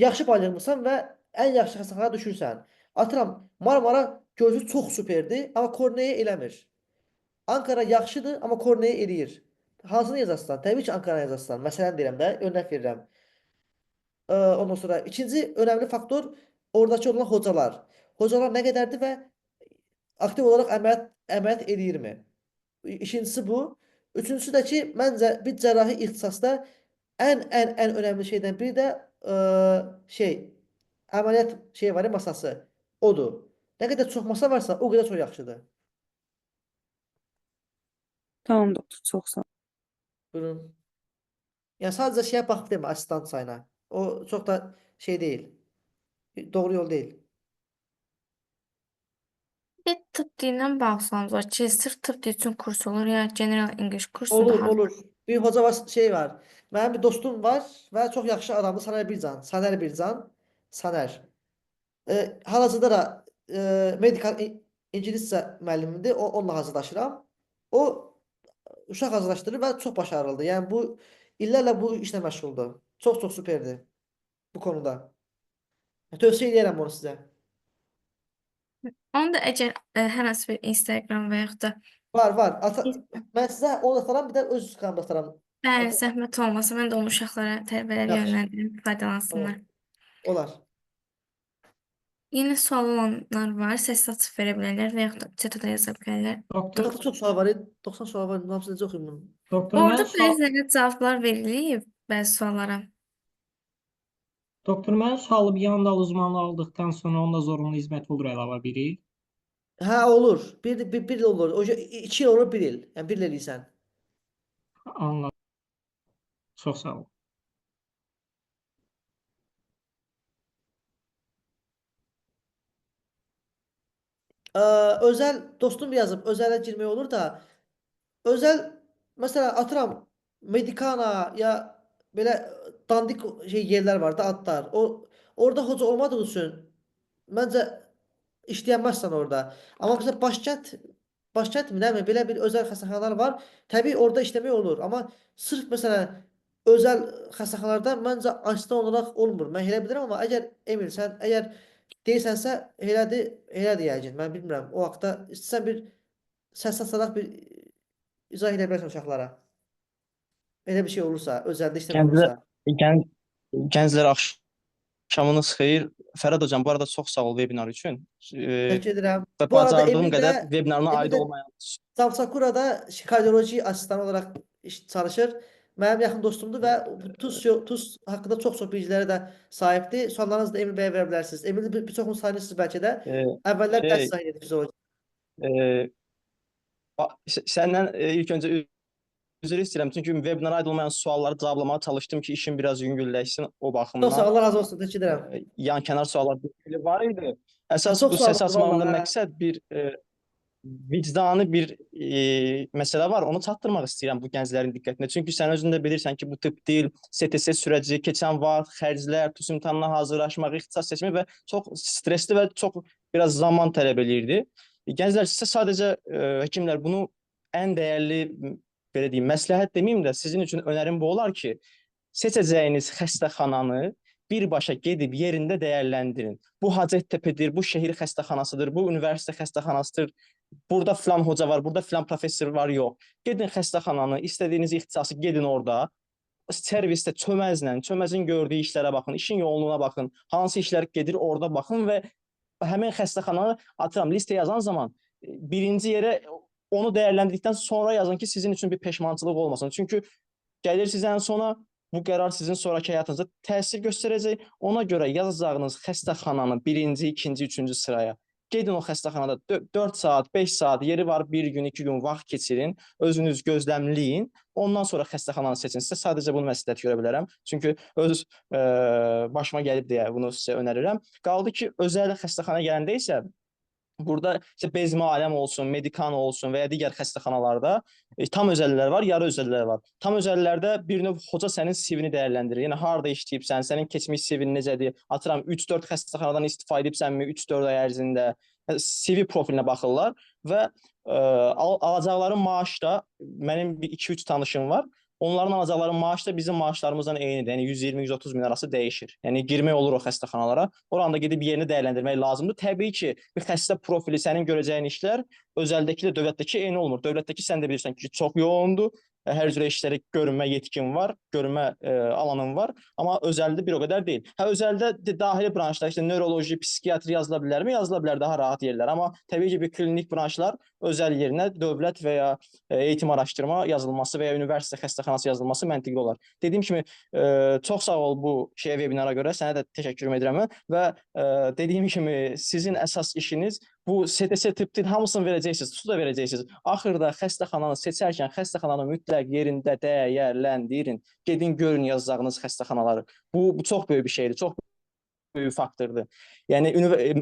Yaxşı bal yığmısan və ən yaxşı xəstəxanaya düşürsən. Atıram, Marmara gözü çox superdir, amma korneya eləmir. Ankara yaxşıdır, amma korneya eləyir. Hansını yazasan? Təbii ki, Ankara yazasan. Məsələn deyirəm də, örnək verirəm. Ondan sonra ikinci önəmli faktor oradakı olan hocalar. Hocalar nə qədərdir və aktiv olaraq əməliyyat eləyirmi? İkincisi bu. Üçüncüsü də ki, məncə bir cərrahi ixtisasda ən önəmli şeydən biri də əməliyyat var ya, masası. Odur. Nə qədər çox masa varsa, o qədər çox yaxşıdır. Tamam doktor, çox sağ ol. Buyurun. Yəni sadəcə şeyə baxıb demə, asistan sayına. O çox da deyil. Doğru yol deyil. Bir tıp dilindən bağlı sualımız var ki, sırf tıp dili üçün kurs olur ya General English kursu daha? Olur. Bir hoca var, var. Mənim bir dostum var və çox yaxşı adamdır, Saner Bircan. Saner. Hal-hazırda da medikal ingiliscə müəllimidir. Onunla hazırlaşıram. O uşaq hazırlaşdırır və çox başarılıdır. Yəni bu illərlə bu işlə məşğuldur. Çox superdir bu konuda. Tövsiyə edirəm onu sizə. Onu da əgər hər hansı bir Instagram və yaxud da Var. Mən sizə onu ataram, bir də öz kanalımda ataram. bəli, zəhmət olmasa mən də onu uşaqlara, tələbələrə yönləndirim, faydalansınlar. Olar. Yeni sual olanlar var, səs açıb verə bilərlər və yaxud da chatə yaza bilərlər. Doktor, Çox sual var, 90 sual var. Hamısını necə oxuyum bunu? doktor, Orada bəzilərə cavablar verilib, bəzi suallara. doktor, mənim sualım yandal uzmanlığı aldıqdan sonra onda zorunlu hizmət olur əlavə biri. Hə, olur. Bir il olur. O 2 il olur, 1 il. Yəni 1 il eləyirsən. Anladım. Çox sağ ol. Özəl dostum yazıb, özələ girmək olur da, özəl məsələn atıram Medikana ya belə dandik yerlər var da, adlar. Orada hoca olmadığı üçün məncə işləyənməzsən orada. Amma məsələn başkənd mi, nə mi, belə bir özəl xəstəxanalar var. Təbii orada işləmək olur. Amma sırf məsələn özəl xəstəxanalarda məncə asistan olaraq olmur. Mən elə bilirəm, amma Emil sən əgər deyirsənsə elədir yəqin. Mən bilmirəm. O haqda istəsən bir səs açaraq bir izah edə bilərsən uşaqlara. Elə bir şey olursa, özəldə işləmək olursa. Gənclər axşamınız xeyir. Fərhad hocam, bu arada çox sağ ol webinar üçün. Təşəkkür edirəm. Bu arada Bacardığım qədər webinarına aid olmayan. Samsakura'da kardioloji asistan olaraq çalışır. Mənim yaxın dostumdur və TUS haqqında çox bilgilərə də sahibdir. Suallarınızı da Emil bəyə verə bilərsiniz. Emil bir çoxunu saymışsınız bəlkə də. Əvvəllər dərs sayılır fizioloji. Səndən ilk öncə üzr istəyirəm, çünki webinara aid olmayan sualları cavablamağa çalışdım ki, işim biraz yüngülləşsin o Çox sağ ol, baxımdan. Allah razı olsun. Təşəkkür edirəm. Yan-kənar suallar var idi. Əsas Çox bu sağ səs olun, açmağımda vallahi. məqsəd bir vicdani bir məsələ var. Onu çatdırmaq istəyirəm bu gənclərin diqqətinə. Çünki sən özün də bilirsən ki, bu tip dil, STS sürəci, keçən vaxt, xərclər, TUS imtahanına hazırlaşmaq, ixtisas seçimi və çox stresli və çox biraz zaman tələb eləyirdi. Gənclər sizə sadəcə həkimlər bunu ən dəyərli belə deyim, məsləhət deməyim də sizin üçün önərim bu olar ki, seçəcəyiniz xəstəxananı birbaşa gedib yerində dəyərləndirin. Bu Hacettepedir, bu şəhər xəstəxanasıdır, bu universitet xəstəxanasıdır. Burada filan hoca var, burada filan professor var, yox. Gedin xəstəxananı, istədiyiniz ixtisası gedin orada. Servisdə çöməzin gördüyü işlərə baxın, işin yoğunluğuna baxın, hansı işlər gedir orada baxın və həmin xəstəxananı atıram listə yazan zaman birinci yerə onu dəyərləndirdikdən sonra yazın ki, sizin üçün bir peşmançılıq olmasın. Çünki gəlirsiniz ən sona bu qərar sizin sonraki həyatınızda təsir göstərəcək. Ona görə yazacağınız xəstəxananı birinci, ikinci, üçüncü sıraya. Gedin o xəstəxanada 4 saat, 5 saat, yeri var 1 gün, 2 gün vaxt keçirin, özünüz gözləmləyin. Ondan sonra xəstəxananı seçin. Sizə sadəcə bunu məsləhət görə bilərəm. Çünki öz başıma gəlib deyə bunu sizə önərirəm. Qaldı ki, özəl xəstəxana gələndə isə burada işte Bezmi Aləm olsun, Medikan olsun və ya digər xəstəxanalarda tam özəllər var, yarı özəllər var. Tam özəllərdə bir növ hoca sənin CV-ni dəyərləndirir. Yəni harda işləyibsən, sənin keçmiş CV-in necədir? Atıram 3-4 xəstəxanadan istifadə edibsənmi 3-4 ay ərzində? CV profilinə baxırlar və alacaqları maaş da mənim bir 2-3 tanışım var. Onların alacaqları maaş da bizim maaşlarımızdan eynidir. Yəni 120-130 min arası dəyişir. Yəni girmək olur o xəstəxanalara. Oranda gedib yerini dəyərləndirmək lazımdır. Təbii ki, bir xəstə profili sənin görəcəyin işlər özəldəki ilə dövlətdəki eyni olmur. Dövlətdəki sən də bilirsən ki, çox yoğundur. Hər cürə işləri görmə yetkin var, görmə alanın var. Amma özəldə bir o qədər deyil. Özəldə daxili branşlar, işte nöroloji, psixiatri yazıla bilərmi? Yazıla bilər, daha rahat yerlər. Amma təbii ki, bir klinik branşlar özəl yerinə dövlət və ya eğitim araşdırma yazılması və ya universitet xəstəxanası yazılması məntiqli olar. Dediyim kimi, çox sağ ol bu webinara görə. Sənə də təşəkkür edirəm və dediyim kimi, sizin əsas işiniz bu STS tipdir, hamısını verəcəksiniz, tutu da verəcəksiniz. Axırda xəstəxananı seçərkən xəstəxananı mütləq yerində dəyərləndirin. Gedin, görün yazacağınız xəstəxanaları. Bu çox böyük bir şeydir, çox böyük faktordur. Yəni,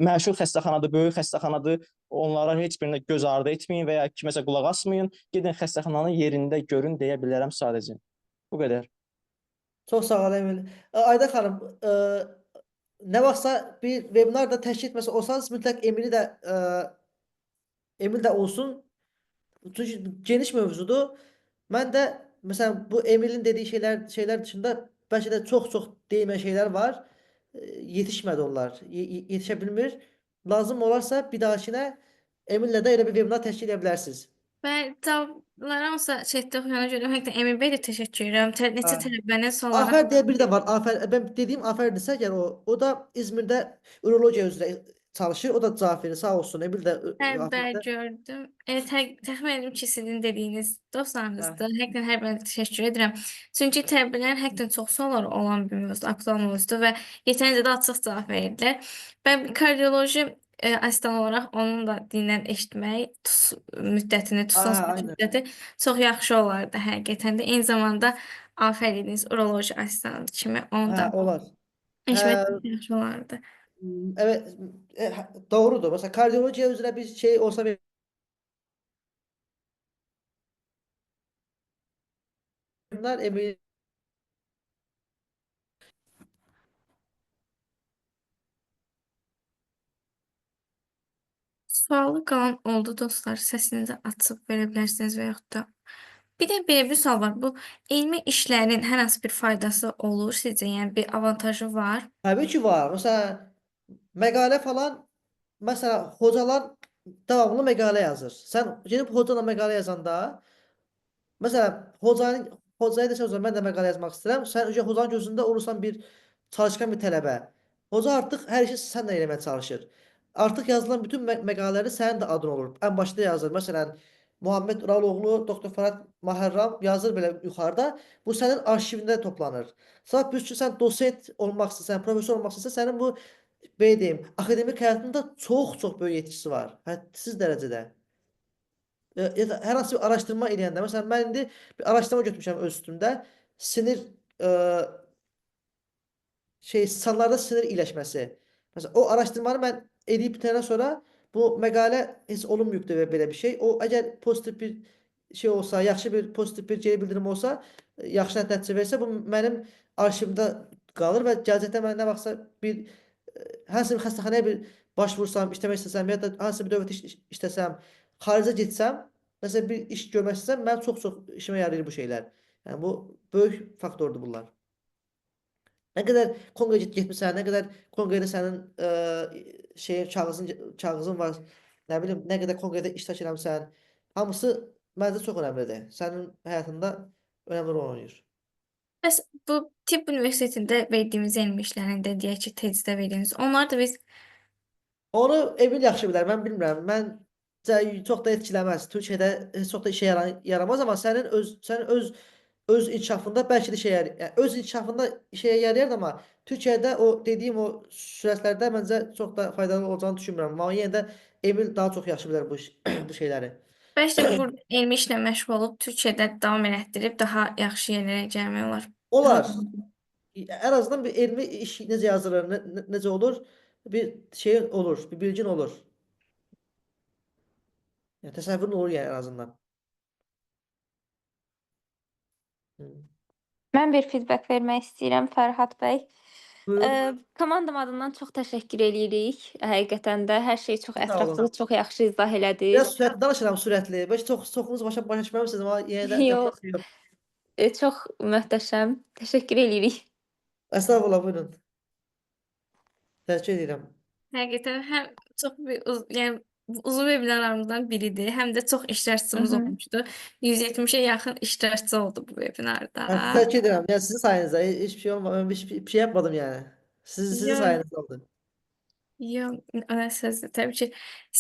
məşhur xəstəxanadır, böyük xəstəxanadır, onlara heç birinə göz ardı etməyin və ya kiməsə qulaq asmayın. Gedin xəstəxananı yerində görün deyə bilərəm sadəcə. Bu qədər. Çox sağ ol Emil. Ayda xanım, nə vaxtsa bir webinar da təşkil etməsi olsanız mütləq Emil də olsun. Çünki geniş mövzudur. Mən də məsələn bu Emilin dediyi şeylər dışında bəlkə də çox deyilməyən şeylər var. Yetişmədi onlar. Yetişə bilmir. Lazım olarsa bir dahakine Emil'lə də elə bir webinar təşkil edə bilərsiniz. Və cavabları hamısı chatdə oxuyana görə həqiqətən Emin bəy də təşəkkür edirəm. Neçə tələbənin suallara Afər deyə biri də var. Afər, ben dediyim Afərdirsə əgər o da İzmirdə urologiya üzrə çalışır. O da cavab verir. Sağ olsun. Emil də Bəli, gördüm. Təxmin edirəm ki, sizin dediyiniz dostlarınızdır. Həqiqətən hər birinə təşəkkür edirəm. Çünki təbliğlərin həqiqətən çox sualları olan bir mövzudur, aktual mövzudur və yetərincə də açıq cavab verirlər. Ben kardioloji asistan olaraq onun da dilindən eşitmək, müddətini, müddəti çox yaxşı olardı həqiqətən də. Eyni zamanda Afər dediyiniz uroloji asistan kimi onu da olar. eşitmək çox yaxşı olardı. Evet, doğrudur. Mesela kardiyolojiya üzrə bir şey olsa bunlar Emil Sualı qalan oldu dostlar. Səsinizi açıb verə bilərsiniz və yaxud da. Bir də belə bir sual var. Bu elmi işlərin hər hansı bir faydası olur sizcə? Yəni bir avantajı var? Tabii ki var. Mesela məqalə falan, mesela hocalar davamlı məqalə yazır. Sən gedib hocayla məqalə yazanda, mesela hocaya desən hocam mən də məqalə yazmaq istəyirəm. Sən önce hocanın gözündə olursan bir çalışkan bir tələbə. Hoca artıq hər işi sənlə eləməyə çalışır. Artıq yazılan bütün məqalələri sənin də adın olur. Ən başda yazır. Məsələn, Muhammed Uraloğlu, Doktor Fərhad Mahərram yazır belə yuxarıda. Bu sənin arşivində toplanır. Sırf bir sən dosent olmaq istəsən, professor olmaq istəsən, sənin bu belə deyim, akademik həyatında çox böyük etkisi var. Hədsiz dərəcədə. ya da hər hansı bir araşdırma eləyəndə, məsələn, mən indi bir araşdırma götürmüşəm öz üstümdə. Sinir e, insanlarda sinir iyiləşməsi. Məsələn, o araşdırmanı mən edib bitəndən sonra bu məqalə heç olunmayıbdı və belə bir şey. O əgər pozitiv bir şey olsa, yaxşı bir pozitiv bir geri bildirim olsa, yaxşı nəticə versə, bu mənim arşivimdə qalır və gələcəkdə mən nə vaxtsa bir hansı bir xəstəxanaya bir başvursam, işləmək istəsəm ya da hansı bir dövlət işləsəm, xaricə getsəm, məsələn bir iş görmək istəsəm, mən çox işimə yarayır bu şeylər. Yəni bu böyük faktordur bunlar. Nə qədər konqraya getmisən, nə qədər konqrayda sənin kağızın var, nə bilim, nə qədər konqrayda iştirak eləmisən, hamısı məncə çox önəmlidir. Sənin həyatında önəmli rol oynayır. Bəs bu tibb universitetində verdiyimiz elmi işlərində deyək ki, tezdə verdiyimiz, onlar da biz Onu Emil yaxşı bilər, mən bilmirəm. Məncə çox da etkiləməz. Türkiyədə çox da işə yaramaz, amma sənin öz inkişafında bəlkə də işə yarayır. Yəni, öz inkişafında işə yarayar, amma Türkiyədə o dediyim o sürətlərdə məncə çox da faydalı olacağını düşünmürəm. Amma yenə də Emil daha çox yaxşı bilər bu şeyləri. bəlkə də burada elmi işlə məşğul olub Türkiyədə davam elətdirib daha yaxşı yerlərə gəlmək olar. Olar. Ən azından bir elmi iş necə yazılır, necə olur, bir şey olur, bir bilgin olur. Yəni, təsəvvürün olur yəni ən azından. Mən bir feedback vermək istəyirəm Fərhad bəy. Buyurun. Komandam adından çox təşəkkür eləyirik. Həqiqətən də hər şeyi çox Sağ olun. ətraflı, çox yaxşı izah Biraz elədiniz. sürətli danışıram, sürətli. Bəlkə çoxunuz başa düşməmisiniz, amma yenə də Yox, yapacaq şey yox. çox möhtəşəm. Təşəkkür eləyirik. Estağfurullah, buyurun. Təşəkkür edirəm. Həqiqətən həm çox bir yəni uzun vebinarlarımızdan biridir, həm də çox iştirakçımız olmuşdu. 170-ə yaxın iştirakçı oldu bu vebinarda. Təşəkkür edirəm. Yəni sizin sayənizdə heç bir şey olmadı. Mən bir şey yapmadım yəni. Sizin Yox, sayənizdə oldu. yox, sözdə təbii ki,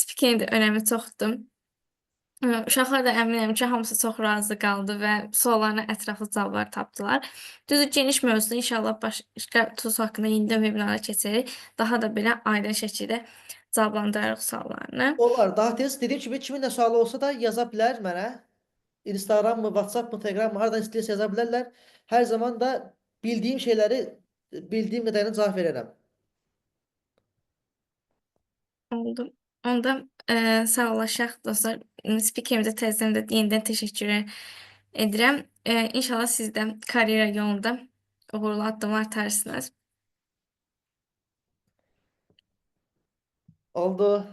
spikerin də önəmi çoxdur. Uşaqlar da əminəm ki, hamısı çox razı qaldı və suallarına ətraflı cavablar tapdılar. Düzü geniş mövzuda inşallah başqa TUS haqqında yenidən vebinara keçərik. Daha da belə aydın şəkildə cavablandırarıq suallarını. Olar, daha tez dediyim kimi kimin də sualı olsa da yaza bilər mənə. Instagram mı, WhatsApp mı, Telegram mı, hardan istəyirsə yaza bilərlər. Hər zaman da bildiyim şeyləri bildiyim qədərini cavab verərəm. Oldu. Onda sağollaşaq dostlar. Spikerimizə təzədən də yenidən təşəkkür edirəm. İnşallah siz də karyera yolunda uğurlu addımlar atarsınız. Oldu.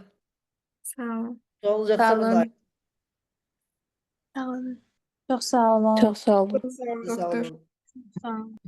Sağ olun. Yolunuz Sağ yaxşı olun. Sağ olun. Çox sağ olun. Çox sağ olun. Sağ olun. Sağ olun.